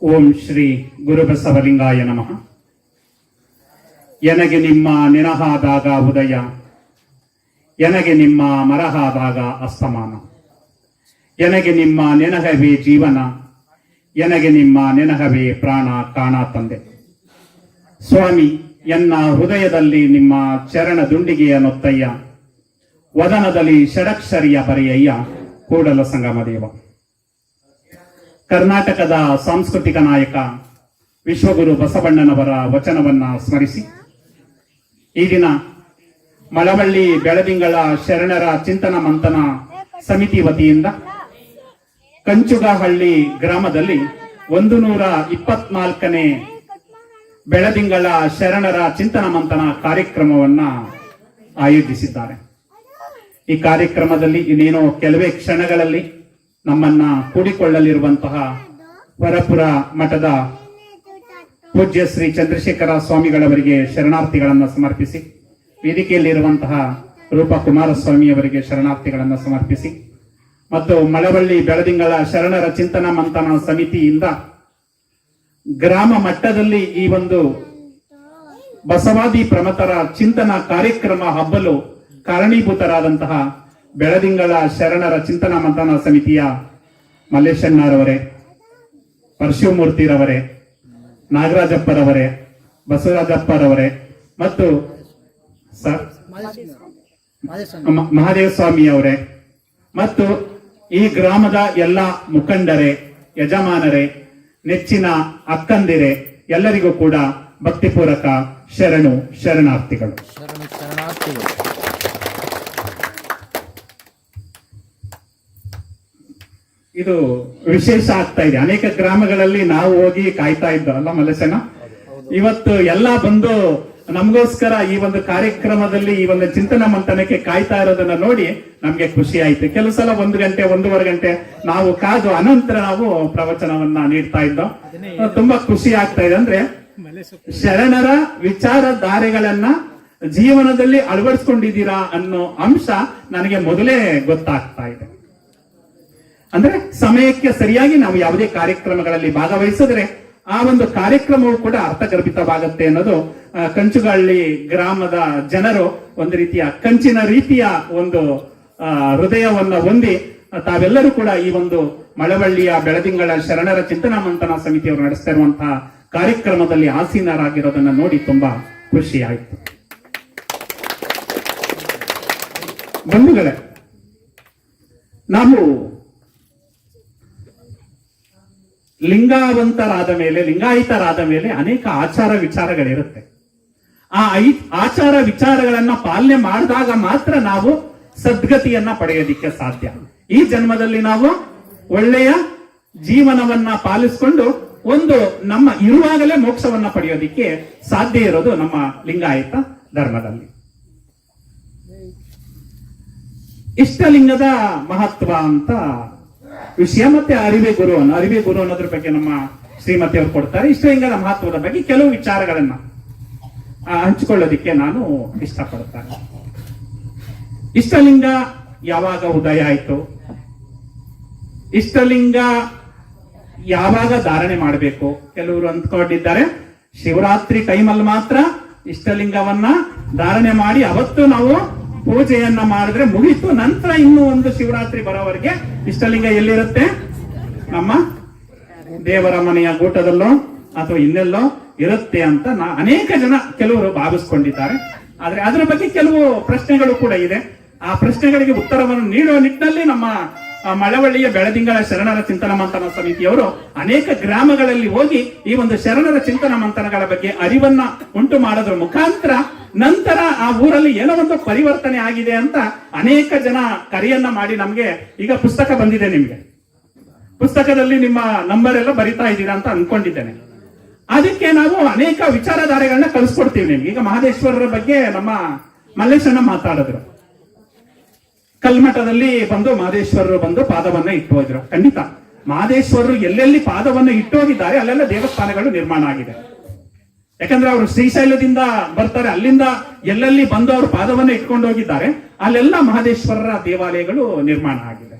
ಓಂ ಶ್ರೀ ಗುರುಬಸವಲಿಂಗಾಯ ನಮಃ. ಎನಗೆ ನಿಮ್ಮ ನೆನಹಾದಾಗ ಉದಯ, ಎನಗೆ ನಿಮ್ಮ ಮರಹಾದಾಗ ಅಸ್ತಮಾನ, ಎನಗೆ ನಿಮ್ಮ ನೆನಹವೇ ಜೀವನ, ಎನಗೆ ನಿಮ್ಮ ನೆನಹವೇ ಪ್ರಾಣ ಕಾಣ ತಂದೆ. ಸ್ವಾಮಿ, ಎನ್ನ ಹೃದಯದಲ್ಲಿ ನಿಮ್ಮ ಚರಣ ದುಂಡಿಗೆಯ ನೊತ್ತಯ್ಯ, ವದನದಲ್ಲಿ ಷಡಕ್ಷರಿಯ ಬರೆಯಯ್ಯ ಕೂಡಲ ಸಂಗಮ ದೇವ. ಕರ್ನಾಟಕದ ಸಾಂಸ್ಕೃತಿಕ ನಾಯಕ ವಿಶ್ವಗುರು ಬಸವಣ್ಣನವರ ವಚನವನ್ನ ಸ್ಮರಿಸಿ ಈ ದಿನ ಮಳವಳ್ಳಿ ಬೆಳದಿಂಗಳ ಶರಣರ ಚಿಂತನ ಮಂಥನ ಸಮಿತಿ ವತಿಯಿಂದ ಕಂಚುಗಹಳ್ಳಿ ಗ್ರಾಮದಲ್ಲಿ 124ನೇ ಬೆಳದಿಂಗಳ ಶರಣರ ಚಿಂತನ ಮಂಥನ ಕಾರ್ಯಕ್ರಮವನ್ನ ಆಯೋಜಿಸಿದ್ದಾರೆ. ಈ ಕಾರ್ಯಕ್ರಮದಲ್ಲಿ ಇನ್ನೇನೋ ಕೆಲವೇ ಕ್ಷಣಗಳಲ್ಲಿ ನಮ್ಮನ್ನ ಕೂಡಿಕೊಳ್ಳಲಿರುವಂತಹ ವರಪುರ ಮಠದ ಪೂಜ್ಯ ಶ್ರೀ ಚಂದ್ರಶೇಖರ ಸ್ವಾಮಿಗಳವರಿಗೆ ಶರಣಾರ್ಥಿಗಳನ್ನು ಸಮರ್ಪಿಸಿ, ವೇದಿಕೆಯಲ್ಲಿರುವಂತಹ ರೂಪ ಕುಮಾರಸ್ವಾಮಿ ಅವರಿಗೆ ಶರಣಾರ್ಥಿಗಳನ್ನು ಸಮರ್ಪಿಸಿ ಮತ್ತು ಮಳವಳ್ಳಿ ಬೆಳದಿಂಗಳ ಶರಣರ ಚಿಂತನ ಮಂಥನ ಸಮಿತಿಯಿಂದ ಗ್ರಾಮ ಮಟ್ಟದಲ್ಲಿ ಈ ಒಂದು ಬಸವಾದಿ ಪ್ರಮತರ ಚಿಂತನ ಕಾರ್ಯಕ್ರಮ ಹಬ್ಬಲು ಕಾರಣೀಭೂತರಾದಂತಹ ಬೆಳದಿಂಗಳ ಶರಣರ ಚಿಂತನ ಮಂಥನ ಸಮಿತಿಯ ಮಲ್ಲೇಶಣ್ಣರವರೇ, ಪರಶುಮೂರ್ತಿರವರೇ, ನಾಗರಾಜಪ್ಪರವರೇ, ಬಸವರಾಜಪ್ಪರವರೇ ಮತ್ತು ಮಹಾದೇವ ಸ್ವಾಮಿ ಅವರೇ ಮತ್ತು ಈ ಗ್ರಾಮದ ಎಲ್ಲ ಮುಖಂಡರೇ, ಯಜಮಾನರೇ, ನೆಚ್ಚಿನ ಅಕ್ಕಂದಿರೇ, ಎಲ್ಲರಿಗೂ ಕೂಡ ಭಕ್ತಿಪೂರ್ವಕ ಶರಣಾರ್ಥಿಗಳು. ಇದು ವಿಶೇಷ ಆಗ್ತಾ ಇದೆ. ಅನೇಕ ಗ್ರಾಮಗಳಲ್ಲಿ ನಾವು ಹೋಗಿ ಕಾಯ್ತಾ ಇದ್ದೋ ಅಲ್ಲ ಮಲ್ಲೇಶಣ್ಣ, ಇವತ್ತು ಎಲ್ಲ ಬಂದು ನಮಗೋಸ್ಕರ ಈ ಒಂದು ಕಾರ್ಯಕ್ರಮದಲ್ಲಿ ಈ ಒಂದು ಚಿಂತನ ಮಂಥನಕ್ಕೆ ಕಾಯ್ತಾ ಇರೋದನ್ನ ನೋಡಿ ನಮ್ಗೆ ಖುಷಿ ಆಯ್ತು. ಕೆಲವು ಸಲ 1 ಗಂಟೆ 1.5 ಗಂಟೆ ನಾವು ಕಾದು ಅನಂತರ ನಾವು ಪ್ರವಚನವನ್ನ ನೀಡ್ತಾ ಇದ್ದೋ. ತುಂಬಾ ಖುಷಿ ಆಗ್ತಾ ಇದೆ. ಅಂದ್ರೆ ಶರಣರ ವಿಚಾರಧಾರೆಗಳನ್ನ ಜೀವನದಲ್ಲಿ ಅಳವಡಿಸ್ಕೊಂಡಿದ್ದೀರಾ ಅನ್ನೋ ಅಂಶ ನನಗೆ ಮೊದಲೇ ಗೊತ್ತಾಗ್ತಾ ಇದೆ. ಅಂದ್ರೆ ಸಮಯಕ್ಕೆ ಸರಿಯಾಗಿ ನಾವು ಯಾವುದೇ ಕಾರ್ಯಕ್ರಮಗಳಲ್ಲಿ ಭಾಗವಹಿಸಿದ್ರೆ ಆ ಒಂದು ಕಾರ್ಯಕ್ರಮವು ಕೂಡ ಅರ್ಥಗರ್ಭಿತವಾಗುತ್ತೆ ಅನ್ನೋದು ಕಂಚುಗಳ್ಳಿ ಗ್ರಾಮದ ಜನರು ಒಂದು ರೀತಿಯ ಕಂಚಿನ ರೀತಿಯ ಒಂದು ಹೃದಯವನ್ನ ಹೊಂದಿ ತಾವೆಲ್ಲರೂ ಕೂಡ ಈ ಒಂದು ಮಳವಳ್ಳಿಯ ಬೆಳದಿಂಗಳ ಶರಣರ ಚಿಂತನ ಮಂಥನ ಸಮಿತಿಯವರು ನಡೆಸ್ತಾ ಇರುವಂತಹ ಕಾರ್ಯಕ್ರಮದಲ್ಲಿ ಆಸೀನರಾಗಿರೋದನ್ನ ನೋಡಿ ತುಂಬಾ ಖುಷಿ ಆಯ್ತು. ಬಂಧುಗಳೇ, ನಾವು ಲಿಂಗಾವಂತರಾದ ಮೇಲೆ, ಲಿಂಗಾಯಿತರಾದ ಮೇಲೆ ಅನೇಕ ಆಚಾರ ವಿಚಾರಗಳಿರುತ್ತೆ. ಆ ಆಚಾರ ವಿಚಾರಗಳನ್ನ ಪಾಲನೆ ಮಾಡಿದಾಗ ಮಾತ್ರ ನಾವು ಸದ್ಗತಿಯನ್ನ ಪಡೆಯೋದಿಕ್ಕೆ ಸಾಧ್ಯ. ಈ ಜನ್ಮದಲ್ಲಿ ನಾವು ಒಳ್ಳೆಯ ಜೀವನವನ್ನ ಪಾಲಿಸಿಕೊಂಡು ಒಂದು ನಮ್ಮ ಇರುವಾಗಲೇ ಮೋಕ್ಷವನ್ನ ಪಡೆಯೋದಿಕ್ಕೆ ಸಾಧ್ಯ ಇರೋದು ನಮ್ಮ ಲಿಂಗಾಯತ ಧರ್ಮದಲ್ಲಿ. ಇಷ್ಟಲಿಂಗದ ಮಹತ್ವ ಅಂತ ವಿಷಯ ಮತ್ತೆ ಅರಿವೆ ಗುರು ಅನ್ನೋದ್ರ ಬಗ್ಗೆ ನಮ್ಮ ಶ್ರೀಮತಿ ಅವರು ಕೊಡ್ತಾರೆ. ಇಷ್ಟಲಿಂಗದ ಮಹತ್ವದ ಬಗ್ಗೆ ಕೆಲವು ವಿಚಾರಗಳನ್ನ ಹಂಚಿಕೊಳ್ಳೋದಿಕ್ಕೆ ನಾನು ಇಷ್ಟಪಡ್ತೇನೆ. ಇಷ್ಟಲಿಂಗ ಯಾವಾಗ ಉದಯ ಆಯ್ತು, ಇಷ್ಟಲಿಂಗ ಯಾವಾಗ ಧಾರಣೆ ಮಾಡಬೇಕು, ಕೆಲವರು ಅಂದ್ಕೊಂಡಿದ್ದಾರೆ ಶಿವರಾತ್ರಿ ಟೈಮಲ್ಲಿ ಮಾತ್ರ ಇಷ್ಟಲಿಂಗವನ್ನ ಧಾರಣೆ ಮಾಡಿ ಅವತ್ತು ನಾವು ಪೂಜೆಯನ್ನ ಮಾಡಿದ್ರೆ ಮುಗಿತು, ನಂತರ ಇನ್ನೂ ಒಂದು ಶಿವರಾತ್ರಿ ಬರೋವರೆಗೆ ಇಷ್ಟಲಿಂಗ ಎಲ್ಲಿರುತ್ತೆ, ನಮ್ಮ ದೇವರ ಮನೆಯ ಗೂಟದಲ್ಲೋ ಅಥವಾ ಇನ್ನೆಲ್ಲೋ ಇರುತ್ತೆ ಅಂತ ಅನೇಕ ಜನ ಕೆಲವರು ಭಾವಿಸ್ಕೊಂಡಿದ್ದಾರೆ. ಆದ್ರೆ ಅದರ ಬಗ್ಗೆ ಕೆಲವು ಪ್ರಶ್ನೆಗಳು ಕೂಡ ಇದೆ. ಆ ಪ್ರಶ್ನೆಗಳಿಗೆ ಉತ್ತರವನ್ನು ನೀಡುವ ನಿಟ್ಟಿನಲ್ಲಿ ನಮ್ಮ ಮಳವಳ್ಳಿಯ ಬೆಳದಿಂಗಳ ಶರಣರ ಚಿಂತನ ಮಂಥನ ಸಮಿತಿಯವರು ಅನೇಕ ಗ್ರಾಮಗಳಲ್ಲಿ ಹೋಗಿ ಈ ಒಂದು ಶರಣರ ಚಿಂತನ ಮಂಥನಗಳ ಬಗ್ಗೆ ಅರಿವನ್ನ ಉಂಟು ಮಾಡೋದ್ರ ಮುಖಾಂತರ ನಂತರ ಆ ಊರಲ್ಲಿ ಏನೋ ಒಂದು ಪರಿವರ್ತನೆ ಆಗಿದೆ ಅಂತ ಅನೇಕ ಜನ ಕರೆಯನ್ನ ಮಾಡಿ ನಮ್ಗೆ ಈಗ ಪುಸ್ತಕ ಬಂದಿದೆ. ನಿಮ್ಗೆ ಪುಸ್ತಕದಲ್ಲಿ ನಿಮ್ಮ ನಂಬರ್ ಎಲ್ಲ ಬರಿತಾ ಇದ್ದೀರಾ ಅಂತ ಅನ್ಕೊಂಡಿದ್ದೇನೆ. ಅದಕ್ಕೆ ನಾವು ಅನೇಕ ವಿಚಾರಧಾರೆಗಳನ್ನ ಕಳಿಸ್ಕೊಡ್ತೀವಿ ನಿಮ್ಗೆ. ಈಗ ಮಹದೇಶ್ವರರ ಬಗ್ಗೆ ನಮ್ಮ ಮಲ್ಲೇಶಣ್ಣ ಮಾತಾಡಿದ್ರು. ಕಲ್ಮಠದಲ್ಲಿ ಬಂದು ಮಹದೇಶ್ವರರು ಬಂದು ಪಾದವನ್ನ ಇಟ್ಟು ಹೋದ್ರು. ಖಂಡಿತ ಮಹದೇಶ್ವರರು ಎಲ್ಲೆಲ್ಲಿ ಪಾದವನ್ನ ಇಟ್ಟೋಗಿದ್ದಾರೆ ಅಲ್ಲೆಲ್ಲ ದೇವಸ್ಥಾನಗಳು ನಿರ್ಮಾಣ ಆಗಿದೆ. ಯಾಕಂದ್ರೆ ಅವರು ಶ್ರೀಶೈಲದಿಂದ ಬರ್ತಾರೆ, ಅಲ್ಲಿಂದ ಎಲ್ಲೆಲ್ಲಿ ಬಂದು ಅವರು ಪಾದವನ್ನ ಇಟ್ಕೊಂಡು ಹೋಗಿದ್ದಾರೆ ಅಲ್ಲೆಲ್ಲ ಮಹದೇಶ್ವರರ ದೇವಾಲಯಗಳು ನಿರ್ಮಾಣ ಆಗಿದೆ.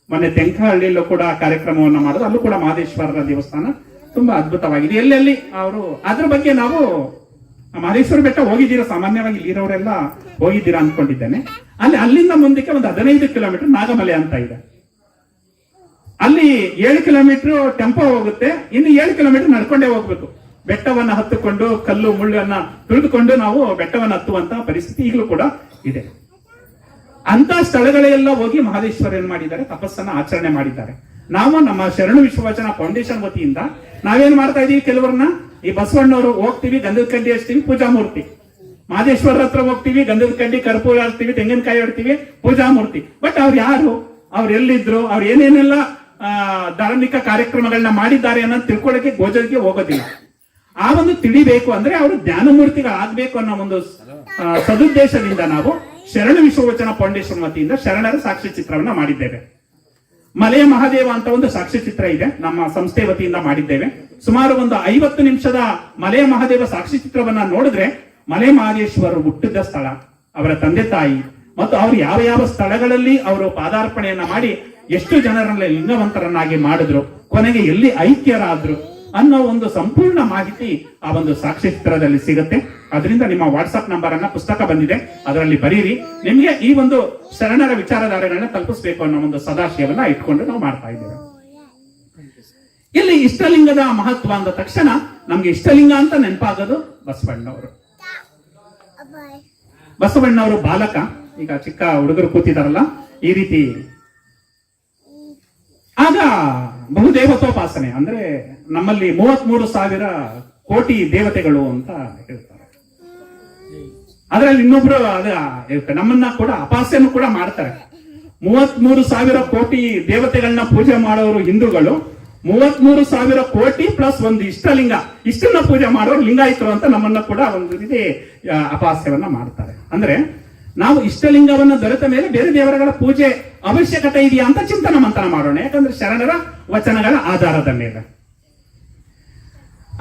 ಮೊನ್ನೆ ತೆಂಕಹಳ್ಳಿಯಲ್ಲೂ ಕೂಡ ಕಾರ್ಯಕ್ರಮವನ್ನ ಮಾಡಿದ್ರು, ಅಲ್ಲೂ ಕೂಡ ಮಹದೇಶ್ವರರ ದೇವಸ್ಥಾನ ತುಂಬಾ ಅದ್ಭುತವಾಗಿದೆ. ಎಲ್ಲೆಲ್ಲಿ ಅವರು ಅದ್ರ ಬಗ್ಗೆ ನಾವು ಮಹದೇಶ್ವರ ಬೆಟ್ಟ ಹೋಗಿದ್ದೀರಾ, ಸಾಮಾನ್ಯವಾಗಿ ಇಲ್ಲಿರೋರೆಲ್ಲ ಹೋಗಿದ್ದೀರಾ ಅನ್ಕೊಂಡಿದ್ದೇನೆ. ಅಲ್ಲಿಂದ ಮುಂದಕ್ಕೆ ಒಂದು 15 ಕಿಲೋಮೀಟರ್ ನಾಗಮಲೆ ಅಂತ ಇದೆ. ಅಲ್ಲಿ 7 ಕಿಲೋಮೀಟರ್ ಟೆಂಪೋ ಹೋಗುತ್ತೆ, ಇನ್ನು 7 ಕಿಲೋಮೀಟರ್ ನಡ್ಕೊಂಡೇ ಹೋಗ್ಬೇಕು. ಬೆಟ್ಟವನ್ನ ಹತ್ತುಕೊಂಡು ಕಲ್ಲು ಮುಳ್ಳನ್ನ ತುಳಿದುಕೊಂಡು ನಾವು ಬೆಟ್ಟವನ್ನು ಹತ್ತುವಂತಹ ಪರಿಸ್ಥಿತಿ ಈಗಲೂ ಕೂಡ ಇದೆ. ಅಂತ ಸ್ಥಳಗಳೆಲ್ಲ ಹೋಗಿ ಮಹದೇಶ್ವರ ಏನ್ ಮಾಡಿದ್ದಾರೆ, ತಪಸ್ಸನ್ನ ಆಚರಣೆ ಮಾಡಿದ್ದಾರೆ. ನಾವು ನಮ್ಮ ಶರಣು ವಿಶ್ವವಚನ ಫೌಂಡೇಶನ್ ವತಿಯಿಂದ ನಾವೇನ್ ಮಾಡ್ತಾ ಇದೀವಿ, ಕೆಲವರನ್ನ ಈ ಬಸವಣ್ಣವರು ಹೋಗ್ತೀವಿ, ಗಂಧದ ಕಡ್ಡಿ ಹಚ್ತೀವಿ, ಪೂಜಾ ಮೂರ್ತಿ. ಮಹದೇಶ್ವರ ಹತ್ರ ಹೋಗ್ತೀವಿ, ಗಂಧದ ಕಡ್ಡಿ ಕರ್ಪೂರ ಹಚ್ತೀವಿ, ತೆಂಗಿನಕಾಯಿ ಹೊಡ್ತೀವಿ, ಪೂಜಾ ಮೂರ್ತಿ. ಬಟ್ ಅವ್ರು ಯಾರು, ಅವ್ರು ಎಲ್ಲಿದ್ರು, ಅವ್ರು ಏನೇನೆಲ್ಲ ಧಾರ್ಮಿಕ ಕಾರ್ಯಕ್ರಮಗಳನ್ನ ಮಾಡಿದ್ದಾರೆ ಅನ್ನೋದು ತಿಳ್ಕೊಳ್ಳೋಕೆ ಗೋಚರಕ್ಕೆ ಹೋಗೋದಿಲ್ಲ. ಆ ಒಂದು ತಿಳಿಬೇಕು ಅಂದ್ರೆ ಅವರು ಜ್ಞಾನ ಮೂರ್ತಿಗಳಾಗಬೇಕು ಅನ್ನೋ ಒಂದು ಸದುದ್ದೇಶದಿಂದ ನಾವು ಶರಣ ವಿಶ್ವವಚನ ಫೌಂಡೇಶನ್ ವತಿಯಿಂದ ಶರಣರ ಸಾಕ್ಷ್ಯ ಚಿತ್ರವನ್ನ ಮಾಡಿದ್ದೇವೆ. ಮಲೆಯ ಮಹಾದೇವ ಅಂತ ಒಂದು ಸಾಕ್ಷ್ಯ ಚಿತ್ರ ಇದೆ, ನಮ್ಮ ಸಂಸ್ಥೆ ವತಿಯಿಂದ ಮಾಡಿದ್ದೇವೆ. ಸುಮಾರು ಒಂದು 50 ನಿಮಿಷದ ಮಲೆಯ ಮಹಾದೇವ ಸಾಕ್ಷ್ಯ ಚಿತ್ರವನ್ನ ನೋಡಿದ್ರೆ ಮಲೆ ಮಹದೇಶ್ವರರು ಹುಟ್ಟಿದ ಸ್ಥಳ, ಅವರ ತಂದೆ ತಾಯಿ ಮತ್ತು ಅವರು ಯಾವ ಯಾವ ಸ್ಥಳಗಳಲ್ಲಿ ಅವರು ಪಾದಾರ್ಪಣೆಯನ್ನ ಮಾಡಿ ಎಷ್ಟು ಜನರನ್ನ ಲಿಂಗವಂತರನ್ನಾಗಿ ಮಾಡಿದ್ರು, ಕೊನೆಗೆ ಎಲ್ಲಿ ಐಕ್ಯರಾದ್ರು ಅನ್ನೋ ಒಂದು ಸಂಪೂರ್ಣ ಮಾಹಿತಿ ಆ ಒಂದು ಸಾಕ್ಷ್ಯ ಚಿತ್ರದಲ್ಲಿ ಸಿಗುತ್ತೆ. ಅದರಿಂದ ನಿಮ್ಮ ವಾಟ್ಸ್ಆಪ್ ನಂಬರ್ ಅನ್ನ ಪುಸ್ತಕ ಬಂದಿದೆ, ಅದರಲ್ಲಿ ಬರೀರಿ. ನಿಮ್ಗೆ ಈ ಒಂದು ಶರಣರ ವಿಚಾರಧಾರೆಗಳನ್ನ ತಲುಪಿಸಬೇಕು ಅನ್ನೋ ಒಂದು ಸದಾಶಯವನ್ನ ಇಟ್ಕೊಂಡು ನಾವು ಮಾಡ್ತಾ ಇದ್ದೇವೆ. ಇಲ್ಲಿ ಇಷ್ಟಲಿಂಗದ ಮಹತ್ವ ಅಂದ ತಕ್ಷಣ ನಮ್ಗೆ ಇಷ್ಟಲಿಂಗ ಅಂತ ನೆನಪಾಗೋದು ಬಸವಣ್ಣವರು. ಬಸವಣ್ಣವರು ಬಾಲಕ, ಈಗ ಚಿಕ್ಕ ಹುಡುಗರು ಕೂತಿದಾರಲ್ಲ ಈ ರೀತಿ. ಆಗ ಬಹುದೇವತೋಪಾಸನೆ ಅಂದ್ರೆ ನಮ್ಮಲ್ಲಿ 33,000 ಕೋಟಿ ದೇವತೆಗಳು ಅಂತ ಹೇಳ್ತಾರೆ. ಅದರಲ್ಲಿ ಇನ್ನೊಬ್ರು ನಮ್ಮನ್ನ ಕೂಡ ಅಪಾಸ್ಯನು ಕೂಡ ಮಾಡ್ತಾರೆ. 33,000 ಕೋಟಿ ದೇವತೆಗಳನ್ನ ಪೂಜೆ ಮಾಡೋರು ಹಿಂದೂಗಳು, 33,000 ಕೋಟಿ ಪ್ಲಸ್ ಒಂದು ಇಷ್ಟಲಿಂಗ, ಇಷ್ಟನ್ನ ಪೂಜೆ ಮಾಡೋರು ಲಿಂಗಾಯತರು ಅಂತ ನಮ್ಮನ್ನ ಕೂಡ ಒಂದು ರೀತಿ ಅಪಹಾಸ್ಯವನ್ನ ಮಾಡ್ತಾರೆ. ಅಂದ್ರೆ ನಾವು ಇಷ್ಟಲಿಂಗವನ್ನ ದೊರೆತ ಮೇಲೆ ಬೇರೆ ದೇವರುಗಳ ಪೂಜೆ ಅವಶ್ಯಕತೆ ಇದೆಯಾ ಅಂತ ಚಿಂತನ ಮಂಥನ ಮಾಡೋಣ. ಯಾಕಂದ್ರೆ ಶರಣರ ವಚನಗಳ ಆಧಾರದ ಮೇಲೆ.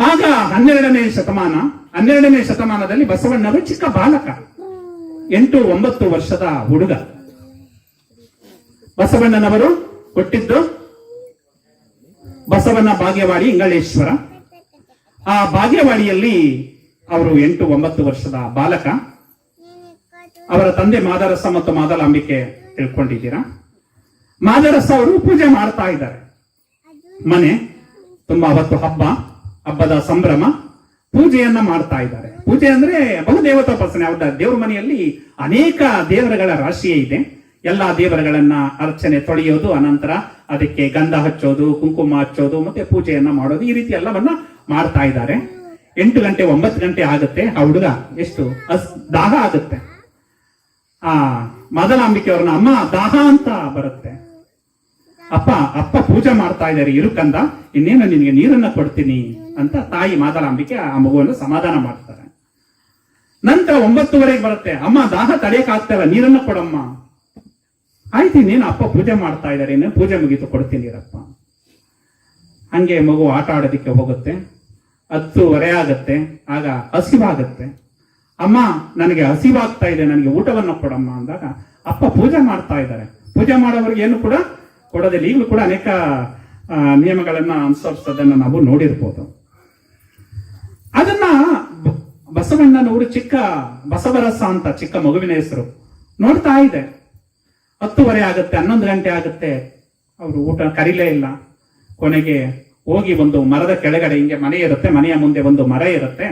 ಆಗ 12ನೇ ಶತಮಾನದಲ್ಲಿ ಬಸವಣ್ಣವರು ಚಿಕ್ಕ ಬಾಲಕ, 8-9 ವರ್ಷದ ಹುಡುಗ. ಬಸವಣ್ಣನವರು ಹುಟ್ಟಿದ್ದು ಬಸವಣ್ಣ ಬಾಗೇವಾಡಿ ಇಂಗಳೇಶ್ವರ. ಆ ಬಾಗೇವಾಡಿಯಲ್ಲಿ ಅವರು 8-9 ವರ್ಷದ ಬಾಲಕ. ಅವರ ತಂದೆ ಮಾದರಸ ಮತ್ತು ಮಾದಲಾಂಬಿಕೆ ತಿಳ್ಕೊಂಡಿದ್ದೀರಾ. ಮಾದರಸ ಅವರು ಪೂಜೆ ಮಾಡ್ತಾ ಇದ್ದಾರೆ. ಮನೆ ತುಂಬಾ ಅವತ್ತು ಹಬ್ಬದ ಸಂಭ್ರಮ, ಪೂಜೆಯನ್ನ ಮಾಡ್ತಾ ಇದ್ದಾರೆ. ಪೂಜೆ ಅಂದ್ರೆ ಬಹುದೇವತೋಪಾಸನೆ. ಅವರ ದೇವರ ಮನೆಯಲ್ಲಿ ಅನೇಕ ದೇವರುಗಳ ರಾಶಿಯೇ ಇದೆ. ಎಲ್ಲಾ ದೇವರುಗಳನ್ನ ಅರ್ಚನೆ ತೊಳೆಯೋದು, ಅನಂತರ ಅದಕ್ಕೆ ಗಂಧ ಹಚ್ಚೋದು, ಕುಂಕುಮ ಹಚ್ಚೋದು, ಮತ್ತೆ ಪೂಜೆಯನ್ನ ಮಾಡೋದು, ಈ ರೀತಿ ಎಲ್ಲವನ್ನ ಮಾಡ್ತಾ ಇದ್ದಾರೆ. 8 ಗಂಟೆ 9 ಗಂಟೆ ಆಗುತ್ತೆ. ಆ ಹುಡುಗ ಎಷ್ಟು ದಾಹ ಆಗುತ್ತೆ. ಆ ಮಾದಲಾಂಬಿಕೆ ಅವ್ರನ್ನ ಅಮ್ಮ ದಾಹ ಅಂತ ಬರುತ್ತೆ. ಅಪ್ಪ ಪೂಜೆ ಮಾಡ್ತಾ ಇದ್ದಾರೆ, ಇರುಕಂದ, ಇನ್ನೇನು ನಿನ್ಗೆ ನೀರನ್ನ ಕೊಡ್ತೀನಿ ಅಂತ ತಾಯಿ ಮಾದಲಾಂಬಿಕೆ ಆ ಮಗುವನ್ನು ಸಮಾಧಾನ ಮಾಡ್ತಾರೆ. ನಂತರ 9:30 ಬರುತ್ತೆ. ಅಮ್ಮ ದಾಹ ತಡೆಯಕ್ ಆಗ್ತಾಯಿಲ್ಲ, ನೀರನ್ನ ಕೊಡಮ್ಮ. ಆಯ್ತು, ಇನ್ನೇನು ಅಪ್ಪ ಪೂಜೆ ಮಾಡ್ತಾ ಇದ್ದಾರೆ, ಇನ್ನೇನು ಪೂಜೆ ಮುಗೀತು, ಕೊಡ್ತೀನಿ ಇರಪ್ಪ. ಹಂಗೆ ಮಗು ಆಟ ಆಡೋದಿಕ್ಕೆ ಹೋಗುತ್ತೆ. 10:30 ಆಗತ್ತೆ. ಆಗ ಹಸಿವಾಗತ್ತೆ. ಅಮ್ಮ ನನಗೆ ಹಸಿವಾಗ್ತಾ ಇದೆ, ನನಗೆ ಊಟವನ್ನು ಕೊಡಮ್ಮ ಅಂದಾಗ ಅಪ್ಪ ಪೂಜೆ ಮಾಡ್ತಾ ಇದ್ದಾರೆ. ಪೂಜೆ ಮಾಡೋರಿಗೆ ಏನು ಕೂಡ ಕೊಡೋದಿಲ್ಲ. ಈಗಲೂ ಕೂಡ ಅನೇಕ ನಿಯಮಗಳನ್ನ ಅನುಸರಿಸೋದನ್ನ ನಾವು ನೋಡಿರ್ಬೋದು. ಅದನ್ನ ಬಸವಣ್ಣನವರು ಚಿಕ್ಕ ಬಸವರಸ ಅಂತ ಚಿಕ್ಕ ಮಗುವಿನ ಹೆಸರು ನೋಡ್ತಾ ಇದೆ. 10:30 ಆಗುತ್ತೆ, 11 ಗಂಟೆ ಆಗುತ್ತೆ, ಅವರು ಊಟ ಕರೀಲೇ ಇಲ್ಲ. ಕೊನೆಗೆ ಹೋಗಿ ಒಂದು ಮರದ ಕೆಳಗಡೆ, ಹಿಂಗೆ ಮನೆ ಇರುತ್ತೆ, ಮನೆಯ ಮುಂದೆ ಒಂದು ಮರ ಇರುತ್ತೆ,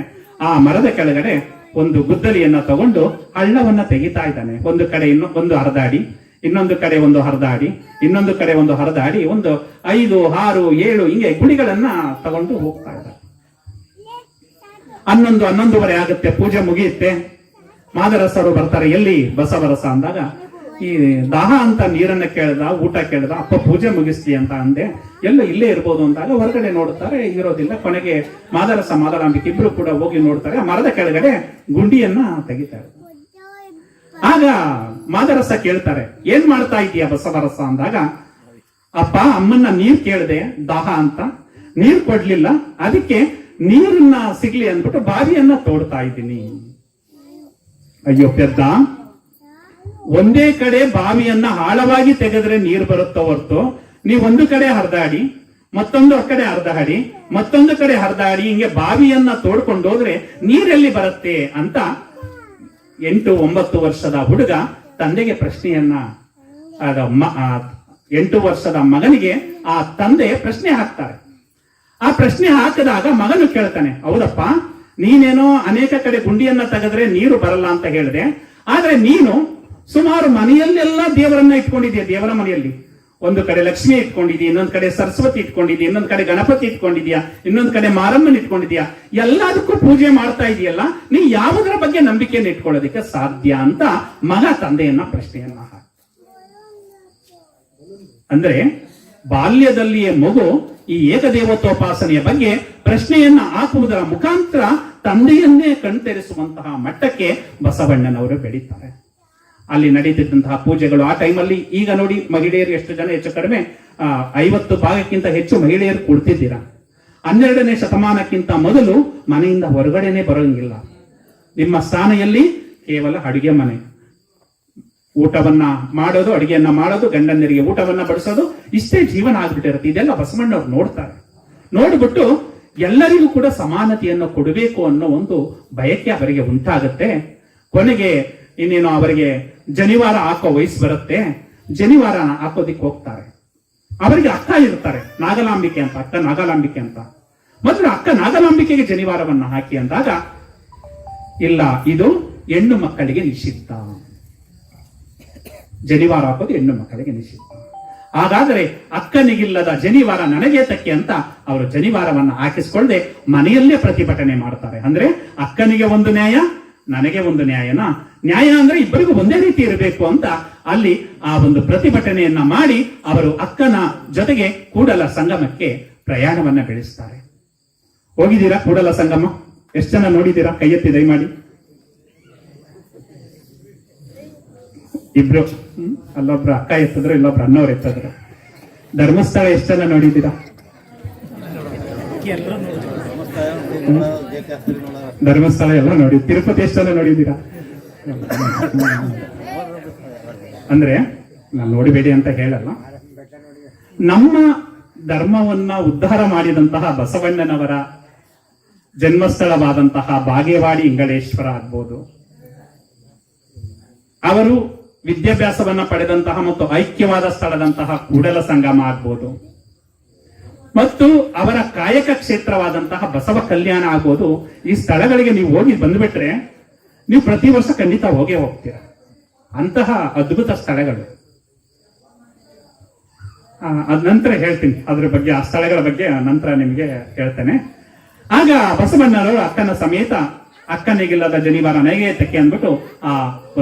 ಆ ಮರದ ಕೆಳಗಡೆ ಒಂದು ಗುದ್ದಲಿಯನ್ನ ತಗೊಂಡು ಹಳ್ಳವನ್ನ ತೆಗಿತಾ ಇದ್ದಾನೆ. ಒಂದು ಕಡೆ ಒಂದು ಹರಿದಾಡಿ, ಇನ್ನೊಂದು ಕಡೆ ಒಂದು ಹರಿದಾಡಿ, ಇನ್ನೊಂದು ಕಡೆ ಒಂದು ಹರಿದಾಡಿ, ಒಂದು 5, 6, 7 ಹಿಂಗೆ ಗುಡಿಗಳನ್ನ ತಗೊಂಡು ಹೋಗ್ತಾ ಇದ್ದಾರೆ. 11:30 ಆಗುತ್ತೆ, ಪೂಜೆ ಮುಗಿಯುತ್ತೆ. ಮಾದರಸರು ಬರ್ತಾರೆ. ಎಲ್ಲಿ ಬಸವರಸ ಅಂದಾಗ ಈ ದಾಹ ಅಂತ ನೀರನ್ನ ಕೇಳ್ದ, ಊಟ ಕೇಳ್ದ. ಅಪ್ಪ ಪೂಜೆ ಮುಗಿಸ್ಲಿ ಅಂತ ಅಂದೆ. ಎಲ್ಲ ಇಲ್ಲೇ ಇರ್ಬೋದು ಅಂದಾಗ ಹೊರಗಡೆ ನೋಡ್ತಾರೆ, ಇರೋದಿಲ್ಲ. ಕೊನೆಗೆ ಮಾದರಸ ಮಾದಲಾಂಬಿಕೆ ಇಬ್ರು ಕೂಡ ಹೋಗಿ ನೋಡ್ತಾರೆ. ಮರದ ಕೆಳಗಡೆ ಗುಂಡಿಯನ್ನ ತೆಗಿತಾರೆ. ಆಗ ಮಾದರಸ ಕೇಳ್ತಾರೆ, ಏನ್ ಮಾಡ್ತಾ ಇದೀಯ ಬಸವರಸ ಅಂದಾಗ, ಅಪ್ಪ ಅಮ್ಮನ್ನ ನೀರ್ ಕೇಳ್ದೆ ದಾಹ ಅಂತ, ನೀರ್ ಕೊಡ್ಲಿಲ್ಲ, ಅದಕ್ಕೆ ನೀರನ್ನ ಸಿಗ್ಲಿ ಅಂದ್ಬಿಟ್ಟು ಬಾವಿಯನ್ನ ತೋಡ್ತಾ ಇದ್ದೀನಿ. ಅಯ್ಯೋ ಪೆದ್ದ, ಒಂದೇ ಕಡೆ ಬಾವಿಯನ್ನ ಆಳವಾಗಿ ತೆಗೆದ್ರೆ ನೀರು ಬರುತ್ತೋ ಹೊರತು, ನೀವು ಒಂದು ಕಡೆ ಹರಿದಾಡಿ ಮತ್ತೊಂದು ಕಡೆ ಅರ್ಧ ಅಡಿ, ಮತ್ತೊಂದು ಕಡೆ ಅರ್ಧ ಅಡಿ, ಹಿಂಗೆ ಬಾವಿಯನ್ನ ತೋಡ್ಕೊಂಡು ಹೋದ್ರೆ ನೀರೆಲ್ಲಿ ಬರುತ್ತೆ ಅಂತ 8-9 ವರ್ಷದ ಹುಡುಗ ತಂದೆಗೆ ಪ್ರಶ್ನೆಯನ್ನ 8 ವರ್ಷದ ಮಗನಿಗೆ ಆ ತಂದೆ ಪ್ರಶ್ನೆ ಹಾಕ್ತಾರೆ. ಆ ಪ್ರಶ್ನೆ ಹಾಕಿದಾಗ ಮಗನು ಕೇಳ್ತಾನೆ, ಹೌದಪ್ಪ, ನೀನೇನೋ ಅನೇಕ ಕಡೆ ಗುಂಡಿಯನ್ನ ತೆಗೆದ್ರೆ ನೀರು ಬರಲ್ಲ ಅಂತ ಹೇಳಿದೆ, ಆದ್ರೆ ನೀನು ಸುಮಾರು ಮನೆಯಲ್ಲೆಲ್ಲ ದೇವರನ್ನ ಇಟ್ಕೊಂಡಿದ್ಯಾ. ದೇವರ ಮನೆಯಲ್ಲಿ ಒಂದು ಕಡೆ ಲಕ್ಷ್ಮಿ ಇಟ್ಕೊಂಡಿದ್ಯಾ, ಇನ್ನೊಂದ್ ಕಡೆ ಸರಸ್ವತಿ ಇಟ್ಕೊಂಡಿದ್ಯಾ, ಇನ್ನೊಂದ್ ಕಡೆ ಗಣಪತಿ ಇಟ್ಕೊಂಡಿದ್ಯಾ, ಇನ್ನೊಂದ್ ಕಡೆ ಮಾರಮ್ಮನ ಇಟ್ಕೊಂಡಿದ್ಯಾ, ಎಲ್ಲದಕ್ಕೂ ಪೂಜೆ ಮಾಡ್ತಾ ಇದೆಯಲ್ಲ, ನೀ ಯಾವುದರ ಬಗ್ಗೆ ನಂಬಿಕೆಯನ್ನು ಇಟ್ಕೊಳ್ಳೋದಕ್ಕೆ ಸಾಧ್ಯ ಅಂತ ಮಗ ತಂದೆಯನ್ನ ಪ್ರಶ್ನೆಯನ್ನ ಅಂದ್ರೆ ಬಾಲ್ಯದಲ್ಲಿಯೇ ಮಗು ಈ ಏಕದೇವತೋಪಾಸನೆಯ ಬಗ್ಗೆ ಪ್ರಶ್ನೆಯನ್ನ ಹಾಕುವುದರ ಮುಖಾಂತರ ತಂದೆಯನ್ನೇ ಕಣ್ತೆರೆಸುವಂತಹ ಮಟ್ಟಕ್ಕೆ ಬಸವಣ್ಣನವರು ಬೆಳೀತಾರೆ. ಅಲ್ಲಿ ನಡೀತಿದ್ದಂತಹ ಪೂಜೆಗಳು ಆ ಟೈಮಲ್ಲಿ, ಈಗ ನೋಡಿ ಮಹಿಳೆಯರು ಎಷ್ಟು ಜನ, ಹೆಚ್ಚು ಕಡಿಮೆ 50 ಭಾಗಕ್ಕಿಂತ ಹೆಚ್ಚು ಮಹಿಳೆಯರು ಕುಳಿತಿದ್ದೀರಾ. 12ನೇ ಶತಮಾನಕ್ಕಿಂತ ಮೊದಲು ಮನೆಯಿಂದ ಹೊರಗಡೆನೆ ಬರೋಂಗಿಲ್ಲ. ನಿಮ್ಮ ಸ್ಥಾನೆಯಲ್ಲಿ ಕೇವಲ ಅಡುಗೆ ಮನೆ, ಊಟವನ್ನ ಮಾಡೋದು, ಅಡಿಗೆಯನ್ನ ಮಾಡೋದು, ಗಂಡಂದರಿಗೆ ಊಟವನ್ನ ಬಡಿಸೋದು, ಇಷ್ಟೇ ಜೀವನ ಆಗ್ಬಿಟ್ಟಿರುತ್ತೆ. ಇದೆಲ್ಲ ಬಸವಣ್ಣವ್ರು ನೋಡ್ತಾರೆ. ನೋಡ್ಬಿಟ್ಟು ಎಲ್ಲರಿಗೂ ಕೂಡ ಸಮಾನತೆಯನ್ನು ಕೊಡಬೇಕು ಅನ್ನೋ ಒಂದು ಬಯಕೆ ಅವರಿಗೆ ಉಂಟಾಗುತ್ತೆ. ಕೊನೆಗೆ ಇನ್ನೇನು ಅವರಿಗೆ ಜನಿವಾರ ಹಾಕೋ ವಯಸ್ಸು ಬರುತ್ತೆ. ಜನಿವಾರ ಹಾಕೋದಿಕ್ಕೆ ಹೋಗ್ತಾರೆ. ಅವರಿಗೆ ಅಕ್ಕ ಇರ್ತಾರೆ, ನಾಗಲಾಂಬಿಕೆ ಅಂತ, ಅಕ್ಕ ನಾಗಲಾಂಬಿಕೆ ಅಂತ. ಮೊದಲು ಅಕ್ಕ ನಾಗಲಾಂಬಿಕೆಗೆ ಜನಿವಾರವನ್ನ ಹಾಕಿ ಅಂದಾಗ, ಇಲ್ಲ, ಇದು ಹೆಣ್ಣು ಮಕ್ಕಳಿಗೆ ನಿಷಿದ್ಧ, ಜನಿವಾರ ಹಾಕೋದು ಹೆಣ್ಣು ಮಕ್ಕಳಿಗೆ ನಿಷಿದ್ಧ. ಹಾಗಾದರೆ ಅಕ್ಕನಿಗಿಲ್ಲದ ಜನಿವಾರ ನನಗೆ ತಕ್ಕೆ ಅಂತ ಅವರು ಜನಿವಾರವನ್ನ ಹಾಕಿಸ್ಕೊಳ್ಳದೆ ಮನೆಯಲ್ಲೇ ಪ್ರತಿಭಟನೆ ಮಾಡ್ತಾರೆ. ಅಂದ್ರೆ ಅಕ್ಕನಿಗೆ ಒಂದು ನ್ಯಾಯ, ನನಗೆ ಒಂದು ನ್ಯಾಯನ. ನ್ಯಾಯ ಅಂದ್ರೆ ಇಬ್ಬರಿಗೂ ಒಂದೇ ರೀತಿ ಇರಬೇಕು ಅಂತ ಅಲ್ಲಿ ಆ ಒಂದು ಪ್ರತಿಭಟನೆಯನ್ನ ಮಾಡಿ ಅವರು ಅಕ್ಕನ ಜೊತೆಗೆ ಕೂಡಲ ಸಂಗಮಕ್ಕೆ ಪ್ರಯಾಣವನ್ನ ಬೆಳೆಸ್ತಾರೆ. ಹೋಗಿದ್ದೀರಾ ಕೂಡಲ ಸಂಗಮ? ಎಷ್ಟು ಜನ ನೋಡಿದ್ದೀರಾ? ಕೈ ಎತ್ತಿ ದಯಮಾಡಿ. ಇಬ್ರು, ಅಲ್ಲೊಬ್ರು ಅಕ್ಕ ಎತ್ತಿದ್ರು, ಇಲ್ಲೊಬ್ರು ಅಣ್ಣವ್ರು ಎತ್ತಿದ್ರು. ಧರ್ಮಸ್ಥಳ ಎಷ್ಟು ಜನ ನೋಡಿದ್ದೀರಾ? ಧರ್ಮಸ್ಥಳ ಎಲ್ಲ ನೋಡಿ. ತಿರುಪತಿ ಎಷ್ಟು ಜನ ನೋಡಿದ್ದೀರಾ? ಅಂದ್ರೆ ನಾನು ನೋಡಿಬೇಡಿ ಅಂತ ಹೇಳಲ್ಲ. ನಮ್ಮ ಧರ್ಮವನ್ನ ಉದ್ಧಾರ ಮಾಡಿದಂತಹ ಬಸವಣ್ಣನವರ ಜನ್ಮಸ್ಥಳವಾದಂತಹ ಬಾಗೇವಾಡಿ ಇಂಗಳೇಶ್ವರ ಆಗ್ಬೋದು, ಅವರು ವಿದ್ಯಾಭ್ಯಾಸವನ್ನ ಪಡೆದಂತಹ ಮತ್ತು ಐಕ್ಯವಾದ ಸ್ಥಳದಂತಹ ಕೂಡಲ ಸಂಗಮ ಆಗ್ಬೋದು, ಮತ್ತು ಅವರ ಕಾಯಕ ಕ್ಷೇತ್ರವಾದಂತಹ ಬಸವ ಕಲ್ಯಾಣ ಆಗ್ಬೋದು. ಈ ಸ್ಥಳಗಳಿಗೆ ನೀವು ಹೋಗಿ ಬಂದ್ಬಿಟ್ರೆ ನೀವು ಪ್ರತಿ ವರ್ಷ ಖಂಡಿತ ಹೋಗೇ ಹೋಗ್ತೀರ. ಅಂತಹ ಅದ್ಭುತ ಸ್ಥಳಗಳು. ಅದ ನಂತರ ಹೇಳ್ತೀನಿ ಅದ್ರ ಬಗ್ಗೆ, ಆ ಸ್ಥಳಗಳ ಬಗ್ಗೆ ನಂತರ ನಿಮಗೆ ಹೇಳ್ತೇನೆ. ಆಗ ಬಸವಣ್ಣನವರು ಅಕ್ಕನ ಸಮೇತ ಅಕ್ಕನಿಗಿಲ್ಲದ ಜನಿವಾರ ನನಗೆ ತಕ್ಕೆ ಅಂದ್ಬಿಟ್ಟು ಆ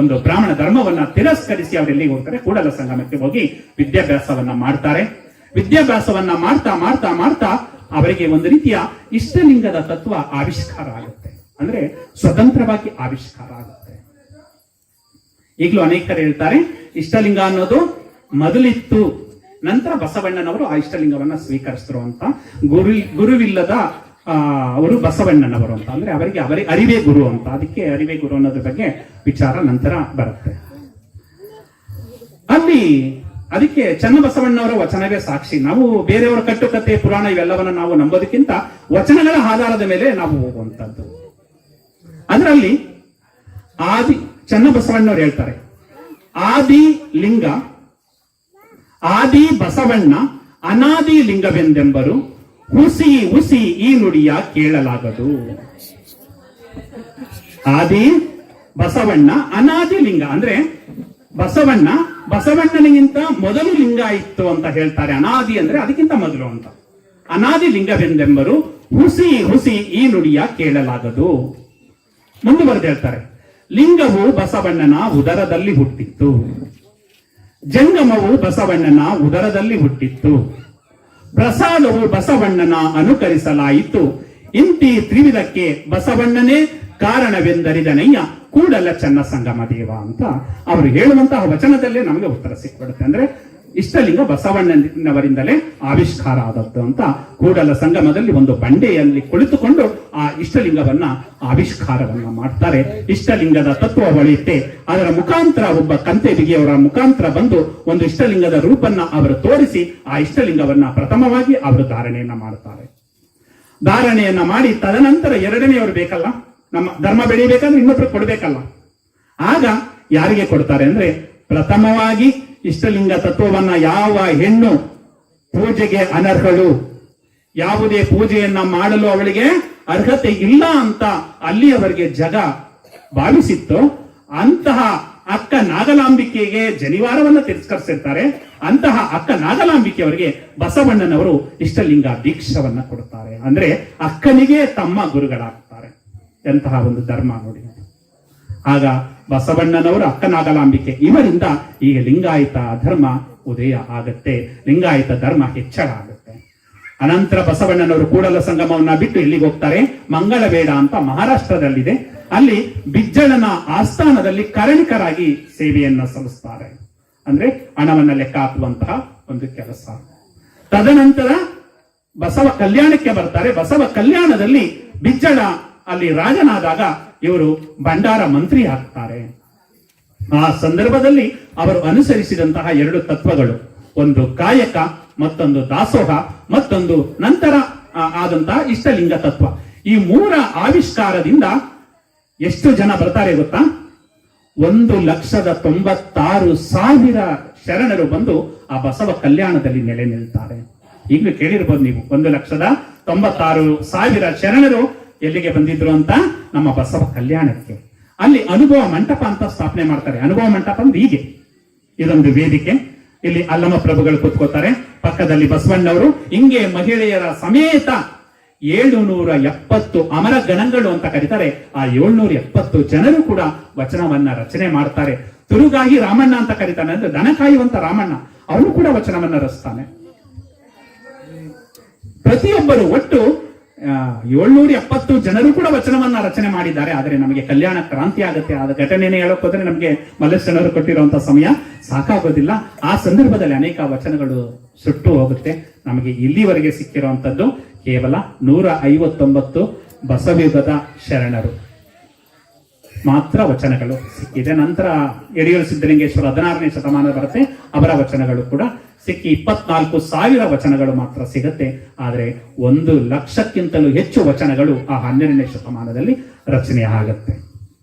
ಒಂದು ಬ್ರಾಹ್ಮಣ ಧರ್ಮವನ್ನ ತಿರಸ್ಕರಿಸಿ ಅವರೆಲ್ಲಿಗೆ ಹೋಗ್ತಾರೆ? ಕೂಡಲ ಸಂಗಮಕ್ಕೆ ಹೋಗಿ ವಿದ್ಯಾಭ್ಯಾಸವನ್ನ ಮಾಡ್ತಾರೆ. ವಿದ್ಯಾಭ್ಯಾಸವನ್ನ ಮಾಡ್ತಾ ಮಾಡ್ತಾ ಮಾಡ್ತಾ ಅವರಿಗೆ ಒಂದು ರೀತಿಯ ಇಷ್ಟಲಿಂಗದ ತತ್ವ ಆವಿಷ್ಕಾರ ಆಗುತ್ತೆ. ಅಂದ್ರೆ ಸ್ವತಂತ್ರವಾಗಿ ಆವಿಷ್ಕಾರ ಆಗುತ್ತೆ. ಈಗಲೂ ಅನೇಕರು ಹೇಳ್ತಾರೆ ಇಷ್ಟಲಿಂಗ ಅನ್ನೋದು ಮೊದಲಿತ್ತು, ನಂತರ ಬಸವಣ್ಣನವರು ಆ ಇಷ್ಟಲಿಂಗವನ್ನ ಸ್ವೀಕರಿಸಿದ್ರು ಅಂತ. ಗುರುವಿಲ್ಲದ ಅವರು ಬಸವಣ್ಣನವರು ಅಂತ, ಅಂದ್ರೆ ಅವರಿಗೆ ಅರಿವೇ ಗುರು ಅಂತ. ಅದಕ್ಕೆ ಅರಿವೇ ಗುರು ಅನ್ನೋದ್ರ ಬಗ್ಗೆ ವಿಚಾರ ನಂತರ ಬರುತ್ತೆ. ಅಲ್ಲಿ ಅದಕ್ಕೆ ಚನ್ನಬಸವಣ್ಣವರ ವಚನವೇ ಸಾಕ್ಷಿ. ನಾವು ಬೇರೆಯವರ ಕಟ್ಟುಕತೆ, ಪುರಾಣ ಇವೆಲ್ಲವನ್ನ ನಾವು ನಂಬೋದಕ್ಕಿಂತ ವಚನಗಳ ಆಧಾರದ ಮೇಲೆ ನಾವು ಹೋಗುವಂತದ್ದು. ಅದರಲ್ಲಿ ಚನ್ನಬಸವಣ್ಣವ್ರು ಹೇಳ್ತಾರೆ, ಆದಿ ಲಿಂಗ, ಆದಿ ಬಸವಣ್ಣ ಅನಾದಿ ಲಿಂಗವೆಂದೆಂಬರು, ಹುಸಿ ಹುಸಿ ಈ ನುಡಿಯ ಕೇಳಲಾಗದು. ಆದಿ ಬಸವಣ್ಣ ಅನಾದಿ ಲಿಂಗ ಅಂದ್ರೆ ಬಸವಣ್ಣನಿಗಿಂತ ಮೊದಲು ಲಿಂಗ ಇತ್ತು ಅಂತ ಹೇಳ್ತಾರೆ. ಅನಾದಿ ಅಂದ್ರೆ ಅದಕ್ಕಿಂತ ಮೊದಲು ಅಂತ. ಅನಾದಿ ಲಿಂಗವೆಂದೆಂಬರು, ಹುಸಿ ಹುಸಿ ಈ ನುಡಿಯ ಕೇಳಲಾಗದು. ಮುಂದುವರೆದು ಹೇಳ್ತಾರೆ, ಲಿಂಗವು ಬಸವಣ್ಣನ ಉದರದಲ್ಲಿ ಹುಟ್ಟಿತ್ತು, ಜಂಗಮವು ಬಸವಣ್ಣನ ಉದರದಲ್ಲಿ ಹುಟ್ಟಿತ್ತು, ಪ್ರಸಾದವು ಬಸವಣ್ಣನ ಅನುಕರಿಸಲಾಯಿತು, ಇಂತಿ ತ್ರಿವಿಧಕ್ಕೆ ಬಸವಣ್ಣನೇ ಕಾರಣವೆಂದರಿದನಯ್ಯ ಕೂಡಲ ಚನ್ನ ಸಂಗಮ ದೇವ ಅಂತ ಅವರು ಹೇಳುವಂತಹ ವಚನದಲ್ಲೇ ನಮಗೆ ಉತ್ತರ ಸಿಕ್ಬಿಡುತ್ತೆ. ಅಂದ್ರೆ ಇಷ್ಟಲಿಂಗ ಬಸವಣ್ಣನವರಿಂದಲೇ ಆವಿಷ್ಕಾರ ಆದದ್ದು ಅಂತ. ಕೂಡಲ ಸಂಗಮದಲ್ಲಿ ಒಂದು ಬಂಡೆಯಲ್ಲಿ ಕುಳಿತುಕೊಂಡು ಆ ಆ ಇಷ್ಟಲಿಂಗವನ್ನ ಆವಿಷ್ಕಾರವನ್ನ ಮಾಡ್ತಾರೆ. ಇಷ್ಟಲಿಂಗದ ತತ್ವ ಒಳೆಯುತ್ತೆ. ಅದರ ಮುಖಾಂತರ ಒಬ್ಬ ಕಂತೆ ಬಿಗಿಯವರ ಮುಖಾಂತರ ಬಂದು ಒಂದು ಇಷ್ಟಲಿಂಗದ ರೂಪನ್ನ ಅವರು ತೋರಿಸಿ ಆ ಇಷ್ಟಲಿಂಗವನ್ನ ಪ್ರಥಮವಾಗಿ ಅವರು ಧಾರಣೆಯನ್ನ ಮಾಡ್ತಾರೆ. ಧಾರಣೆಯನ್ನ ಮಾಡಿ ತದನಂತರ ಎರಡನೆಯವರು ಬೇಕಲ್ಲ, ನಮ್ಮ ಧರ್ಮ ಬೆಳೀಬೇಕಾದ್ರೆ ಇನ್ನೊಬ್ರು ಕೊಡ್ಬೇಕಲ್ಲ. ಆಗ ಯಾರಿಗೆ ಕೊಡ್ತಾರೆ ಅಂದ್ರೆ, ಪ್ರಥಮವಾಗಿ ಇಷ್ಟಲಿಂಗ ತತ್ವವನ್ನ ಯಾವ ಹೆಣ್ಣು ಪೂಜೆಗೆ ಅನರ್ಹಳು, ಯಾವುದೇ ಪೂಜೆಯನ್ನ ಮಾಡಲು ಅವಳಿಗೆ ಅರ್ಹತೆ ಇಲ್ಲ ಅಂತ ಅಲ್ಲಿಯವರೆಗೆ ಜಗ ಭಾವಿಸಿತ್ತು, ಅಂತಹ ಅಕ್ಕ ನಾಗಲಾಂಬಿಕೆಗೆ ಜನಿವಾರವನ್ನ ತಿರಸ್ಕರಿಸಿರ್ತಾರೆ. ಅಂತಹ ಅಕ್ಕ ನಾಗಲಾಂಬಿಕೆಯವರಿಗೆ ಬಸವಣ್ಣನವರು ಇಷ್ಟಲಿಂಗ ದೀಕ್ಷವನ್ನ ಕೊಡ್ತಾರೆ. ಅಂದ್ರೆ ಅಕ್ಕನಿಗೆ ತಮ್ಮ ಗುರುಗಳಾಗ್ತಾರೆ. ಎಂತಹ ಒಂದು ಧರ್ಮ ನೋಡಿ. ಆಗ ಬಸವಣ್ಣನವರು ಅಕ್ಕ ನಾಗಲಾಂಬಿಕೆ ಇವರಿಂದ ಈಗ ಲಿಂಗಾಯತ ಧರ್ಮ ಉದಯ ಆಗತ್ತೆ, ಲಿಂಗಾಯತ ಧರ್ಮ ಹೆಚ್ಚಳ ಆಗುತ್ತೆ. ಅನಂತರ ಬಸವಣ್ಣನವರು ಕೂಡಲ ಸಂಗಮವನ್ನ ಬಿಟ್ಟು ಎಲ್ಲಿಗೆ ಹೋಗ್ತಾರೆ, ಮಂಗಳವೇಡ ಅಂತ ಮಹಾರಾಷ್ಟ್ರದಲ್ಲಿದೆ, ಅಲ್ಲಿ ಬಿಜ್ಜಳನ ಆಸ್ಥಾನದಲ್ಲಿ ಕರಣಿಕರಾಗಿ ಸೇವೆಯನ್ನ ಸಲ್ಲಿಸ್ತಾರೆ. ಅಂದ್ರೆ ಹಣವನ್ನ ಲೆಕ್ಕ ಹಾಕುವಂತಹ ಒಂದು ಕೆಲಸ. ತದನಂತರ ಬಸವ ಕಲ್ಯಾಣಕ್ಕೆ ಬರ್ತಾರೆ. ಬಸವ ಕಲ್ಯಾಣದಲ್ಲಿ ಬಿಜ್ಜಳ ಅಲ್ಲಿ ರಾಜನಾದಾಗ ಇವರು ಭಂಡಾರ ಮಂತ್ರಿ ಆಗ್ತಾರೆ. ಆ ಸಂದರ್ಭದಲ್ಲಿ ಅವರು ಅನುಸರಿಸಿದಂತಹ ಎರಡು ತತ್ವಗಳು, ಒಂದು ಕಾಯಕ, ಮತ್ತೊಂದು ದಾಸೋಹ, ಮತ್ತೊಂದು ನಂತರ ಆದಂತಹ ಇಷ್ಟಲಿಂಗ ತತ್ವ. ಈ ಮೂರ ಆವಿಷ್ಕಾರದಿಂದ ಎಷ್ಟು ಜನ ಬರ್ತಾರೆ ಗೊತ್ತಾ? 1,96,000 ಶರಣರು ಬಂದು ಆ ಬಸವ ಕಲ್ಯಾಣದಲ್ಲಿ ನೆಲೆ ನಿಲ್ತಾರೆ. ಈಗಲೂ ಕೇಳಿರ್ಬೋದು ನೀವು, 1,96,000 ಶರಣರು ಎಲ್ಲಿಗೆ ಬಂದಿದ್ರು ಅಂತ, ನಮ್ಮ ಬಸವ ಕಲ್ಯಾಣಕ್ಕೆ. ಅಲ್ಲಿ ಅನುಭವ ಮಂಟಪ ಅಂತ ಸ್ಥಾಪನೆ ಮಾಡ್ತಾರೆ. ಅನುಭವ ಮಂಟಪ ಅಂದ್ರೆ ಹೀಗೆ, ಇದೊಂದು ವೇದಿಕೆ, ಇಲ್ಲಿ ಅಲ್ಲಮ ಪ್ರಭುಗಳು ಕೂತ್ಕೋತಾರೆ, ಪಕ್ಕದಲ್ಲಿ ಬಸವಣ್ಣವರು, ಹಿಂಗೆ ಮಹಿಳೆಯರ ಸಮೇತ 770 ಅಮರ ಗಣಗಳು ಅಂತ ಕರೀತಾರೆ. ಆ 770 ಜನರು ಕೂಡ ವಚನವನ್ನ ರಚನೆ ಮಾಡ್ತಾರೆ. ತುರುಗಾಗಿ ರಾಮಣ್ಣ ಅಂತ ಕರೀತಾನೆ, ಅಂದ್ರೆ ದನ ಕಾಯುವಂತ ರಾಮಣ್ಣ, ಅವನು ಕೂಡ ವಚನವನ್ನ ರಚಿಸ್ತಾನೆ. ಪ್ರತಿಯೊಬ್ಬರು ಒಟ್ಟು 770 ಜನರು ಕೂಡ ವಚನವನ್ನ ರಚನೆ ಮಾಡಿದ್ದಾರೆ. ಆದರೆ ನಮಗೆ ಕಲ್ಯಾಣ ಕ್ರಾಂತಿ ಆಗುತ್ತೆ, ಆದ ಘಟನೆನೇ ಹೇಳಕ್ ಹೋದ್ರೆ ನಮಗೆ ಮಲ್ಲೇಶ್ವರವರು ಕೊಟ್ಟಿರುವಂತಹ ಸಮಯ ಸಾಕಾಗೋದಿಲ್ಲ. ಆ ಸಂದರ್ಭದಲ್ಲಿ ಅನೇಕ ವಚನಗಳು ಸುಟ್ಟು ಹೋಗುತ್ತೆ. ನಮಗೆ ಇಲ್ಲಿವರೆಗೆ ಸಿಕ್ಕಿರುವಂತದ್ದು ಕೇವಲ 159 ಬಸವಯುಗದ ಶರಣರು ಮಾತ್ರ ವಚನಗಳು ಸಿಕ್ಕಿದೆ. ನಂತರ ಯಡಿಯೂರು ಸಿದ್ದಲಿಂಗೇಶ್ವರ 16ನೇ ಶತಮಾನ ಬರುತ್ತೆ, ಅವರ ವಚನಗಳು ಕೂಡ ಸಿಕ್ಕಿ 24,000 ವಚನಗಳು ಮಾತ್ರ ಸಿಗುತ್ತೆ. ಆದರೆ 1,00,000ಕ್ಕಿಂತಲೂ ಹೆಚ್ಚು ವಚನಗಳು ಆ 12ನೇ ಶತಮಾನದಲ್ಲಿ ರಚನೆ ಆಗತ್ತೆ.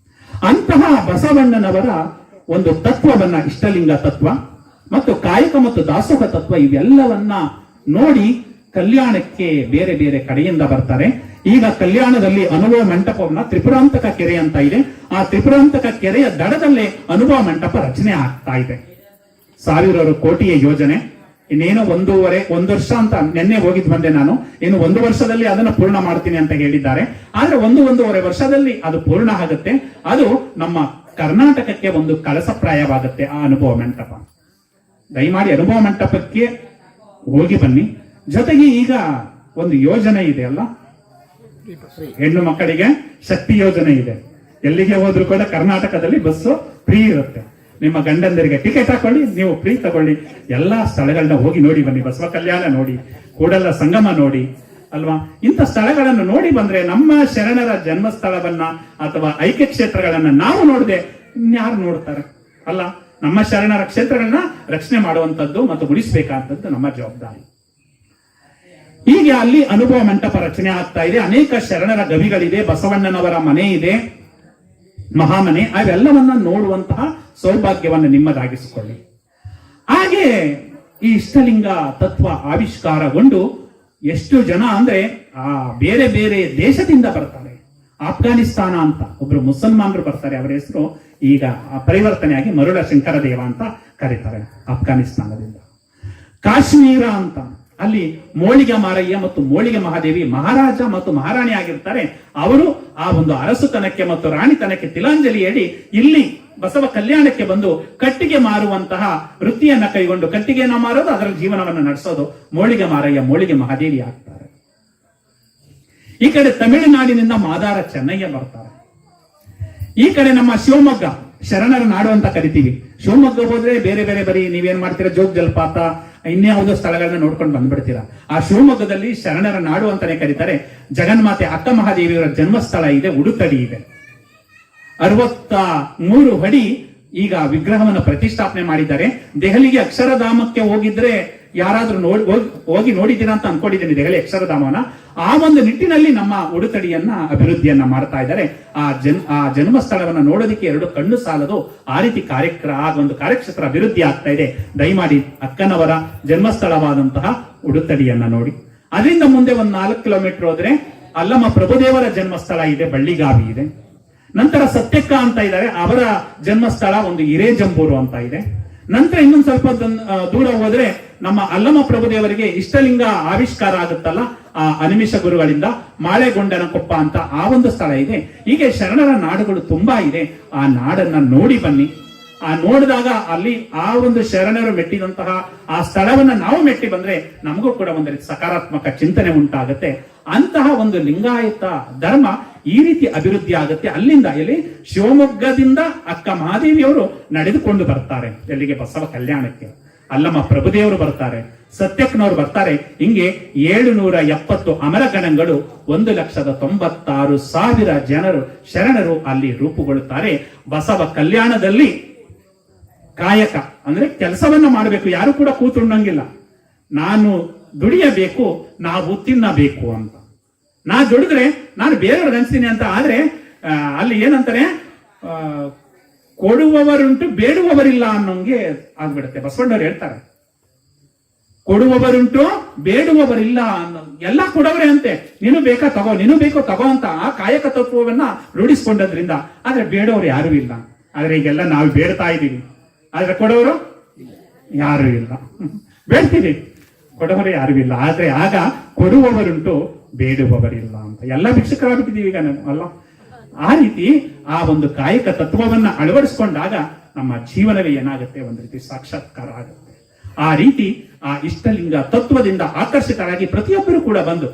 ಅಂತಹ ಬಸವಣ್ಣನವರ ಒಂದು ತತ್ವವನ್ನ, ಇಷ್ಟಲಿಂಗ ತತ್ವ ಮತ್ತು ಕಾಯಕ ಮತ್ತು ದಾಸೋಹ ತತ್ವ, ಇವೆಲ್ಲವನ್ನ ನೋಡಿ ಕಲ್ಯಾಣಕ್ಕೆ ಬೇರೆ ಬೇರೆ ಕಡೆಯಿಂದ ಬರ್ತಾರೆ. ಈಗ ಕಲ್ಯಾಣದಲ್ಲಿ ಅನುಭವ ಮಂಟಪವನ್ನ ತ್ರಿಪುರಾಂತಕ ಕೆರೆ ಅಂತ ಇದೆ. ಆ ತ್ರಿಪುರಾಂತಕ ಕೆರೆಯ ದಡದಲ್ಲೇ ಅನುಭವ ಮಂಟಪ ರಚನೆ ಆಗ್ತಾ ಇದೆ. 1,000 ಕೋಟಿಯ ಯೋಜನೆ. ಇನ್ನೇನೋ ಒಂದು ವರ್ಷ ಅಂತ ನಿನ್ನೆ ಹೋಗಿದ್ ಬಂದೆ ನಾನು. ಇನ್ನು 1 ವರ್ಷದಲ್ಲಿ ಅದನ್ನ ಪೂರ್ಣ ಮಾಡ್ತೀನಿ ಅಂತ ಹೇಳಿದ್ದಾರೆ. ಆದ್ರೆ 1.5 ವರ್ಷದಲ್ಲಿ ಅದು ಪೂರ್ಣ ಆಗುತ್ತೆ. ಅದು ನಮ್ಮ ಕರ್ನಾಟಕಕ್ಕೆ ಒಂದು ಕಳಸಪ್ರಾಯವಾಗುತ್ತೆ ಆ ಅನುಭವ ಮಂಟಪ. ದಯಮಾಡಿ ಅನುಭವ ಮಂಟಪಕ್ಕೆ ಹೋಗಿ ಬನ್ನಿ. ಜೊತೆಗೆ ಈಗ ಒಂದು ಯೋಜನೆ ಇದೆ ಅಲ್ಲ, ಹೆಣ್ಣು ಮಕ್ಕಳಿಗೆ ಶಕ್ತಿ ಯೋಜನೆ ಇದೆ. ಎಲ್ಲಿಗೆ ಹೋದ್ರು ಕೂಡ ಕರ್ನಾಟಕದಲ್ಲಿ ಬಸ್ಸು ಫ್ರೀ ಇರುತ್ತೆ. ನಿಮ್ಮ ಗಂಡಂದರಿಗೆ ಟಿಕೆಟ್ ಹಾಕೊಳ್ಳಿ, ನೀವು ಫ್ರೀ ತಗೊಳ್ಳಿ. ಎಲ್ಲಾ ಸ್ಥಳಗಳನ್ನ ಹೋಗಿ ನೋಡಿ ಬನ್ನಿ. ಬಸವ ಕಲ್ಯಾಣ ನೋಡಿ, ಕೂಡಲ ಸಂಗಮ ನೋಡಿ ಅಲ್ವಾ. ಇಂಥ ಸ್ಥಳಗಳನ್ನು ನೋಡಿ ಬಂದ್ರೆ ನಮ್ಮ ಶರಣರ ಜನ್ಮಸ್ಥಳವನ್ನ ಅಥವಾ ಐಕ್ಯ ಕ್ಷೇತ್ರಗಳನ್ನ ನಾವು ನೋಡದೆ ಇನ್ಯಾರು ನೋಡ್ತಾರೆ ಅಲ್ಲ. ನಮ್ಮ ಶರಣರ ಕ್ಷೇತ್ರಗಳನ್ನ ರಕ್ಷಣೆ ಮಾಡುವಂತದ್ದು ಮತ್ತು ಉಳಿಸಬೇಕಾದಂತದ್ದು ನಮ್ಮ ಜವಾಬ್ದಾರಿ. ಹೀಗೆ ಅಲ್ಲಿ ಅನುಭವ ಮಂಟಪ ರಚನೆ ಆಗ್ತಾ ಇದೆ. ಅನೇಕ ಶರಣರ ಗವಿಗಳಿದೆ, ಬಸವಣ್ಣನವರ ಮನೆ ಇದೆ, ಮಹಾಮನೆ. ಅವೆಲ್ಲವನ್ನ ನೋಡುವಂತಹ ಸೌಭಾಗ್ಯವನ್ನು ನಿಮ್ಮದಾಗಿಸಿಕೊಳ್ಳಿ. ಹಾಗೆ ಈ ಇಷ್ಟಲಿಂಗ ತತ್ವ ಆವಿಷ್ಕಾರಗೊಂಡು ಎಷ್ಟು ಜನ ಅಂದ್ರೆ ಬೇರೆ ಬೇರೆ ದೇಶದಿಂದ ಬರ್ತಾರೆ. ಆಫ್ಘಾನಿಸ್ತಾನ ಅಂತ ಒಬ್ರು ಮುಸಲ್ಮಾನರು ಬರ್ತಾರೆ, ಅವರ ಹೆಸರು ಈಗ ಪರಿವರ್ತನೆಯಾಗಿ ಮರುಳ ಶಂಕರದೇವ ಅಂತ ಕರೀತಾರೆ. ಆಫ್ಘಾನಿಸ್ತಾನದಿಂದ ಕಾಶ್ಮೀರ ಅಂತ, ಅಲ್ಲಿ ಮೋಳಿಗೆ ಮಾರಯ್ಯ ಮತ್ತು ಮೋಳಿಗೆ ಮಹಾದೇವಿ ಮಹಾರಾಜ ಮತ್ತು ಮಹಾರಾಣಿ ಆಗಿರ್ತಾರೆ. ಅವರು ಆ ಒಂದು ಅರಸುತನಕ್ಕೆ ಮತ್ತು ರಾಣಿತನಕ್ಕೆ ತಿಲಾಂಜಲಿ ಹೇಳಿ ಇಲ್ಲಿ ಬಸವ ಕಲ್ಯಾಣಕ್ಕೆ ಬಂದು ಕಟ್ಟಿಗೆ ಮಾರುವಂತಹ ವೃತ್ತಿಯನ್ನ ಕೈಗೊಂಡು ಕಟ್ಟಿಗೆಯನ್ನ ಮಾರೋದು, ಅದರ ಜೀವನವನ್ನು ನಡೆಸೋದು ಮೋಳಿಗೆ ಮಾರಯ್ಯ ಮೋಳಿಗೆ ಮಹಾದೇವಿ ಆಗ್ತಾರೆ. ಈ ಕಡೆ ತಮಿಳುನಾಡಿನಿಂದ ಮಾದಾರ ಚೆನ್ನಯ್ಯ ಬರ್ತಾರೆ. ಈ ಕಡೆ ನಮ್ಮ ಶಿವಮೊಗ್ಗ ಶರಣರ ನಾಡು ಅಂತ ಕರಿತೀವಿ. ಶಿವಮೊಗ್ಗ ಹೋದ್ರೆ ಬೇರೆ ಬೇರೆ ಬರೀ ನೀವೇನ್ ಮಾಡ್ತೀರಾ, ಜೋಗ ಜಲಪಾತ ಇನ್ಯಾವುದೋ ಸ್ಥಳಗಳನ್ನ ನೋಡ್ಕೊಂಡು ಬಂದ್ಬಿಡ್ತೀರಾ. ಆ ಶಿವಮೊಗ್ಗದಲ್ಲಿ ಶರಣರ ನಾಡು ಅಂತಾನೆ ಕರೀತಾರೆ. ಜಗನ್ಮಾತೆ ಅಕ್ಕ ಮಹಾದೇವಿಯವರ ಜನ್ಮಸ್ಥಳ ಇದೆ, ಉಡುತಡಿ ಇದೆ. 63 ಅಡಿ ಈಗ ವಿಗ್ರಹವನ್ನು ಪ್ರತಿಷ್ಠಾಪನೆ ಮಾಡಿದ್ದಾರೆ. ದೆಹಲಿಗೆ ಅಕ್ಷರಧಾಮಕ್ಕೆ ಹೋಗಿದ್ರೆ ಯಾರಾದ್ರೂ ಹೋಗಿ ನೋಡಿದ್ದೀರಾ ಅಂತ ಅನ್ಕೊಂಡಿದ್ದೀನಿ ದೆಹಲಿ ಅಕ್ಷರಧಾಮನ. ಆ ಒಂದು ನಿಟ್ಟಿನಲ್ಲಿ ನಮ್ಮ ಉಡುತಡಿಯನ್ನ ಅಭಿವೃದ್ಧಿಯನ್ನ ಮಾಡ್ತಾ ಇದ್ದಾರೆ. ಆ ಜನ್ಮಸ್ಥಳವನ್ನ ನೋಡೋದಕ್ಕೆ 2 ಕಣ್ಣು ಸಾಲದು. ಆ ರೀತಿ ಒಂದು ಕಾರ್ಯಕ್ಷೇತ್ರ ಅಭಿವೃದ್ಧಿ ಆಗ್ತಾ ಇದೆ. ದಯಮಾಡಿ ಅಕ್ಕನವರ ಜನ್ಮಸ್ಥಳವಾದಂತಹ ಉಡುತಡಿಯನ್ನ ನೋಡಿ. ಅದರಿಂದ ಮುಂದೆ 4 ಕಿಲೋಮೀಟರ್ ಹೋದ್ರೆ ಅಲ್ಲಮ್ಮ ಪ್ರಭುದೇವರ ಜನ್ಮಸ್ಥಳ ಇದೆ, ಬಳ್ಳಿಗಾವಿ ಇದೆ. ನಂತರ ಸತ್ಯಕ್ಕ ಅಂತ ಇದ್ದಾರೆ, ಅವರ ಜನ್ಮಸ್ಥಳ ಒಂದು ಹಿರೇಜಂಬೂರು ಅಂತ ಇದೆ. ನಂತರ ಇನ್ನೊಂದು ಸ್ವಲ್ಪ ದೂರ ಹೋದ್ರೆ ನಮ್ಮ ಅಲ್ಲಮ ಪ್ರಭುದೇವರಿಗೆ ಇಷ್ಟಲಿಂಗ ಆವಿಷ್ಕಾರ ಆಗುತ್ತಲ್ಲ ಆ ಅನಿಮಿಷ ಗುರುಗಳಿಂದ, ಮಾಳೆಗೊಂಡನ ಕೊಪ್ಪ ಅಂತ ಆ ಒಂದು ಸ್ಥಳ ಇದೆ. ಹೀಗೆ ಶರಣರ ನಾಡುಗಳು ತುಂಬಾ ಇದೆ. ಆ ನಾಡನ್ನ ನೋಡಿ ಬನ್ನಿ. ನೋಡಿದಾಗ ಅಲ್ಲಿ ಆ ಒಂದು ಶರಣರು ಮೆಟ್ಟಿದಂತಹ ಆ ಸ್ಥಳವನ್ನ ನಾವು ಮೆಟ್ಟಿ ಬಂದ್ರೆ ನಮಗೂ ಕೂಡ ಒಂದು ರೀತಿ ಸಕಾರಾತ್ಮಕ ಚಿಂತನೆ ಉಂಟಾಗುತ್ತೆ. ಅಂತಹ ಒಂದು ಲಿಂಗಾಯತ ಧರ್ಮ ಈ ರೀತಿ ಅಭಿವೃದ್ಧಿ ಆಗುತ್ತೆ. ಅಲ್ಲಿಂದ ಎಲ್ಲಿ ಶಿವಮೊಗ್ಗದಿಂದ ಅಕ್ಕ ಮಹಾದೇವಿಯವರು ನಡೆದುಕೊಂಡು ಬರ್ತಾರೆ ಎಲ್ಲಿಗೆ, ಬಸವ ಕಲ್ಯಾಣಕ್ಕೆ. ಅಲ್ಲಮ್ಮ ಪ್ರಭುದೇವರು ಬರ್ತಾರೆ, ಸತ್ಯಕ್ಕನವರು ಬರ್ತಾರೆ. ಹಿಂಗೆ 770 ಅಮರಗಣಗಳು, 1,96,000 ಜನರು ಶರಣರು ಅಲ್ಲಿ ರೂಪುಗೊಳ್ಳುತ್ತಾರೆ. ಬಸವ ಕಲ್ಯಾಣದಲ್ಲಿ ಕಾಯಕ ಅಂದ್ರೆ ಕೆಲಸವನ್ನ ಮಾಡಬೇಕು, ಯಾರು ಕೂಡ ಕೂತುಣ್ಣಂಗಿಲ್ಲ. ನಾನು ದುಡಿಯಬೇಕು, ನಾವು ತಿನ್ನಬೇಕು ಅಂತ. ನಾ ದುಡಿದ್ರೆ ನಾನು ಬೇರೆಯವ್ರಿಗೆ ಅನ್ಸ್ತೀನಿ ಅಂತ. ಆದ್ರೆ ಅಲ್ಲಿ ಏನಂತಾರೆ, ಕೊಡುವವರುಂಟು ಬೇಡುವವರಿಲ್ಲ ಅನ್ನೋಂಗೆ ಆಗ್ಬಿಡುತ್ತೆ. ಬಸವಣ್ಣವ್ರು ಹೇಳ್ತಾರೆ, ಕೊಡುವವರುಂಟು ಬೇಡುವವರಿಲ್ಲ ಅನ್ನೋ, ಎಲ್ಲ ಕೊಡವರೇ ಅಂತೆ. ನೀನು ಬೇಕಾ ತಗೋ, ನೀನು ಬೇಕೋ ತಗೋ ಅಂತ ಆ ಕಾಯಕ ತತ್ವವನ್ನ ರೂಢಿಸ್ಕೊಂಡದ್ರಿಂದ. ಆದ್ರೆ ಬೇಡವರು ಯಾರು ಇಲ್ಲ. ಆದ್ರೆ ಈಗೆಲ್ಲ ನಾವು ಬೇಡ್ತಾ ಇದ್ದೀವಿ, ಆದ್ರೆ ಕೊಡೋರು ಯಾರು ಇಲ್ಲ. ಬೇಡ್ತೀವಿ, ಕೊಡೋರು ಯಾರು ಇಲ್ಲ. ಆದ್ರೆ ಆಗ ಕೊಡುವವರುಂಟು ಬೇಡುವವರಿಲ್ಲ ಅಂತ ಎಲ್ಲ ಭಿಕ್ಷುಕರಾಗ್ಬಿಟ್ಟಿದೀವಿ ಈಗ ನಾವು ಅಲ್ಲ. ಆ ರೀತಿ ಆ ಒಂದು ಕಾಯಕ ತತ್ವವನ್ನ ಅಳವಡಿಸ್ಕೊಂಡಾಗ ನಮ್ಮ ಜೀವನವೇ ಏನಾಗುತ್ತೆ, ಒಂದು ರೀತಿ ಸಾಕ್ಷಾತ್ಕಾರ ಆಗುತ್ತೆ. ಆ ರೀತಿ ಆ ಇಷ್ಟಲಿಂಗ ತತ್ವದಿಂದ ಆಕರ್ಷಿತರಾಗಿ ಪ್ರತಿಯೊಬ್ಬರು ಕೂಡ ಬಂದು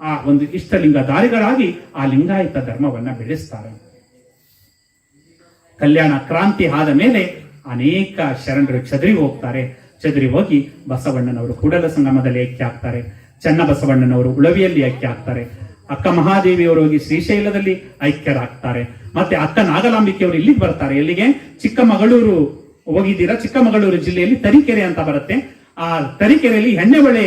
ಆ ಒಂದು ಇಷ್ಟಲಿಂಗ ದಾರಿಗಳಾಗಿ ಆ ಲಿಂಗಾಯತ ಧರ್ಮವನ್ನ ಬೆಳೆಸ್ತಾರೆ. ಕಲ್ಯಾಣ ಕ್ರಾಂತಿ ಆದ ಮೇಲೆ ಅನೇಕ ಶರಣರು ಚದರಿ ಹೋಗ್ತಾರೆ. ಚದರಿ ಹೋಗಿ ಬಸವಣ್ಣನವರು ಕೂಡಲ ಸಂಗಮದಲ್ಲಿ ಐಕ್ಯ ಆಗ್ತಾರೆ. ಚನ್ನಬಸವಣ್ಣನವರು ಉಳವಿಯಲ್ಲಿ ಐಕ್ಯ ಆಗ್ತಾರೆ. ಅಕ್ಕ ಮಹಾದೇವಿಯವರು ಹೋಗಿ ಶ್ರೀಶೈಲದಲ್ಲಿ ಐಕ್ಯರಾಗ್ತಾರೆ. ಮತ್ತೆ ಅಕ್ಕ ನಾಗಲಾಂಬಿಕೆಯವರು ಇಲ್ಲಿಗೆ ಬರ್ತಾರೆ. ಎಲ್ಲಿಗೆ? ಚಿಕ್ಕಮಗಳೂರು ಹೋಗಿದ್ದೀರಾ? ಚಿಕ್ಕಮಗಳೂರು ಜಿಲ್ಲೆಯಲ್ಲಿ ತರೀಕೆರೆ ಅಂತ ಬರುತ್ತೆ. ಆ ತರೀಕೆರೆಯಲ್ಲಿ ಹೆಣ್ಣೆಬಳೆ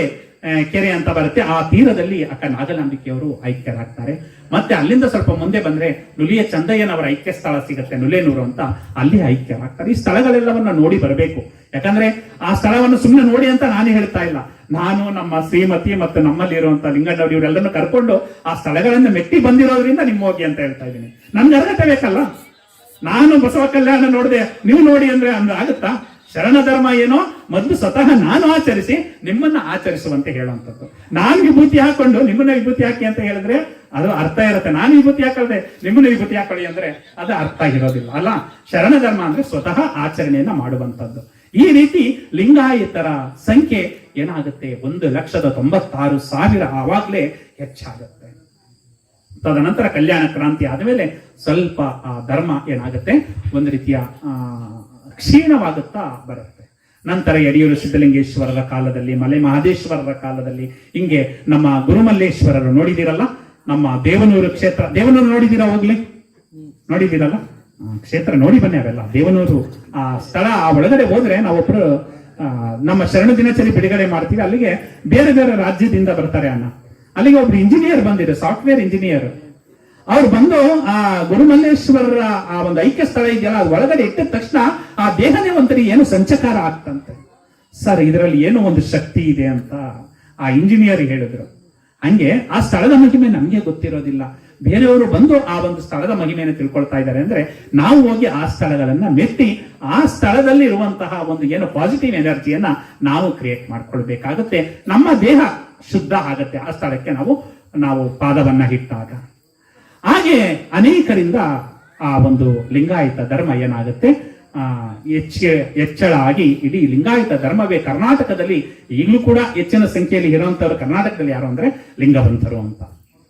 ಕೆರೆ ಅಂತ ಬರುತ್ತೆ. ಆ ತೀರದಲ್ಲಿ ಅಕ್ಕ ನಾಗಲಾಂಬಿಕೆಯವರು ಐಕ್ಯರಾಗ್ತಾರೆ. ಮತ್ತೆ ಅಲ್ಲಿಂದ ಸ್ವಲ್ಪ ಮುಂದೆ ಬಂದ್ರೆ ನುಲಿಯ ಚಂದಯ್ಯನವರ ಐಕ್ಯ ಸ್ಥಳ ಸಿಗುತ್ತೆ, ನುಲೇನೂರು ಅಂತ. ಅಲ್ಲಿ ಐಕ್ಯರಾಗ್ತಾರೆ. ಈ ಸ್ಥಳಗಳೆಲ್ಲವನ್ನ ನೋಡಿ ಬರಬೇಕು. ಯಾಕಂದ್ರೆ ಆ ಸ್ಥಳವನ್ನು ಸುಮ್ಮನೆ ನೋಡಿ ಅಂತ ನಾನು ಹೇಳ್ತಾ ಇಲ್ಲ. ನಾನು ನಮ್ಮ ಶ್ರೀಮತಿ ಮತ್ತು ನಮ್ಮಲ್ಲಿ ಇರುವಂತ ಲಿಂಗಣ್ಣವ್ರು ಇವರೆಲ್ಲರನ್ನು ಕರ್ಕೊಂಡು ಆ ಸ್ಥಳಗಳನ್ನ ಮೆಟ್ಟಿ ಬಂದಿರೋದ್ರಿಂದ ನಿಮ್ಮ ಹೋಗಿ ಅಂತ ಹೇಳ್ತಾ ಇದ್ದೀನಿ. ನನ್ಗೆ ಅರ್ಹತೆ ಬೇಕಲ್ಲ. ನಾನು ಬಸವ ಕಲ್ಯಾಣ ನೋಡಿದೆ, ನೀವು ನೋಡಿ ಅಂದ್ರೆ ಆಗುತ್ತಾ? ಶರಣ ಧರ್ಮ ಏನೋ ಮೊದಲು ಸ್ವತಃ ನಾನು ಆಚರಿಸಿ ನಿಮ್ಮನ್ನ ಆಚರಿಸುವಂತೆ ಹೇಳುವಂಥದ್ದು. ನಾನು ವಿಭೂತಿ ಹಾಕೊಂಡು ನಿಮ್ಮನ್ನ ವಿಭೂತಿ ಹಾಕಿ ಅಂತ ಹೇಳಿದ್ರೆ ಅದು ಅರ್ಥ ಇರುತ್ತೆ. ನಾನು ವಿಭೂತಿ ಹಾಕಲ್ದೆ ನಿಮ್ಮನ್ನ ವಿಭೂತಿ ಹಾಕೊಳ್ಳಿ ಅಂದ್ರೆ ಅದು ಅರ್ಥ ಆಗಿರೋದಿಲ್ಲ ಅಲ್ಲ. ಶರಣ ಧರ್ಮ ಅಂದ್ರೆ ಸ್ವತಃ ಆಚರಣೆಯನ್ನ ಮಾಡುವಂಥದ್ದು. ಈ ರೀತಿ ಲಿಂಗಾಯತರ ಸಂಖ್ಯೆ ಏನಾಗುತ್ತೆ, 1,96,000 ಆವಾಗ್ಲೇ ಹೆಚ್ಚಾಗುತ್ತೆ. ತದನಂತರ ಕಲ್ಯಾಣ ಕ್ರಾಂತಿ ಆದಮೇಲೆ ಸ್ವಲ್ಪ ಆ ಧರ್ಮ ಏನಾಗುತ್ತೆ, ಒಂದು ರೀತಿಯ ಕ್ಷೀಣವಾಗುತ್ತಾ ಬರುತ್ತೆ. ನಂತರ ಯಡಿಯೂರು ಸಿದ್ಧಲಿಂಗೇಶ್ವರರ ಕಾಲದಲ್ಲಿ, ಮಲೆ ಮಹದೇಶ್ವರರ ಕಾಲದಲ್ಲಿ, ಹಿಂಗೆ ನಮ್ಮ ಗುರುಮಲ್ಲೇಶ್ವರರು ನೋಡಿದಿರಲ್ಲ, ನಮ್ಮ ದೇವನೂರು ಕ್ಷೇತ್ರ, ದೇವನೂರು ನೋಡಿದಿರ? ಹೋಗ್ಲಿ, ನೋಡಿದಿರಲ್ಲ? ಕ್ಷೇತ್ರ ನೋಡಿ ಬನ್ನಿ. ಅವೆಲ್ಲ ದೇವನೂರು ಆ ಸ್ಥಳ, ಆ ಒಳಗಡೆ ಹೋದ್ರೆ ನಾವೊಬ್ರು ನಮ್ಮ ಶರಣ ದಿನಚರಿ ಬಿಡುಗಡೆ ಮಾಡ್ತೀವಿ. ಅಲ್ಲಿಗೆ ಬೇರೆ ಬೇರೆ ರಾಜ್ಯದಿಂದ ಬರ್ತಾರೆ ಅಣ್ಣ. ಅಲ್ಲಿಗೆ ಒಬ್ರು ಇಂಜಿನಿಯರ್ ಬಂದಿದ್ರು, ಸಾಫ್ಟ್ವೇರ್ ಇಂಜಿನಿಯರ್. ಅವ್ರು ಬಂದು ಆ ಗುರುಮಲ್ಲೇಶ್ವರರ ಆ ಒಂದು ಐಕ್ಯ ಸ್ಥಳ ಇದೆಯಲ್ಲ, ಅದು ಒಳಗಡೆ ಇಟ್ಟಿದ ತಕ್ಷಣ ಆ ದೇಹನೇ ಒಂಥರ ಏನು ಸಂಚಕಾರ ಆಗ್ತಂತೆ. ಸರ್, ಇದರಲ್ಲಿ ಏನೋ ಒಂದು ಶಕ್ತಿ ಇದೆ ಅಂತ ಆ ಇಂಜಿನಿಯರ್ ಹೇಳಿದ್ರು. ಹಂಗೆ ಆ ಸ್ಥಳದ ಮಹಿಮೆ ನಮ್ಗೆ ಗೊತ್ತಿರೋದಿಲ್ಲ. ಬೇರೆಯವರು ಬಂದು ಆ ಒಂದು ಸ್ಥಳದ ಮಹಿಮೆಯನ್ನು ತಿಳ್ಕೊಳ್ತಾ ಇದ್ದಾರೆ ಅಂದ್ರೆ ನಾವು ಹೋಗಿ ಆ ಸ್ಥಳಗಳನ್ನ ಮೆಟ್ಟಿ ಆ ಸ್ಥಳದಲ್ಲಿ ಇರುವಂತಹ ಒಂದು ಏನು ಪಾಸಿಟಿವ್ ಎನರ್ಜಿಯನ್ನ ನಾವು ಕ್ರಿಯೇಟ್ ಮಾಡ್ಕೊಳ್ಬೇಕಾಗುತ್ತೆ. ನಮ್ಮ ದೇಹ ಶುದ್ಧ ಆಗತ್ತೆ ಆ ಸ್ಥಳಕ್ಕೆ ನಾವು ಪಾದವನ್ನ ಇಟ್ಟಾಗ. ಹಾಗೆ ಅನೇಕರಿಂದ ಆ ಒಂದು ಲಿಂಗಾಯತ ಧರ್ಮ ಏನಾಗುತ್ತೆ, ಹೆಚ್ಚಳ ಆಗಿ ಇಡೀ ಲಿಂಗಾಯತ ಧರ್ಮವೇ ಕರ್ನಾಟಕದಲ್ಲಿ ಈಗಲೂ ಕೂಡ ಹೆಚ್ಚಿನ ಸಂಖ್ಯೆಯಲ್ಲಿ ಇರುವಂತವ್ರು ಕರ್ನಾಟಕದಲ್ಲಿ ಯಾರು ಅಂದ್ರೆ ಲಿಂಗವಂತರು ಅಂತ.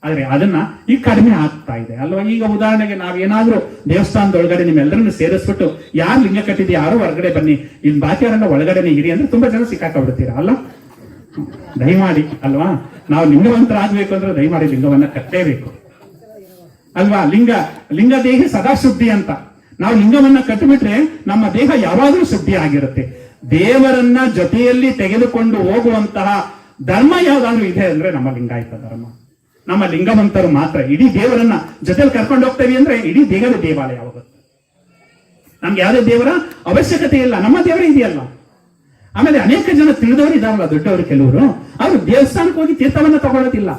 ಆದ್ರೆ ಅದನ್ನ ಈಗ ಕಡಿಮೆ ಆಗ್ತಾ ಇದೆ ಅಲ್ವಾ. ಈಗ ಉದಾಹರಣೆಗೆ ನಾವೇನಾದ್ರೂ ದೇವಸ್ಥಾನದೊಳಗಡೆ ನಿಮ್ಮೆಲ್ಲರನ್ನು ಸೇರಿಸ್ಬಿಟ್ಟು ಯಾರು ಲಿಂಗ ಕಟ್ಟಿದ್ವಿ ಯಾರು ಹೊರಗಡೆ ಬನ್ನಿ, ಇಲ್ಲಿ ಬಾಕಿಯವರೆಲ್ಲ ಒಳಗಡೆನೆ ಇರಿ ಅಂದ್ರೆ ತುಂಬಾ ಜನ ಸಿಕ್ಕಾಕೊಂಡ್ಬಿಡ್ತೀರಾ ಅಲ್ಲ. ದಯಮಾಡಿ ಅಲ್ವಾ, ನಾವು ಲಿಂಗವಂತರಾಗ್ಬೇಕು ಅಂದ್ರೆ ದಯಮಾಡಿ ಲಿಂಗವನ್ನ ಕಟ್ಟಲೇಬೇಕು ಅಲ್ವಾ. ಲಿಂಗ ದೇಹ ಸದಾ ಶುದ್ಧಿ ಅಂತ. ನಾವು ಲಿಂಗವನ್ನ ಕಟ್ಟಿಬಿಟ್ರೆ ನಮ್ಮ ದೇಹ ಯಾವಾಗಲೂ ಶುದ್ಧಿ ಆಗಿರುತ್ತೆ. ದೇವರನ್ನ ಜೊತೆಯಲ್ಲಿ ತೆಗೆದುಕೊಂಡು ಹೋಗುವಂತಹ ಧರ್ಮ ಯಾವ್ದಾದ್ರು ಇದೆ ಅಂದ್ರೆ ನಮ್ಮ ಲಿಂಗಾಯತ ಧರ್ಮ. ನಮ್ಮ ಲಿಂಗವಂತರು ಮಾತ್ರ ಇಡೀ ದೇವರನ್ನ ಜೊತೆಲಿ ಕರ್ಕೊಂಡು ಹೋಗ್ತೇವೆ ಅಂದ್ರೆ ಇಡೀ ದೇಹದ ದೇವಾಲಯ ಆಗುತ್ತೆ. ನಮ್ಗೆ ಯಾವುದೇ ದೇವರ ಅವಶ್ಯಕತೆ ಇಲ್ಲ, ನಮ್ಮ ದೇವರೇ ಇದೆಯಲ್ಲ. ಆಮೇಲೆ ಅನೇಕ ಜನ ತಿಳಿದವರು ಇದಾರಲ್ಲ, ದೊಡ್ಡವರು ಕೆಲವರು, ಅವರು ದೇವಸ್ಥಾನಕ್ಕೆ ಹೋಗಿ ತೀರ್ಥವನ್ನ ತಗೊಳ್ಳೋದಿಲ್ಲ.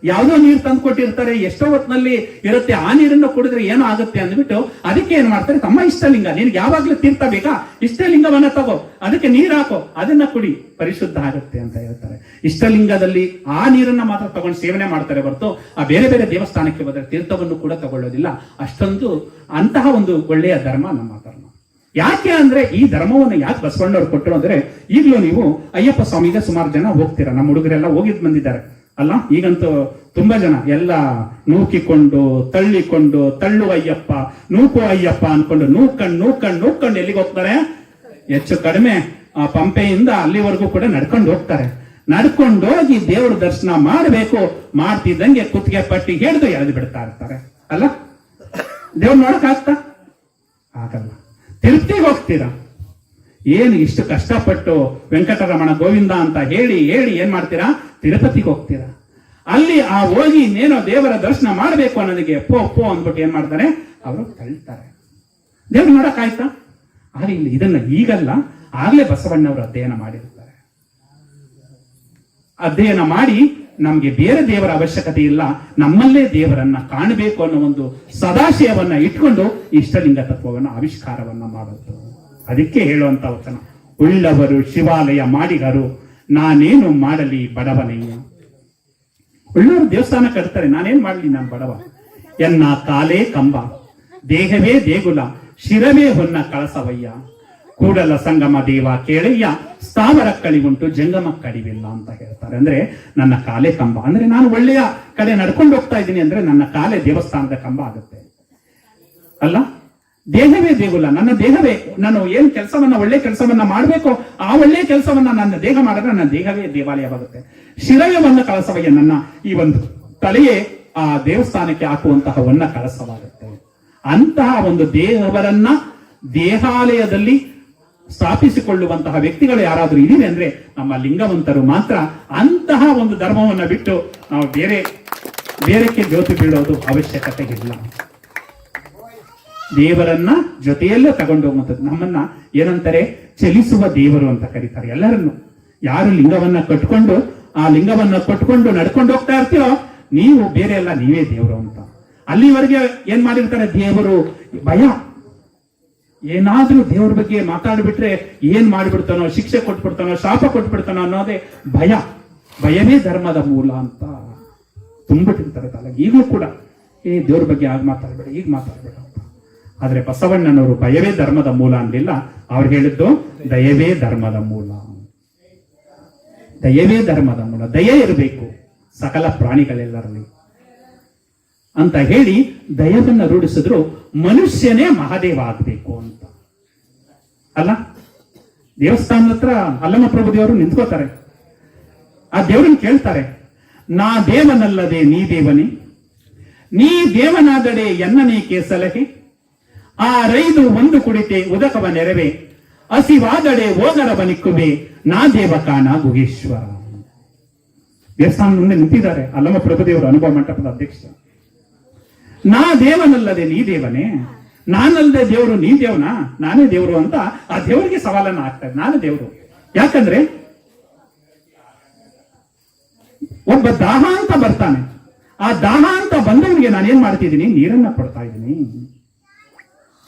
ಯಾವುದೋ ನೀರು ತಂದು ಕೊಟ್ಟಿರ್ತಾರೆ, ಎಷ್ಟೋ ಹೊತ್ತಿನಲ್ಲಿ ಇರುತ್ತೆ, ಆ ನೀರನ್ನು ಕುಡಿದ್ರೆ ಏನೋ ಆಗುತ್ತೆ ಅಂದ್ಬಿಟ್ಟು ಅದಕ್ಕೆ ಏನ್ ಮಾಡ್ತಾರೆ, ತಮ್ಮ ಇಷ್ಟಲಿಂಗ, ನಿನ್ಗೆ ಯಾವಾಗ್ಲೂ ತೀರ್ಥ ಬೇಕಾ, ಇಷ್ಟಲಿಂಗವನ್ನ ತಗೋ, ಅದಕ್ಕೆ ನೀರ್ ಹಾಕೋ, ಅದನ್ನ ಕುಡಿ, ಪರಿಶುದ್ಧ ಆಗುತ್ತೆ ಅಂತ ಹೇಳ್ತಾರೆ. ಇಷ್ಟಲಿಂಗದಲ್ಲಿ ಆ ನೀರನ್ನ ಮಾತ್ರ ತಗೊಂಡು ಸೇವನೆ ಮಾಡ್ತಾರೆ ಹೊರತು ಆ ಬೇರೆ ಬೇರೆ ದೇವಸ್ಥಾನಕ್ಕೆ ಹೋದ್ರೆ ತೀರ್ಥವನ್ನು ಕೂಡ ತಗೊಳ್ಳೋದಿಲ್ಲ. ಅಷ್ಟೊಂದು ಅಂತಹ ಒಂದು ಒಳ್ಳೆಯ ಧರ್ಮ ನಮ್ಮ ಧರ್ಮ. ಯಾಕೆ ಅಂದ್ರೆ ಈ ಧರ್ಮವನ್ನು ಯಾಕೆ ಬಸವಣ್ಣವ್ರು ಕೊಟ್ಟರು ಅಂದ್ರೆ, ಈಗಲೂ ನೀವು ಅಯ್ಯಪ್ಪ ಸ್ವಾಮಿಗೆ ಸುಮಾರು ಜನ ಹೋಗ್ತೀರಾ, ನಮ್ಮ ಹುಡುಗರೆಲ್ಲ ಹೋಗಿದ್ ಬಂದಿದ್ದಾರೆ ಅಲ್ಲ. ಈಗಂತೂ ತುಂಬಾ ಜನ ಎಲ್ಲ ನೂಕಿಕೊಂಡು ತಳ್ಳಿಕೊಂಡು ತಳ್ಳುವ ಅಯ್ಯಪ್ಪ ನೂಕು ಅಯ್ಯಪ್ಪ ಅನ್ಕೊಂಡು ನೂಕೊಂಡು ಎಲ್ಲಿಗೆ ಹೋಗ್ತಾರೆ, ಹೆಚ್ಚು ಕಡಿಮೆ ಆ ಪಂಪೆಯಿಂದ ಅಲ್ಲಿವರೆಗೂ ಕೂಡ ನಡ್ಕೊಂಡು ಹೋಗ್ತಾರೆ. ನಡ್ಕೊಂಡು ಹೋಗಿ ದೇವ್ರ ದರ್ಶನ ಮಾಡಬೇಕು, ಮಾಡ್ತಿದ್ದಂಗೆ ಕುತ್ತಿಗೆ ಪಟ್ಟಿ ಹಿಡಿದು ಎಳೆದು ಬಿಡ್ತಾ ಇರ್ತಾರೆ ಅಲ್ಲ. ದೇವ್ರು ನೋಡಕ್ ಆಗ್ತಾ ಆಗಲ್ಲ. ತಿರುಪ್ತಿಗೆ ಹೋಗ್ತೀರಾ, ಏನು ಇಷ್ಟು ಕಷ್ಟಪಟ್ಟು ವೆಂಕಟರಮಣ ಗೋವಿಂದ ಅಂತ ಹೇಳಿ ಏನ್ ಮಾಡ್ತೀರಾ, ತಿರುಪತಿಗೆ ಹೋಗ್ತೀರಾ. ಅಲ್ಲಿ ಆ ಹೋಗಿ ಇನ್ನೇನೋ ದೇವರ ದರ್ಶನ ಮಾಡಬೇಕು ಅನ್ನೋದಕ್ಕೆ ಪೋ ಅಂದ್ಬಿಟ್ಟು ಏನ್ ಮಾಡ್ತಾರೆ, ಅವರು ತಳ್ತಾರೆ. ದೇವ್ರು ನೋಡಕ್ ಆಯ್ತಾ? ಆದ್ರೆ ಇಲ್ಲಿ ಇದನ್ನ ಈಗಲ್ಲ, ಆಗ್ಲೇ ಬಸವಣ್ಣವರು ಅಧ್ಯಯನ ಮಾಡಿರ್ತಾರೆ. ಅಧ್ಯಯನ ಮಾಡಿ ನಮ್ಗೆ ಬೇರೆ ದೇವರ ಅವಶ್ಯಕತೆ ಇಲ್ಲ, ನಮ್ಮಲ್ಲೇ ದೇವರನ್ನ ಕಾಣಬೇಕು ಅನ್ನೋ ಒಂದು ಸದಾಶಯವನ್ನ ಇಟ್ಕೊಂಡು ಇಷ್ಟಲಿಂಗ ತತ್ವವನ್ನು ಆವಿಷ್ಕಾರವನ್ನ ಮಾಡುವುದು. ಅದಕ್ಕೆ ಹೇಳುವಂತ ವಚನ, ಉಳ್ಳವರು ಶಿವಾಲಯ ಮಾಡಿಗರು, ನಾನೇನು ಮಾಡಲಿ ಬಡವನಯ್ಯ. ಉಳ್ಳವರು ದೇವಸ್ಥಾನ ಕಟ್ತಾರೆ, ನಾನೇನ್ ಮಾಡ್ಲಿ, ನಾನು ಬಡವ. ಎನ್ನ ಕಾಲೇ ಕಂಬ, ದೇಹವೇ ದೇಗುಲ, ಶಿರವೇ ಹೊನ್ನ ಕಳಸವಯ್ಯ, ಕೂಡಲ ಸಂಗಮ ದೇವ ಕೇಳಯ್ಯ, ಸ್ಥಾವರ ಕಳಿವುಂಟು ಜಂಗಮ ಕಡಿವಿಲ್ಲ ಅಂತ ಹೇಳ್ತಾರೆ. ಅಂದ್ರೆ ನನ್ನ ಕಾಲೇ ಕಂಬ, ಅಂದ್ರೆ ನಾನು ಒಳ್ಳೆಯ ಕಡೆ ನಡ್ಕೊಂಡು ಹೋಗ್ತಾ ಇದ್ದೀನಿ ಅಂದ್ರೆ ನನ್ನ ಕಾಲೇ ದೇವಸ್ಥಾನದ ಕಂಬ ಆಗುತ್ತೆ ಅಲ್ಲ. ದೇಹವೇ ದೇಗುಲ, ನನ್ನ ದೇಹವೇ, ನಾನು ಏನ್ ಕೆಲಸವನ್ನ ಒಳ್ಳೆ ಕೆಲಸವನ್ನ ಮಾಡ್ಬೇಕು ಆ ಒಳ್ಳೆ ಕೆಲಸವನ್ನ ನನ್ನ ದೇಹ ಮಾಡಿದ್ರೆ ನನ್ನ ದೇಹವೇ ದೇವಾಲಯವಾಗುತ್ತೆ. ಶಿರವನ್ನ ಕಳಸವಯ್ಯ, ನನ್ನ ಈ ಒಂದು ತಲೆಯೇ ಆ ದೇವಸ್ಥಾನಕ್ಕೆ ಹಾಕುವಂತಹ ವನ್ನ ಕಳಸವಾಗುತ್ತೆ. ಅಂತಹ ಒಂದು ದೇವರನ್ನ ದೇಹಾಲಯದಲ್ಲಿ ಸ್ಥಾಪಿಸಿಕೊಳ್ಳುವಂತಹ ವ್ಯಕ್ತಿಗಳು ಯಾರಾದ್ರೂ ಇದೀವಿ ಅಂದ್ರೆ ನಮ್ಮ ಲಿಂಗವಂತರು ಮಾತ್ರ. ಅಂತಹ ಒಂದು ಧರ್ಮವನ್ನ ಬಿಟ್ಟು ನಾವು ಬೇರೆಕ್ಕೆ ಜ್ಯೋತಿ ಬೀಳೋದು ಅವಶ್ಯಕತೆ ಇಲ್ಲ. ದೇವರನ್ನ ಜೊತೆಯಲ್ಲೇ ತಗೊಂಡು ಹೋಗುವಂಥದ್ದು. ನಮ್ಮನ್ನ ಏನಂತಾರೆ, ಚಲಿಸುವ ದೇವರು ಅಂತ ಕರೀತಾರೆ ಎಲ್ಲರನ್ನು. ಯಾರು ಲಿಂಗವನ್ನ ಕಟ್ಕೊಂಡು ಆ ಲಿಂಗವನ್ನ ಕಟ್ಕೊಂಡು ನಡ್ಕೊಂಡು ಹೋಗ್ತಾ ಇರ್ತೀರೋ ನೀವು ಬೇರೆ ಎಲ್ಲ, ನೀವೇ ದೇವರು ಅಂತ. ಅಲ್ಲಿವರೆಗೆ ಏನ್ ಮಾಡಿರ್ತಾರೆ, ದೇವರು ಭಯ. ಏನಾದ್ರೂ ದೇವ್ರ ಬಗ್ಗೆ ಮಾತಾಡ್ಬಿಟ್ರೆ ಏನ್ ಮಾಡಿಬಿಡ್ತಾನೋ, ಶಿಕ್ಷೆ ಕೊಟ್ಬಿಡ್ತಾನೋ, ಶಾಪ ಕೊಟ್ಬಿಡ್ತಾನೋ ಅನ್ನೋದೇ ಭಯ. ಭಯವೇ ಧರ್ಮದ ಮೂಲ ಅಂತ ತುಂಬಿಟ್ಟಿರ್ತಾರೆ ತಲೆ. ಈಗಲೂ ಕೂಡ ದೇವ್ರ ಬಗ್ಗೆ ಆಗ ಮಾತಾಡ್ಬೇಡ, ಈಗ ಮಾತಾಡ್ಬೇಡ ಅಂತ. ಆದ್ರೆ ಬಸವಣ್ಣನವರು ಭಯವೇ ಧರ್ಮದ ಮೂಲ ಅನ್ಲಿಲ್ಲ, ಅವ್ರು ಹೇಳಿದ್ದು ದಯವೇ ಧರ್ಮದ ಮೂಲ. ದಯವೇ ಧರ್ಮದ ಮೂಲ, ದಯೆ ಇರಬೇಕು ಸಕಲ ಪ್ರಾಣಿಗಳೆಲ್ಲರಲ್ಲಿ ಅಂತ ಹೇಳಿ ದಯವನ್ನ ರೂಢಿಸಿದ್ರು. ಮನುಷ್ಯನೇ ಮಹಾದೇವ ಆಗ್ಬೇಕು ಅಂತ ಅಲ್ಲ. ದೇವಸ್ಥಾನದ ಹತ್ರ ಅಲ್ಲಮ ಪ್ರಭು ದೇವರು ನಿಂತ್ಕೋತಾರೆ, ಆ ದೇವರನ್ನು ಕೇಳ್ತಾರೆ, ನಾ ದೇವನಲ್ಲದೆ ನೀ ದೇವನೇ, ನೀ ದೇವನಾದಡೆ ಎನ್ನನೇಕೆ ಸಲಹೆ, ಆ ರೈದು ಒಂದು ಕುಡಿತೆ ಉದಕವ ನೆರವೆ, ಹಸಿವಾದಡೆ ಓಗರವ ನಿಕ್ಕುವೆ, ನಾ ದೇವಕಾನ ಗುಹೇಶ್ವರ. ದೇವಸ್ಥಾನ ಮುಂದೆ ನಿಂತಿದ್ದಾರೆ ಅಲ್ಲಮ ಪ್ರಭುದೇವರು, ಅನುಭವ ಮಂಟಪದ ಅಧ್ಯಕ್ಷ. ನಾ ದೇವನಲ್ಲದೆ ನೀ ದೇವನೇ, ನಾನಲ್ಲದೆ ದೇವರು ನೀ ದೇವನ, ನಾನೇ ದೇವರು ಅಂತ ಆ ದೇವರಿಗೆ ಸವಾಲನ್ನ ಹಾಕ್ತಾರೆ. ನಾನು ದೇವರು. ಯಾಕಂದ್ರೆ ಒಬ್ಬ ದಾಹ ಅಂತ ಬರ್ತಾನೆ, ಆ ದಾಹ ಅಂತ ಬಂದವನಿಗೆ ನಾನೇನ್ ಮಾಡ್ತಿದ್ದೀನಿ, ನೀರನ್ನ ಕೊಡ್ತಾ ಇದ್ದೀನಿ.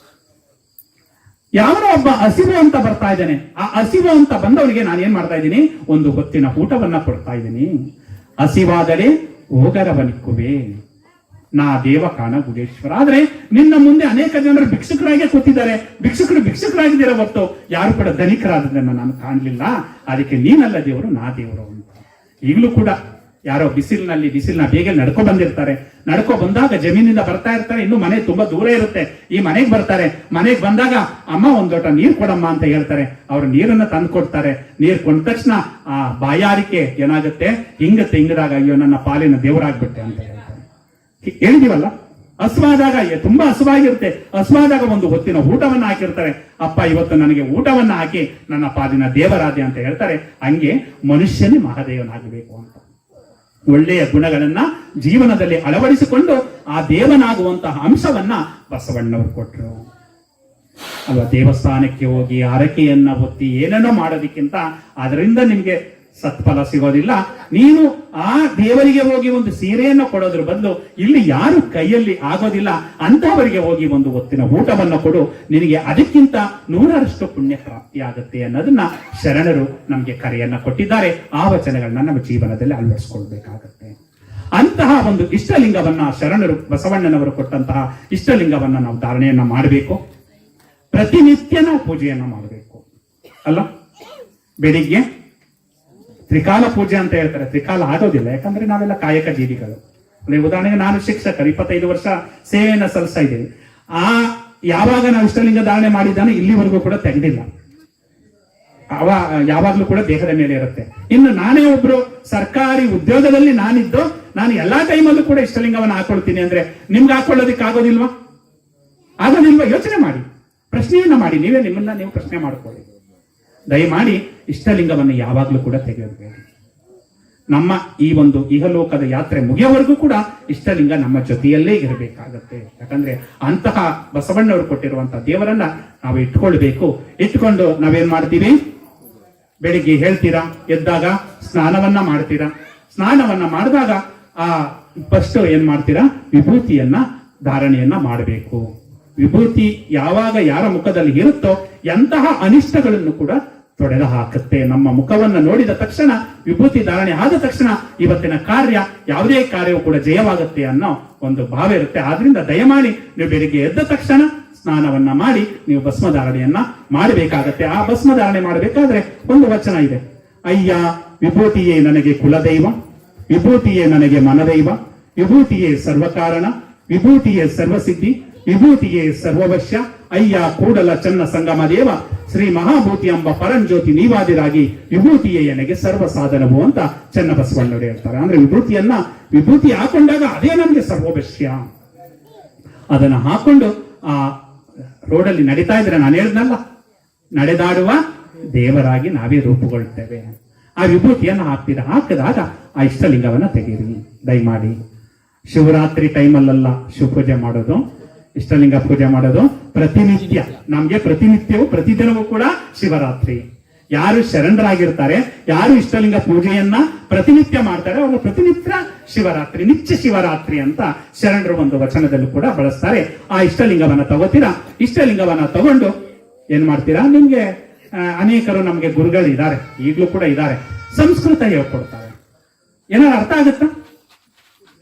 ಯಾವನೋ ಒಬ್ಬ ಹಸಿವು ಅಂತ ಬರ್ತಾ ಇದ್ದಾನೆ, ಆ ಹಸಿವು ಅಂತ ಬಂದವನಿಗೆ ನಾನು ಏನ್ ಮಾಡ್ತಾ ಇದ್ದೀನಿ, ಒಂದು ಹೊತ್ತಿನ ಊಟವನ್ನ ಕೊಡ್ತಾ ಇದ್ದೀನಿ. ಹಸಿವಾದರೆ ಓಗರವ ನಿಕ್ಕುವೆ, ನಾ ದೇವಕಾನ ಗುಹೇಶ್ವರ. ಆದ್ರೆ ನಿನ್ನ ಮುಂದೆ ಅನೇಕ ಜನರು ಭಿಕ್ಷುಕರಾಗಿ ಕೂತಿದ್ದಾರೆ, ಭಿಕ್ಷುಕರಾಗಿದ್ದೀರ ಹೊತ್ತು ಯಾರು ಕೂಡ ಧನಿಕರಾದದನ್ನ ನಾನು ಕಾಣಲಿಲ್ಲ. ಅದಕ್ಕೆ ನೀನಲ್ಲ ದೇವರು, ನಾ ದೇವರು ಅಂತ. ಈಗಲೂ ಕೂಡ ಯಾರೋ ಬಿಸಿಲಿನ ಬೇಗ ನಡ್ಕೊ ಬಂದಿರ್ತಾರೆ. ನಡ್ಕೊ ಬಂದಾಗ ಜಮೀನಿಂದ ಬರ್ತಾ ಇರ್ತಾರೆ, ಇನ್ನು ಮನೆ ತುಂಬಾ ದೂರ ಇರುತ್ತೆ. ಈ ಮನೆಗೆ ಬರ್ತಾರೆ. ಮನೆಗೆ ಬಂದಾಗ ಅಮ್ಮ ಒಂದ್ ಲೋಟ ನೀರ್ ಕೊಡಮ್ಮ ಅಂತ ಹೇಳ್ತಾರೆ. ಅವ್ರು ನೀರನ್ನ ತಂದು ಕೊಡ್ತಾರೆ. ನೀರ್ ಕೊಂಡ ತಕ್ಷಣ ಆ ಬಾಯಾರಿಕೆ ಏನಾಗುತ್ತೆ, ಹಿಂಗದಾಗ ಅಯ್ಯೋ ನನ್ನ ಪಾಲಿನ ದೇವರಾಗ್ಬಿಟ್ಟೆ ಅಂತ ಹೇಳ್ತಾರೆ. ಹೇಳಿದೀವಲ್ಲ, ಹಸುವಾದಾಗ ತುಂಬಾ ಹಸುವಾಗಿರುತ್ತೆ. ಹಸುವಾದಾಗ ಒಂದು ಹೊತ್ತಿನ ಊಟವನ್ನ ಹಾಕಿರ್ತಾರೆ. ಅಪ್ಪ ಇವತ್ತು ನನಗೆ ಊಟವನ್ನ ಹಾಕಿ ನನ್ನ ಪಾಲಿನ ದೇವರಾದೆ ಅಂತ ಹೇಳ್ತಾರೆ. ಹಂಗೆ ಮನುಷ್ಯನೇ ಮಹಾದೇವನಾಗಬೇಕು ಅಂತ ಒಳ್ಳೆಯ ಗುಣಗಳನ್ನ ಜೀವನದಲ್ಲಿ ಅಳವಡಿಸಿಕೊಂಡು ಆ ದೇವನಾಗುವಂತಹ ಅಂಶವನ್ನ ಬಸವಣ್ಣವರು ಕೊಟ್ಟರು ಅಲ್ವಾ. ದೇವಸ್ಥಾನಕ್ಕೆ ಹೋಗಿ ಹರಕೆಯನ್ನ ಒತ್ತಿ ಏನೇನೋ ಮಾಡೋದಕ್ಕಿಂತ ಅದರಿಂದ ನಿಮ್ಗೆ ಸತ್ಫಲ ಸಿಗೋದಿಲ್ಲ. ನೀನು ಆ ದೇವರಿಗೆ ಹೋಗಿ ಒಂದು ಸೀರೆಯನ್ನು ಕೊಡೋದ್ರ ಬದಲು ಇಲ್ಲಿ ಯಾರು ಕೈಯಲ್ಲಿ ಆಗೋದಿಲ್ಲ ಅಂತವರಿಗೆ ಹೋಗಿ ಒಂದು ಹೊತ್ತಿನ ಊಟವನ್ನು ಕೊಡು, ನಿನಗೆ ಅದಕ್ಕಿಂತ 100ರಷ್ಟು ಪುಣ್ಯ ಪ್ರಾಪ್ತಿ ಆಗುತ್ತೆ ಅನ್ನೋದನ್ನ ಶರಣರು ನಮ್ಗೆ ಕರೆಯನ್ನ ಕೊಟ್ಟಿದ್ದಾರೆ. ಆ ವಚನಗಳನ್ನ ನಮ್ಮ ಜೀವನದಲ್ಲಿ ಅಳವಡಿಸ್ಕೊಳ್ಬೇಕಾಗತ್ತೆ. ಅಂತಹ ಒಂದು ಇಷ್ಟಲಿಂಗವನ್ನ ಶರಣರು ಬಸವಣ್ಣನವರು ಕೊಟ್ಟಂತಹ ಇಷ್ಟಲಿಂಗವನ್ನ ನಾವು ಧಾರಣೆಯನ್ನ ಮಾಡಬೇಕು. ಪ್ರತಿನಿತ್ಯ ನಾವು ಪೂಜೆಯನ್ನ ಮಾಡಬೇಕು ಅಲ್ಲ. ಬೆಳಿಗ್ಗೆ ತ್ರಿಕಾಲ ಪೂಜೆ ಅಂತ ಹೇಳ್ತಾರೆ. ತ್ರಿಕಾಲ ಆಗೋದಿಲ್ಲ, ಯಾಕಂದ್ರೆ ನಾವೆಲ್ಲ ಕಾಯಕ ಜೀವಿಗಳು. ಉದಾಹರಣೆಗೆ ನಾನು ಶಿಕ್ಷಕರು 25 ವರ್ಷ ಸೇವೆಯನ್ನ ಸಲ್ಲಿಸ್ತಾ ಇದ್ದೇವೆ. ಯಾವಾಗ ನಾವು ಇಷ್ಟಲಿಂಗ ಧಾರಣೆ ಮಾಡಿದ್ದಾನೆ ಇಲ್ಲಿವರೆಗೂ ಕೂಡ ತೆಗೆದಿಲ್ಲ. ಯಾವಾಗ್ಲೂ ಕೂಡ ದೇಹದ ಮೇಲೆ ಇರುತ್ತೆ. ಇನ್ನು ನಾನೇ ಒಬ್ರು ಸರ್ಕಾರಿ ಉದ್ಯೋಗದಲ್ಲಿ ನಾನು ಎಲ್ಲಾ ಟೈಮಲ್ಲೂ ಕೂಡ ಇಷ್ಟಲಿಂಗವನ್ನು ಹಾಕೊಳ್ತೀನಿ ಅಂದ್ರೆ ನಿಮ್ಗೆ ಹಾಕೊಳ್ಳೋದಕ್ಕೆ ಆಗೋದಿಲ್ವಾ? ಯೋಚನೆ ಮಾಡಿ, ಪ್ರಶ್ನೆಯನ್ನ ಮಾಡಿ, ನಿಮ್ಮನ್ನ ನೀವು ಪ್ರಶ್ನೆ ಮಾಡ್ಕೊಳ್ಳಿ. ದಯಮಾಡಿ ಇಷ್ಟಲಿಂಗವನ್ನು ಯಾವಾಗ್ಲೂ ಕೂಡ ತೆಗೆಯಬೇಕು. ನಮ್ಮ ಈ ಒಂದು ಇಹಲೋಕದ ಯಾತ್ರೆ ಮುಗಿಯೋವರೆಗೂ ಕೂಡ ಇಷ್ಟಲಿಂಗ ನಮ್ಮ ಜೊತೆಯಲ್ಲೇ ಇರಬೇಕಾಗತ್ತೆ. ಯಾಕಂದ್ರೆ ಅಂತಹ ಬಸವಣ್ಣವರು ಕೊಟ್ಟಿರುವಂತಹ ದೇವರನ್ನ ನಾವು ಇಟ್ಕೊಳ್ಬೇಕು. ಇಟ್ಕೊಂಡು ನಾವೇನ್ ಮಾಡ್ತೀವಿ? ಬೆಳಿಗ್ಗೆ ಹೇಳ್ತೀರಾ, ಎದ್ದಾಗ ಸ್ನಾನವನ್ನ ಮಾಡ್ತೀರಾ. ಸ್ನಾನವನ್ನ ಮಾಡಿದಾಗ ಫಸ್ಟ್ ಏನ್ ಮಾಡ್ತೀರಾ? ವಿಭೂತಿಯನ್ನ ಧಾರಣೆಯನ್ನ ಮಾಡಬೇಕು. ವಿಭೂತಿ ಯಾವಾಗ ಯಾರ ಮುಖದಲ್ಲಿ ಇರುತ್ತೋ ಎಂತಹ ಅನಿಷ್ಟಗಳನ್ನು ಕೂಡ ತೊಡೆದು ಹಾಕುತ್ತೆ. ನಮ್ಮ ಮುಖವನ್ನು ನೋಡಿದ ತಕ್ಷಣ, ವಿಭೂತಿ ಧಾರಣೆ ಆದ ತಕ್ಷಣ ಇವತ್ತಿನ ಕಾರ್ಯ, ಯಾವುದೇ ಕಾರ್ಯವೂ ಕೂಡ ಜಯವಾಗುತ್ತೆ ಅನ್ನೋ ಒಂದು ಭಾವ ಇರುತ್ತೆ. ಆದ್ರಿಂದ ದಯಮಾಡಿ ನೀವು ಬೆಳಿಗ್ಗೆ ಎದ್ದ ತಕ್ಷಣ ಸ್ನಾನವನ್ನ ಮಾಡಿ ನೀವು ಭಸ್ಮಧಾರಣೆಯನ್ನ ಮಾಡಬೇಕಾಗತ್ತೆ. ಆ ಭಸ್ಮಧಾರಣೆ ಮಾಡಬೇಕಾದ್ರೆ ಒಂದು ವಚನ ಇದೆ. ಅಯ್ಯ ವಿಭೂತಿಯೇ ನನಗೆ ಕುಲದೈವ, ವಿಭೂತಿಯೇ ನನಗೆ ಮನದೈವ, ವಿಭೂತಿಯೇ ಸರ್ವಕಾರಣ, ವಿಭೂತಿಯೇ ಸರ್ವಸಿದ್ಧಿ, ವಿಭೂತಿಯೇ ಸರ್ವವಶ್ಯ, ಅಯ್ಯ ಕೂಡಲ ಚನ್ನ ಸಂಗಮ ದೇವ, ಶ್ರೀ ಮಹಾಭೂತಿ ಎಂಬ ಪರಂಜ್ಯೋತಿ ನೀವಾದಿರಾಗಿ ವಿಭೂತಿಯೇ ನನಗೆ ಸರ್ವ ಸಾಧನವು ಅಂತ ಚನ್ನಬಸವಣ್ಣವರು ಹೇಳ್ತಾರೆ. ಅಂದ್ರೆ ವಿಭೂತಿ ಹಾಕೊಂಡಾಗ ಅದೇ ನಮ್ಗೆ ಸರ್ವವಶ್ಯ. ಅದನ್ನ ಹಾಕೊಂಡು ಆ ರೋಡಲ್ಲಿ ನಡೀತಾ ಇದ್ರೆ ನಾನು ಹೇಳಿದ್ನಲ್ಲ, ನಡೆದಾಡುವ ದೇವರಾಗಿ ನಾವೇ ರೂಪುಗೊಳ್ತೇವೆ. ಆ ವಿಭೂತಿಯನ್ನು ಹಾಕಿದಾಗ ಆ ಇಷ್ಟಲಿಂಗವನ್ನ ತೆಗೀರಿ ದಯಮಾಡಿ. ಶಿವರಾತ್ರಿ ಟೈಮಲ್ಲೆಲ್ಲ ಶಿವಪೂಜೆ ಮಾಡೋದು, ಇಷ್ಟಲಿಂಗ ಪೂಜೆ ಮಾಡೋದು ಪ್ರತಿನಿತ್ಯ. ನಮ್ಗೆ ಪ್ರತಿನಿತ್ಯವೂ ಪ್ರತಿದಿನವೂ ಕೂಡ ಶಿವರಾತ್ರಿ. ಯಾರು ಶರಣರಾಗಿರ್ತಾರೆ, ಯಾರು ಇಷ್ಟಲಿಂಗ ಪೂಜೆಯನ್ನ ಪ್ರತಿನಿತ್ಯ ಮಾಡ್ತಾರೆ, ಅವರು ಪ್ರತಿನಿತ್ಯ ಶಿವರಾತ್ರಿ, ನಿತ್ಯ ಶಿವರಾತ್ರಿ ಅಂತ ಶರಣರು ಒಂದು ವಚನದಲ್ಲೂ ಕೂಡ ಬಳಸ್ತಾರೆ. ಆ ಇಷ್ಟಲಿಂಗವನ್ನ ತಗೋತೀರಾ. ಇಷ್ಟಲಿಂಗವನ್ನ ತಗೊಂಡು ಏನ್ ಮಾಡ್ತೀರಾ? ನಿಮ್ಗೆ ಅನೇಕರು ನಮ್ಗೆ ಗುರುಗಳಿದ್ದಾರೆ, ಈಗಲೂ ಕೂಡ ಇದ್ದಾರೆ, ಸಂಸ್ಕೃತ ಹೇಳ್ಕೊಡ್ತಾರೆ. ಏನಾದ್ರು ಅರ್ಥ ಆಗುತ್ತಾ?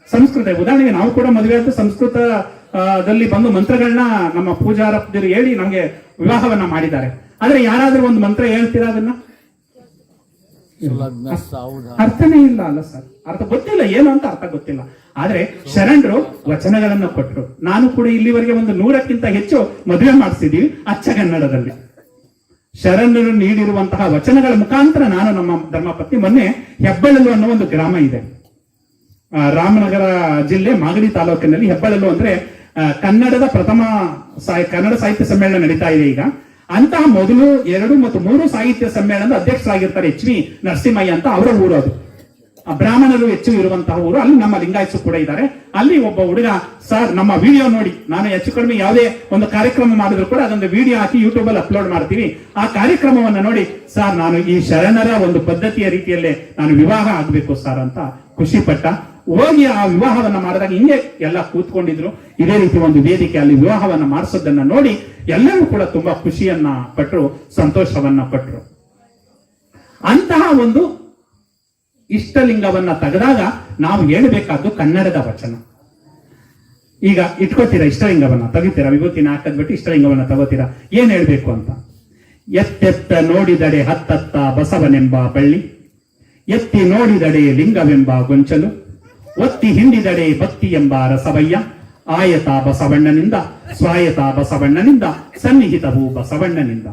ಸಂಸ್ಕೃತ ಉದಾಹರಣೆಗೆ ನಾವು ಕೂಡ ಮದುವೆ ಆಯ್ತು, ಸಂಸ್ಕೃತದಲ್ಲಿ ಬಂದು ಮಂತ್ರಗಳನ್ನ ನಮ್ಮ ಪೂಜಾರರು ಹೇಳಿ ನಮ್ಗೆ ವಿವಾಹವನ್ನ ಮಾಡಿದ್ದಾರೆ. ಆದ್ರೆ ಯಾರಾದ್ರೂ ಒಂದು ಮಂತ್ರ ಹೇಳ್ತೀರಾ? ಅದನ್ನ ಅರ್ಥನೇ ಇಲ್ಲ ಅಲ್ಲ ಸರ್, ಅರ್ಥ ಗೊತ್ತಿಲ್ಲ, ಏನು ಅಂತ ಅರ್ಥ ಗೊತ್ತಿಲ್ಲ. ಆದ್ರೆ ಶರಣರು ವಚನಗಳನ್ನು ಕೊಟ್ಟರು. ನಾನು ಕೂಡ ಇಲ್ಲಿವರೆಗೆ ಒಂದು 100ಕ್ಕಿಂತ ಹೆಚ್ಚು ಮದುವೆ ಮಾಡಿಸಿದೀವಿ ಅಚ್ಚಗನ್ನಡದಲ್ಲಿ. ಶರಣರು ನೀಡಿರುವಂತಹ ವಚನಗಳ ಮುಖಾಂತರ ನಾನು ನಮ್ಮ ಧರ್ಮಪತ್ನಿ ಮೊನ್ನೆ ಹೆಬ್ಬಳಲು ಅನ್ನೋ ಒಂದು ಗ್ರಾಮ ಇದೆ, ರಾಮನಗರ ಜಿಲ್ಲೆ ಮಾಗಡಿ ತಾಲೂಕಿನಲ್ಲಿ. ಹೆಬ್ಬಳಲು ಅಂದ್ರೆ ಕನ್ನಡದ ಪ್ರಥಮ ಕನ್ನಡ ಸಾಹಿತ್ಯ ಸಮ್ಮೇಳನ ನಡೀತಾ ಇದೆ ಈಗ. ಅಂತಹ ಮೊದಲು 2 ಮತ್ತು 3 ಸಾಹಿತ್ಯ ಸಮ್ಮೇಳನದ ಅಧ್ಯಕ್ಷರಾಗಿರ್ತಾರೆ HV ನರಸಿಂಹಯ್ಯ ಅಂತ. ಅವರ ಊರು ಅದು. ಬ್ರಾಹ್ಮಣರು ಹೆಚ್ಚು ಇರುವಂತಹ ಊರು. ಅಲ್ಲಿ ನಮ್ಮ ಲಿಂಗಾಯತ್ಸು ಕೂಡ ಇದ್ದಾರೆ. ಅಲ್ಲಿ ಒಬ್ಬ ಹುಡುಗ, ಸರ್ ನಮ್ಮ ವಿಡಿಯೋ ನೋಡಿ, ನಾನು ಹೆಚ್ಚು ಕಡಿಮೆ ಯಾವುದೇ ಒಂದು ಕಾರ್ಯಕ್ರಮ ಮಾಡಿದ್ರು ಕೂಡ ಅದೊಂದು ವಿಡಿಯೋ ಹಾಕಿ ಯೂಟ್ಯೂಬ್ ಅಲ್ಲಿ ಅಪ್ಲೋಡ್ ಮಾಡ್ತೀವಿ, ಆ ಕಾರ್ಯಕ್ರಮವನ್ನು ನೋಡಿ ಸರ್ ನಾನು ಈ ಶರಣರ ಒಂದು ಪದ್ಧತಿಯ ರೀತಿಯಲ್ಲೇ ನಾನು ವಿವಾಹ ಆಗ್ಬೇಕು ಸರ್ ಅಂತ ಖುಷಿ ಪಟ್ಟ. ಹೋಗಿ ಆ ವಿವಾಹವನ್ನ ಮಾಡಿದಾಗ ಹಿಂಗೆ ಎಲ್ಲ ಕೂತ್ಕೊಂಡಿದ್ರು, ಇದೇ ರೀತಿ ಒಂದು ವೇದಿಕೆ ಅಲ್ಲಿ ವಿವಾಹವನ್ನ ಮಾಡಿಸೋದನ್ನ ನೋಡಿ ಎಲ್ಲರೂ ಕೂಡ ತುಂಬಾ ಖುಷಿಯನ್ನ ಪಟ್ಟರು, ಸಂತೋಷವನ್ನ ಪಟ್ಟರು. ಅಂತಹ ಒಂದು ಇಷ್ಟಲಿಂಗವನ್ನ ತೆಗೆದಾಗ ನಾವು ಹೇಳಬೇಕಾದ್ದು ಕನ್ನಡದ ವಚನ. ಈಗ ಇಟ್ಕೋತೀರಾ, ಇಷ್ಟಲಿಂಗವನ್ನ ತೆಗಿತೀರಾ, ವಿಭೂತಿನ ಹಾಕದ್ಬಿಟ್ಟು ಇಷ್ಟಲಿಂಗವನ್ನ ತಗೋತೀರಾ, ಏನ್ ಹೇಳ್ಬೇಕು ಅಂತ? ಎತ್ತೆತ್ತ ನೋಡಿದಡೆ ಹತ್ತತ್ತ ಬಸವನೆಂಬ ಬಳ್ಳಿ, ಎತ್ತಿ ನೋಡಿದಡೆ ಲಿಂಗವೆಂಬ ಗೊಂಚಲು, ಒತ್ತಿ ಹಿಂಡಿದಡೆ ಭಕ್ತಿ ಎಂಬ ರಸವಯ್ಯ. ಆಯತ ಬಸವಣ್ಣನಿಂದ, ಸ್ವಾಯತ ಬಸವಣ್ಣನಿಂದ, ಸನ್ನಿಹಿತವು ಬಸವಣ್ಣನಿಂದ.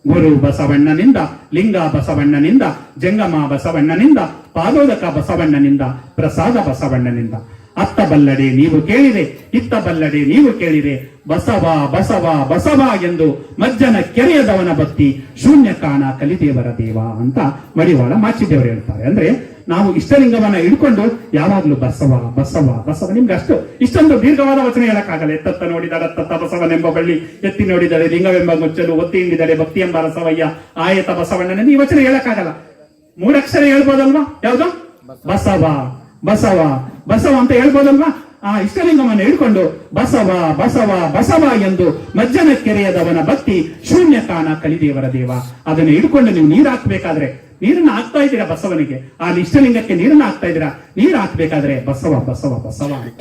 ಗುರು ಬಸವಣ್ಣನಿಂದ, ಲಿಂಗ ಬಸವಣ್ಣನಿಂದ, ಜಂಗಮ ಬಸವಣ್ಣನಿಂದ, ಪಾದೋದಕ ಬಸವಣ್ಣನಿಂದ, ಪ್ರಸಾದ ಬಸವಣ್ಣನಿಂದ. ಅತ್ತ ಬಲ್ಲಡೆ ನೀವು ಕೇಳಿರೆ, ಇತ್ತ ಬಲ್ಲಡೆ ನೀವು ಕೇಳಿರೆ, ಬಸವ ಬಸವ ಬಸವ ಎಂದು ಮಜ್ಜನ ಕೆರೆಯದವನ ಭಕ್ತಿ, ಶೂನ್ಯ ಕಾಣ ಕಲಿದೇವರ ದೇವ ಅಂತ ಮಡಿವಾಳ ಮಾಚಿದೇವರು ಹೇಳ್ತಾರೆ. ಅಂದ್ರೆ ನಾವು ಇಷ್ಟಲಿಂಗವನ್ನ ಹಿಡ್ಕೊಂಡು ಯಾವಾಗ್ಲೂ ಬಸವ ಬಸವ ಬಸವ. ನಿಮ್ಗೆ ಅಷ್ಟು ಇಷ್ಟೊಂದು ದೀರ್ಘವಾದ ವಚನ ಹೇಳಕ್ಕಾಗಲ್ಲ. ಎತ್ತತ್ತ ನೋಡಿದರೆ ಅತ್ತತ್ತ ಬಸವನೆಂಬ ಬಳ್ಳಿ, ಎತ್ತಿ ನೋಡಿದರೆ ಲಿಂಗವೆಂಬ ಮುಚ್ಚಲು, ಒತ್ತಿ ಹಿಂಡಿದರೆ ಭಕ್ತಿ ಎಂಬ ರಸವಯ್ಯ, ಆಯತ ಬಸವಣ್ಣನೆಂದು ಈ ವಚನ ಹೇಳಕ್ಕಾಗಲ್ಲ. ಮೂರಕ್ಷರ ಹೇಳ್ಬೋದಲ್ವಾ? ಯಾವ್ದು? ಬಸವ ಬಸವ ಬಸವ ಅಂತ ಹೇಳ್ಬೋದಲ್ವಾ? ಆ ಇಷ್ಟಲಿಂಗವನ್ನು ಹಿಡ್ಕೊಂಡು ಬಸವ ಬಸವ ಬಸವ ಎಂದು ಮಜ್ಜನ ಕೆರೆಯದವನ ಭಕ್ತಿ, ಶೂನ್ಯ ಕಾಣ ಕಲಿದೇವರ ದೇವ. ಅದನ್ನು ಹಿಡ್ಕೊಂಡು ನೀವು ನೀರು ಹಾಕ್ಬೇಕಾದ್ರೆ ನೀರನ್ನ ಹಾಕ್ತಾ ಇದ್ದೀರಾ ಬಸವನಿಗೆ, ಆ ಇಷ್ಟಲಿಂಗಕ್ಕೆ ನೀರನ್ನ ಹಾಕ್ತಾ ಇದ್ದೀರಾ. ನೀರು ಹಾಕ್ಬೇಕಾದ್ರೆ ಬಸವ ಬಸವ ಬಸವ ಅಂತ.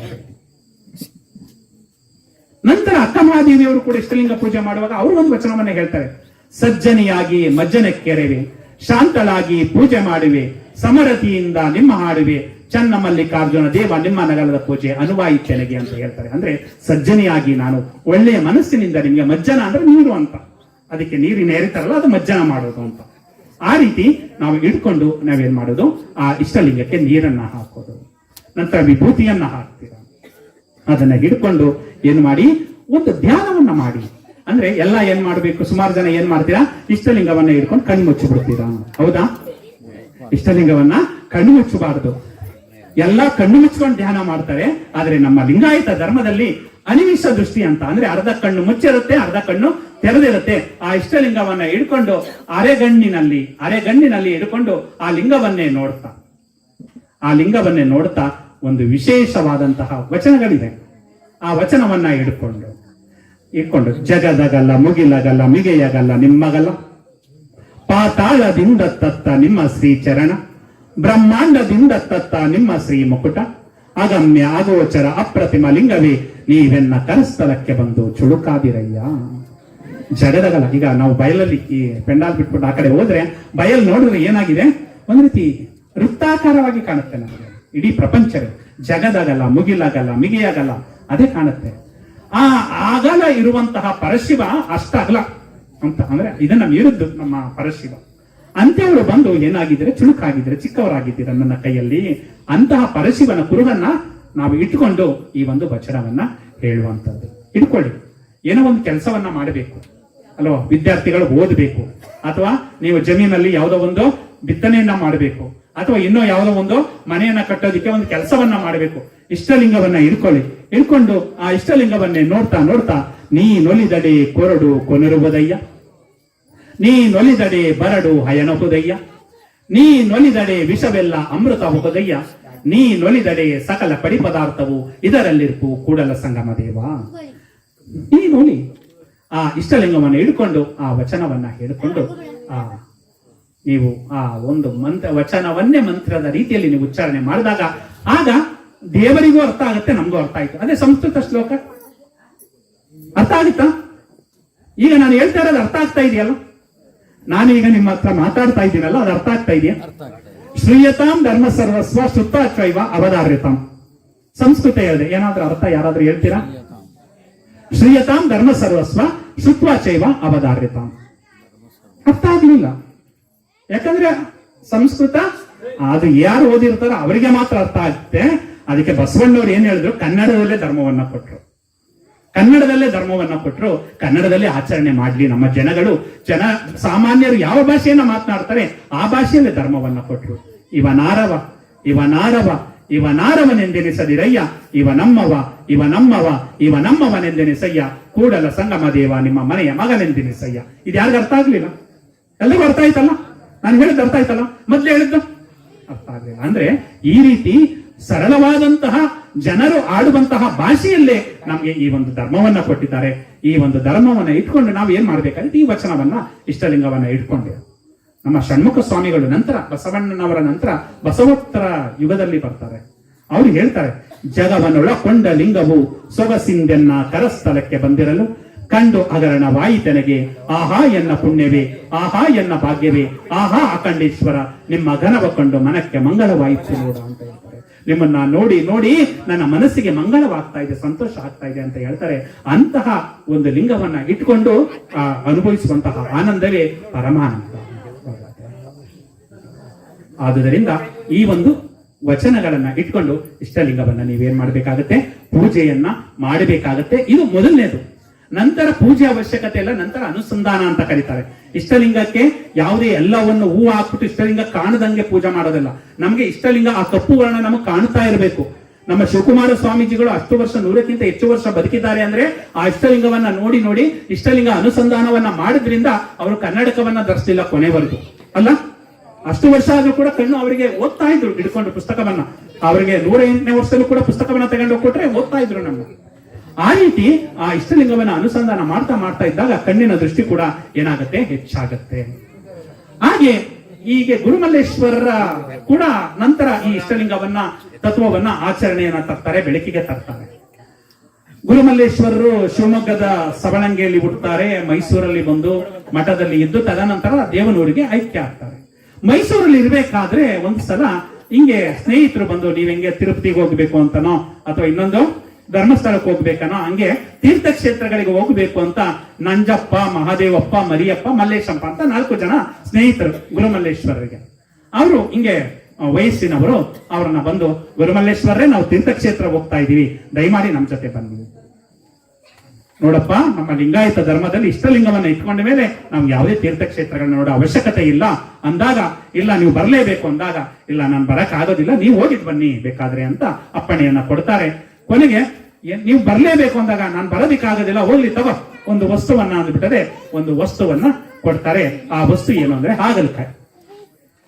ನಂತರ ಅಕ್ಕ ಮಹಾದೇವಿಯವರು ಕೂಡ ಇಷ್ಟಲಿಂಗ ಪೂಜೆ ಮಾಡುವಾಗ ಅವರು ಒಂದು ವಚನವನ್ನ ಹೇಳ್ತಾರೆ. ಸಜ್ಜನಿಯಾಗಿ ಮಜ್ಜನ ಕೆರೆವೆ, ಶಾಂತಳಾಗಿ ಪೂಜೆ ಮಾಡುವೆ, ಸಮರತಿಯಿಂದ ನಿಮ್ಮ ಹಾಡುವೆ, ಚನ್ನ ಮಲ್ಲಿಕಾರ್ಜುನ ದೇವ ನಿಮ್ಮ ನಗರದ ಪೂಜೆ ಅನುವಾಯಿತೆನೆಗೆ ಅಂತ ಹೇಳ್ತಾರೆ. ಅಂದ್ರೆ ಸಜ್ಜನಿಯಾಗಿ ನಾನು ಒಳ್ಳೆಯ ಮನಸ್ಸಿನಿಂದ ನಿಮ್ಗೆ, ಮಜ್ಜನ ಅಂದ್ರೆ ನೀರು ಅಂತ, ಅದಕ್ಕೆ ನೀರಿನ ಏರಿತಾರಲ್ಲ ಅದು ಮಜ್ಜನ ಮಾಡೋದು ಅಂತ. ಆ ರೀತಿ ನಾವು ಇಟ್ಕೊಂಡು ನಾವೇನ್ ಮಾಡೋದು, ಆ ಇಷ್ಟಲಿಂಗಕ್ಕೆ ನೀರನ್ನ ಹಾಕೋದು, ನಂತರ ವಿಭೂತಿಯನ್ನ ಹಾಕ್ತೀರ. ಅದನ್ನ ಹಿಡ್ಕೊಂಡು ಏನ್ ಮಾಡಿ ಒಂದು ಧ್ಯಾನವನ್ನ ಮಾಡಿ. ಅಂದ್ರೆ ಎಲ್ಲ ಏನ್ ಮಾಡ್ಬೇಕು, ಸುಮಾರು ಜನ ಏನ್ ಮಾಡ್ತೀರಾ, ಇಷ್ಟಲಿಂಗವನ್ನ ಹಿಡ್ಕೊಂಡು ಕಣ್ಣು ಮುಚ್ಚಿಬಿಡ್ತೀರಾ. ಹೌದಾ? ಇಷ್ಟಲಿಂಗವನ್ನ ಕಣ್ಣು ಮುಚ್ಚಬಾರದು. ಎಲ್ಲ ಕಣ್ಣು ಮುಚ್ಕೊಂಡು ಧ್ಯಾನ ಮಾಡ್ತಾರೆ. ಆದ್ರೆ ನಮ್ಮ ಲಿಂಗಾಯತ ಧರ್ಮದಲ್ಲಿ ಅನಿಮಿಷ ದೃಷ್ಟಿ ಅಂತ, ಅಂದ್ರೆ ಅರ್ಧ ಕಣ್ಣು ಮುಚ್ಚಿರುತ್ತೆ, ಅರ್ಧ ಕಣ್ಣು ತೆರೆದಿರುತ್ತೆ. ಆ ಇಷ್ಟಲಿಂಗವನ್ನ ಹಿಡ್ಕೊಂಡು ಅರೆಗಣ್ಣಿನಲ್ಲಿ ಹಿಡ್ಕೊಂಡು ಆ ಲಿಂಗವನ್ನೇ ನೋಡ್ತಾ ಒಂದು ವಿಶೇಷವಾದಂತಹ ವಚನಗಳಿದೆ. ಆ ವಚನವನ್ನ ಇಟ್ಕೊಂಡು ಜಗದಗಲ್ಲ ಮುಗಿಲಗಲ್ಲ ಮಿಗೆಯಗಲ್ಲ ನಿಮ್ಮಗಲ್ಲ, ಪಾತಾಳದಿಂದ ತತ್ತ ನಿಮ್ಮ ಶ್ರೀ ಚರಣ, ಬ್ರಹ್ಮಾಂಡದಿಂದ ತತ್ತ ನಿಮ್ಮ ಶ್ರೀ ಮುಕುಟ, ಅಗಮ್ಯ ಅಗೋಚರ ಅಪ್ರತಿಮ ಲಿಂಗವೇ ನೀವೆನ್ನ ಕರಸ್ಥಳಕ್ಕೆ ಬಂದು ಚುಳುಕಾದಿರಯ್ಯ. ಜಗದಗಲ್ಲ. ಈಗ ನಾವು ಬಯಲಲ್ಲಿ ಈ ಪೆಂಡಾಲ್ ಬಿಟ್ಬಿಟ್ಟು ಆ ಕಡೆ ಹೋದ್ರೆ ಬಯಲ್ ನೋಡಿದ್ರೆ ಏನಾಗಿದೆ, ಒಂದ್ ರೀತಿ ವೃತ್ತಾಕಾರವಾಗಿ ಕಾಣುತ್ತೆ ನಮಗೆ ಇಡೀ ಪ್ರಪಂಚವೇ. ಜಗದಗಲ್ಲ ಮುಗಿಲಾಗಲ್ಲ ಮಿಗೆಯಾಗಲ್ಲ ಅದೇ ಕಾಣುತ್ತೆ. ಆ ಅಗಲ ಇರುವಂತಹ ಪರಶಿವ ಅಷ್ಟ ಅಗಲ ಅಂತ, ಅಂದ್ರೆ ಇದನ್ನ ಮೀರಿದ್ದು ನಮ್ಮ ಪರಶಿವ. ಅಂತೇವರು ಬಂದು ಏನಾಗಿದ್ರೆ ಚುಳುಕಾಗಿದ್ರೆ, ಚಿಕ್ಕವರಾಗಿದ್ದೀರ ನನ್ನ ಕೈಯಲ್ಲಿ, ಅಂತಹ ಪರಶಿವನ ಕುರುಹನ್ನ ನಾವು ಇಟ್ಕೊಂಡು ಈ ಒಂದು ವಚನವನ್ನ ಹೇಳುವಂತದ್ದು. ಇಟ್ಕೊಳ್ಳಿ. ಏನೋ ಒಂದು ಕೆಲಸವನ್ನ ಮಾಡಬೇಕು ಅಲ್ವಾ, ವಿದ್ಯಾರ್ಥಿಗಳು ಓದಬೇಕು, ಅಥವಾ ನೀವು ಜಮೀನಲ್ಲಿ ಯಾವುದೋ ಒಂದು ಬಿತ್ತನೆಯನ್ನ ಮಾಡಬೇಕು, ಅಥವಾ ಇನ್ನೂ ಯಾವುದೋ ಒಂದು ಮನೆಯನ್ನ ಕಟ್ಟೋದಿಕ್ಕೆ ಒಂದು ಕೆಲಸವನ್ನ ಮಾಡಬೇಕು. ಇಷ್ಟಲಿಂಗವನ್ನ ಇಟ್ಕೊಂಡು ಆ ಇಷ್ಟಲಿಂಗವನ್ನೇ ನೋಡ್ತಾ ನೀ ನೊಲಿದಡೆ ಕೊರಡು ಕೊನರುವುದಯ್ಯ, ನೀ ನೊಲಿದಡೆ ಬರಡು ಹಯನಹುದಯ್ಯ, ನೀ ನೊಲಿದಡೆ ವಿಷವೆಲ್ಲ ಅಮೃತ ಹೋಗದಯ್ಯ, ನೀ ನೊಲಿದಡೆ ಸಕಲ ಪಡಿ ಪದಾರ್ಥವು ಇದರಲ್ಲಿರ್ಪು ಕೂಡಲ ಸಂಗಮ ದೇವ. ನೀ ನೊಲಿ. ಆ ಇಷ್ಟಲಿಂಗವನ್ನು ಹಿಡ್ಕೊಂಡು ಆ ವಚನವನ್ನ ಹೇಳಿಕೊಂಡು ನೀವು ಆ ಒಂದು ವಚನವನ್ನೇ ಮಂತ್ರದ ರೀತಿಯಲ್ಲಿ ನೀವು ಉಚ್ಚಾರಣೆ ಮಾಡಿದಾಗ ಆಗ ದೇವರಿಗೂ ಅರ್ಥ ಆಗುತ್ತೆ, ನಮಗೂ ಅರ್ಥ ಆಯ್ತು. ಅದೇ ಸಂಸ್ಕೃತ ಶ್ಲೋಕ ಅರ್ಥ ಆಗುತ್ತಾ? ಈಗ ನಾನು ಹೇಳ್ತಾ ಇರೋದು ಅರ್ಥ ಆಗ್ತಾ ಇದೆಯಲ್ಲ, ನಾನೀಗ ನಿಮ್ಮ ಹತ್ರ ಮಾತಾಡ್ತಾ ಇದ್ದೀನಲ್ಲ, ಅದು ಅರ್ಥ ಆಗ್ತಾ ಇದೆಯಾ? ಶ್ರೀಯತಾಂ ಧರ್ಮ ಸರ್ವಸ್ವ ಶ್ರುತಾಚೈವ ಅವಧಾರ್ಯತಾಂ. ಸಂಸ್ಕೃತ ಹೇಳಿದೆ, ಏನಾದ್ರೂ ಅರ್ಥ ಯಾರಾದ್ರೂ ಹೇಳ್ತೀರಾ? ಶ್ರೀಯತಾಂ ಧರ್ಮ ಸರ್ವಸ್ವ ಶ್ರುತ್ವಾಚೈವ ಅವಧಾರ್ಯತಾಂ. ಅರ್ಥ ಆಗ್ಲಿಲ್ಲ, ಯಾಕಂದ್ರೆ ಸಂಸ್ಕೃತ ಅದು ಯಾರು ಓದಿರ್ತಾರೋ ಅವರಿಗೆ ಮಾತ್ರ ಅರ್ಥ ಆಗುತ್ತೆ. ಅದಕ್ಕೆ ಬಸವಣ್ಣವ್ರು ಏನ್ ಹೇಳಿದ್ರು, ಕನ್ನಡದಲ್ಲೇ ಧರ್ಮವನ್ನ ಕೊಟ್ರು, ಕನ್ನಡದಲ್ಲೇ ಆಚರಣೆ ಮಾಡ್ಲಿ ನಮ್ಮ ಜನಗಳು. ಸಾಮಾನ್ಯರು ಯಾವ ಭಾಷೆಯನ್ನ ಮಾತನಾಡ್ತಾರೆ ಆ ಭಾಷೆಯಲ್ಲೇ ಧರ್ಮವನ್ನ ಕೊಟ್ರು. ಇವನಾರವನೆಂದೆನಿಸದಿರಯ್ಯ, ಇವನಮ್ಮವನೆಂದೆನಿಸಯ್ಯ, ಕೂಡಲ ಸಂಗಮ ದೇವ ನಿಮ್ಮ ಮನೆಯ ಮಗನೆಂದೆನಿಸಯ್ಯ. ಇದು ಯಾರಿಗ ಅರ್ಥ ಆಗ್ಲಿಲ್ಲ? ಎಲ್ರಿಗೂ ಅರ್ಥ ಆಯ್ತಲ್ಲ? ನಾನು ಹೇಳಿದ್ದು ಅರ್ಥ ಆಯ್ತಲ್ಲ? ಮೊದ್ಲು ಹೇಳಿದ್ದು ಅರ್ಥ ಆಗ್ಲಿಲ್ಲ. ಅಂದ್ರೆ ಈ ರೀತಿ ಸರಳವಾದಂತಹ ಜನರು ಆಡುವಂತಹ ಭಾಷೆಯಲ್ಲೇ ನಮ್ಗೆ ಈ ಒಂದು ಧರ್ಮವನ್ನ ಕೊಟ್ಟಿದ್ದಾರೆ. ಈ ಒಂದು ಧರ್ಮವನ್ನ ಇಟ್ಕೊಂಡು ನಾವು ಏನ್ ಮಾಡ್ಬೇಕಾದ್ರೆ ಈ ವಚನವನ್ನ ಇಷ್ಟಲಿಂಗವನ್ನ ಇಟ್ಕೊಂಡೆ. ನಮ್ಮ ಷಣ್ಮುಖ ಸ್ವಾಮಿಗಳು ನಂತರ, ಬಸವಣ್ಣನವರ ನಂತರ ಬಸವೋತ್ತರ ಯುಗದಲ್ಲಿ ಬರ್ತಾರೆ. ಅವ್ರು ಹೇಳ್ತಾರೆ, ಜಗವನ್ನೊಳಕೊಂಡ ಲಿಂಗವು ಸೊಗಸಿಂದೆನ್ನ ಕರಸ್ಥಳಕ್ಕೆ ಬಂದಿರಲು, ಕಂಡು ಹಗರಣವಾಯಿತೆನಗೆ ಆಹಾ ಎನ್ನ ಪುಣ್ಯವೇ, ಆಹಾ ಎನ್ನ ಭಾಗ್ಯವೇ, ಆಹಾ ಅಖಂಡೇಶ್ವರ ನಿಮ್ಮ ಘನವ ಕಂಡು ಮನಕ್ಕೆ ಮಂಗಳವಾಯಿತು ನೋಡ ಅಂತ ಹೇಳ್ತಾರೆ. ನಿಮ್ಮನ್ನ ನೋಡಿ ನೋಡಿ ನನ್ನ ಮನಸ್ಸಿಗೆ ಮಂಗಳವಾಗ್ತಾ ಇದೆ, ಸಂತೋಷ ಆಗ್ತಾ ಇದೆ ಅಂತ ಹೇಳ್ತಾರೆ. ಅಂತಹ ಒಂದು ಲಿಂಗವನ್ನ ಇಟ್ಕೊಂಡು ಅನುಭವಿಸುವಂತಹ ಆನಂದವೇ ಪರಮಾನಂದ. ಆದುದರಿಂದ ಈ ಒಂದು ವಚನಗಳನ್ನ ಇಟ್ಕೊಂಡು ಇಷ್ಟಲಿಂಗವನ್ನ ನೀವೇನ್ ಮಾಡ್ಬೇಕಾಗತ್ತೆ, ಪೂಜೆಯನ್ನ ಮಾಡಬೇಕಾಗತ್ತೆ. ಇದು ಮೊದಲನೇದು. ನಂತರ ಪೂಜೆ ಅವಶ್ಯಕತೆ ಇಲ್ಲ, ನಂತರ ಅನುಸಂಧಾನ ಅಂತ ಕರೀತಾರೆ. ಇಷ್ಟಲಿಂಗಕ್ಕೆ ಯಾವುದೇ ಎಲ್ಲವನ್ನು ಹೂ ಹಾಕ್ಬಿಟ್ಟು ಇಷ್ಟಲಿಂಗ ಕಾಣದಂಗೆ ಪೂಜೆ ಮಾಡೋದಿಲ್ಲ. ನಮ್ಗೆ ಇಷ್ಟಲಿಂಗ ಆ ಕಪ್ಪು ವರ್ಣ ನಮಗೆ ಕಾಣ್ತಾ ಇರಬೇಕು. ನಮ್ಮ ಶಿವಕುಮಾರ ಸ್ವಾಮೀಜಿಗಳು 10 ವರ್ಷ 100ಕ್ಕಿಂತ ಹೆಚ್ಚು ವರ್ಷ ಬದುಕಿದ್ದಾರೆ ಅಂದ್ರೆ ಆ ಇಷ್ಟಲಿಂಗವನ್ನ ನೋಡಿ ನೋಡಿ ಇಷ್ಟಲಿಂಗ ಅನುಸಂಧಾನವನ್ನ ಮಾಡಿದ್ರಿಂದ ಅವರು ಕನ್ನಡಕವನ್ನ ಧರಿಸಲಿಲ್ಲ ಕೊನೆವರೆಗೂ ಅಲ್ಲ. ಅಷ್ಟು ವರ್ಷ ಆದ್ರೂ ಕೂಡ ಕಣ್ಣು ಅವರಿಗೆ ಓದ್ತಾ ಇದ್ರು ಹಿಡ್ಕೊಂಡು ಪುಸ್ತಕವನ್ನ. ಅವರಿಗೆ 108ನೇ ವರ್ಷದಲ್ಲೂ ಕೂಡ ಪುಸ್ತಕವನ್ನ ತಗೊಂಡು ಕೊಟ್ರೆ ಓದ್ತಾ ಇದ್ರು ನಮ್ಮ. ಆ ರೀತಿ ಆ ಇಷ್ಟಲಿಂಗವನ್ನ ಅನುಸಂಧಾನ ಮಾಡ್ತಾ ಮಾಡ್ತಾ ಇದ್ದಾಗ ಕಣ್ಣಿನ ದೃಷ್ಟಿ ಕೂಡ ಏನಾಗತ್ತೆ, ಹೆಚ್ಚಾಗತ್ತೆ. ಹಾಗೆ ಹೀಗೆ ಗುರುಮಲ್ಲೇಶ್ವರರ ಕೂಡ ನಂತರ ಈ ಇಷ್ಟಲಿಂಗವನ್ನ ತತ್ವವನ್ನ ಆಚರಣೆಯನ್ನ ತರ್ತಾರೆ, ಬೆಳಕಿಗೆ ತರ್ತಾರೆ. ಗುರುಮಲ್ಲೇಶ್ವರರು ಶಿವಮೊಗ್ಗದ ಸವಳಂಗಿಯಲ್ಲಿ ಹುಟ್ಟುತ್ತಾರೆ, ಮೈಸೂರಲ್ಲಿ ಬಂದು ಮಠದಲ್ಲಿ ಇದ್ದು ತದನಂತರ ದೇವನೂರಿಗೆ ಐಕ್ಯ ಆಗ್ತಾರೆ. ಮೈಸೂರಲ್ಲಿ ಇರ್ಬೇಕಾದ್ರೆ ಒಂದ್ ಸಲ ಹಿಂಗೆ ಸ್ನೇಹಿತರು ಬಂದು ನೀವ್ ಹೆಂಗೆ ತಿರುಪತಿಗೆ ಹೋಗ್ಬೇಕು ಅಂತನೋ ಅಥವಾ ಇನ್ನೊಂದು ಧರ್ಮಸ್ಥಳಕ್ಕೆ ಹೋಗ್ಬೇಕನೋ ಹಂಗೆ ತೀರ್ಥಕ್ಷೇತ್ರಗಳಿಗೆ ಹೋಗ್ಬೇಕು ಅಂತ ನಂಜಪ್ಪ, ಮಹಾದೇವಪ್ಪ, ಮರಿಯಪ್ಪ, ಮಲ್ಲೇಶಪ್ಪ ಅಂತ 4 ಜನ ಸ್ನೇಹಿತರು ಗುರುಮಲ್ಲೇಶ್ವರರಿಗೆ. ಅವರು ಹಿಂಗೆ ವಯಸ್ಸಿನವರು ಅವ್ರನ್ನ ಬಂದು ಗುರುಮಲ್ಲೇಶ್ವರರೇ ನಾವು ತೀರ್ಥಕ್ಷೇತ್ರ ಹೋಗ್ತಾ ಇದೀವಿ, ದಯಮಾಡಿ ನಮ್ ಜೊತೆ ಬನ್ನಿ. ನೋಡಪ್ಪ, ನಮ್ಮ ಲಿಂಗಾಯತ ಧರ್ಮದಲ್ಲಿ ಇಷ್ಟಲಿಂಗವನ್ನ ಇಟ್ಕೊಂಡ ಮೇಲೆ ನಮ್ಗೆ ಯಾವುದೇ ತೀರ್ಥಕ್ಷೇತ್ರಗಳನ್ನ ನೋಡೋ ಅವಶ್ಯಕತೆ ಇಲ್ಲ ಅಂದಾಗ, ಇಲ್ಲ ನೀವು ಬರ್ಲೇಬೇಕು ಅಂದಾಗ, ಇಲ್ಲ ನಾನು ಬರಕ್ ಆಗೋದಿಲ್ಲ, ನೀವು ಹೋಗಿದ್ ಬನ್ನಿ ಬೇಕಾದ್ರೆ ಅಂತ ಅಪ್ಪಣೆಯನ್ನ ಕೊಡ್ತಾರೆ. ಕೊನೆಗೆ ನೀವು ಬರ್ಲೇಬೇಕು ಅಂದಾಗ ನಾನು ಬರೋದಿಕ್ಕಾಗೋದಿಲ್ಲ, ಹೋಗ್ಲಿ ತಗೋ ಒಂದು ವಸ್ತುವನ್ನ ಅಂದ್ಬಿಟ್ಟದೆ ಒಂದು ವಸ್ತುವನ್ನ ಕೊಡ್ತಾರೆ. ಆ ವಸ್ತು ಏನು ಅಂದ್ರೆ ಹಾಗಲಕಾಯಿ.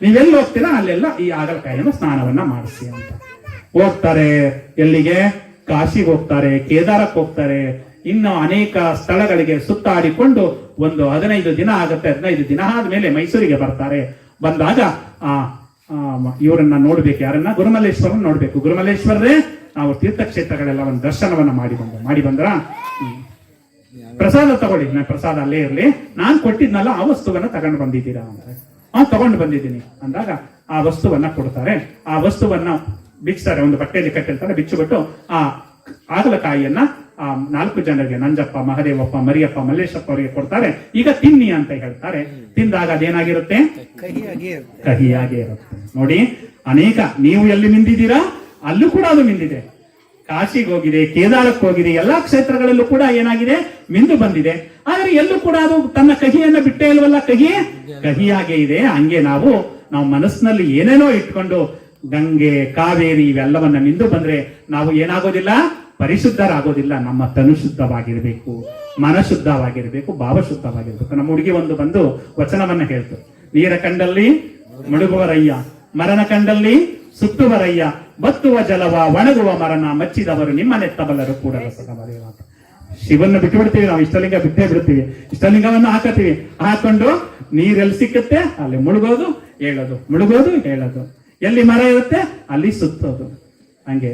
ನೀವೆಲ್ಲಿ ಹೋಗ್ತೀರಾ ಅಲ್ಲೆಲ್ಲ ಈ ಹಾಗಲಕಾಯಿಯನ್ನು ಸ್ನಾನವನ್ನ ಮಾಡಿಸಿ ಅಂತ ಹೋಗ್ತಾರೆ. ಎಲ್ಲಿಗೆ? ಕಾಶಿಗೆ ಹೋಗ್ತಾರೆ, ಕೇದಾರಕ್ಕೆ ಹೋಗ್ತಾರೆ, ಇನ್ನು ಅನೇಕ ಸ್ಥಳಗಳಿಗೆ ಸುತ್ತಾಡಿಕೊಂಡು ಒಂದು 15 ದಿನ ಆಗುತ್ತೆ. 15 ದಿನ ಆದ್ಮೇಲೆ ಮೈಸೂರಿಗೆ ಬರ್ತಾರೆ. ಬಂದಾಗ ಇವರನ್ನ ನೋಡ್ಬೇಕು, ಯಾರನ್ನ? ಗುರುಮಲ್ಲೇಶ್ವರನ್ನ ನೋಡ್ಬೇಕು. ಗುರುಮಲ್ಲೇಶ್ವರರೇ, ನಾವು ತೀರ್ಥಕ್ಷೇತ್ರಗಳೆಲ್ಲ ಒಂದು ದರ್ಶನವನ್ನ ಮಾಡಿ ಬಂದ್ರ ಪ್ರಸಾದ ತಗೊಳ್ಳಿ, ನಾನು ಪ್ರಸಾದ ಅಲ್ಲೇ ಇರ್ಲಿ, ನಾನ್ ಕೊಟ್ಟಿದ್ನಲ್ಲ ಆ ವಸ್ತುವನ್ನ ತಗೊಂಡು ಬಂದಿದ್ದೀರಾ ಅಂದ್ರೆ ತಗೊಂಡು ಬಂದಿದ್ದೀನಿ ಅಂದಾಗ ಆ ವಸ್ತುವನ್ನ ಕೊಡ್ತಾರೆ. ಆ ವಸ್ತುವನ್ನ ಬಿಚ್ತಾರೆ, ಒಂದು ಬಟ್ಟೆಯಲ್ಲಿ ಕಟ್ಟಿರ್ತಾರೆ, ಬಿಚ್ಚುಬಿಟ್ಟು ಆ ಹಾಗಲಕಾಯಿಯನ್ನ ಆ 4 ಜನರಿಗೆ ನಂಜಪ್ಪ, ಮಹದೇವಪ್ಪ, ಮರಿಯಪ್ಪ, ಮಲ್ಲೇಶಪ್ಪ ಅವರಿಗೆ ಕೊಡ್ತಾರೆ. ಈಗ ತಿನ್ನಿ ಅಂತ ಹೇಳ್ತಾರೆ. ತಿಂದಾಗ ಅದೇನಾಗಿರುತ್ತೆ? ಕಹಿಯಾಗಿ ಇರುತ್ತೆ. ನೋಡಿ, ಅನೇಕ ನೀವು ಎಲ್ಲಿ ಮಿಂದಿದ್ದೀರಾ ಅಲ್ಲೂ ಕೂಡ ಅದು ಮಿಂದಿದೆ. ಕಾಶಿಗೆ ಹೋಗಿದೆ, ಕೇದಾರಕ್ಕೆ ಹೋಗಿದೆ, ಎಲ್ಲಾ ಕ್ಷೇತ್ರಗಳಲ್ಲೂ ಕೂಡ ಏನಾಗಿದೆ? ಮಿಂದು ಬಂದಿದೆ. ಆದ್ರೆ ಎಲ್ಲೂ ಕೂಡ ಅದು ತನ್ನ ಕಹಿಯನ್ನ ಬಿಟ್ಟೇ ಇಲ್ವಲ್ಲ, ಕಹಿಯಾಗೆ ಇದೆ. ಹಂಗೆ ನಾವು ಮನಸ್ಸಿನಲ್ಲಿ ಏನೇನೋ ಇಟ್ಕೊಂಡು ಗಂಗೆ, ಕಾವೇರಿ ಇವೆಲ್ಲವನ್ನ ಮಿಂದು ಬಂದ್ರೆ ನಾವು ಏನಾಗೋದಿಲ್ಲ? ಪರಿಶುದ್ಧರಾಗೋದಿಲ್ಲ. ನಮ್ಮ ತನು ಶುದ್ಧವಾಗಿರ್ಬೇಕು, ಮನ ಶುದ್ಧವಾಗಿರ್ಬೇಕು, ಭಾವ ಶುದ್ಧವಾಗಿರ್ಬೇಕು. ನಮ್ಮ ಹುಡುಗಿ ಒಂದು ಬಂದು ವಚನವನ್ನ ಹೇಳ್ತು, ನೀರ ಕಂಡಲ್ಲಿ ಮುಳುಗುವರಯ್ಯ, ಮರನ ಕಂಡಲ್ಲಿ ಸುತ್ತುವರಯ್ಯ, ಬತ್ತುವ ಜಲವ ಒಣಗುವ ಮರನ ಮಚ್ಚಿದವರು ನಿಮ್ಮ ನೆತ್ತಬಲ್ಲರು ಕೂಡಲ ಸಗಮದೇವ. ಶಿವನ್ನ ಬಿಟ್ಟು ಬಿಡ್ತೀವಿ ನಾವು, ಇಷ್ಟಲಿಂಗ ಬಿಟ್ಟೇ ಬಿಡ್ತೀವಿ. ಇಷ್ಟಲಿಂಗವನ್ನು ಹಾಕತೀವಿ, ಹಾಕೊಂಡು ನೀರೆಲ್ಲಿ ಸಿಕ್ಕುತ್ತೆ ಅಲ್ಲಿ ಮುಳುಗೋದು ಹೇಳೋದು, ಮುಳುಗೋದು ಹೇಳೋದು. ಎಲ್ಲಿ ಮರ ಇರುತ್ತೆ ಅಲ್ಲಿ ಸುತ್ತೋದು. ಹಂಗೆ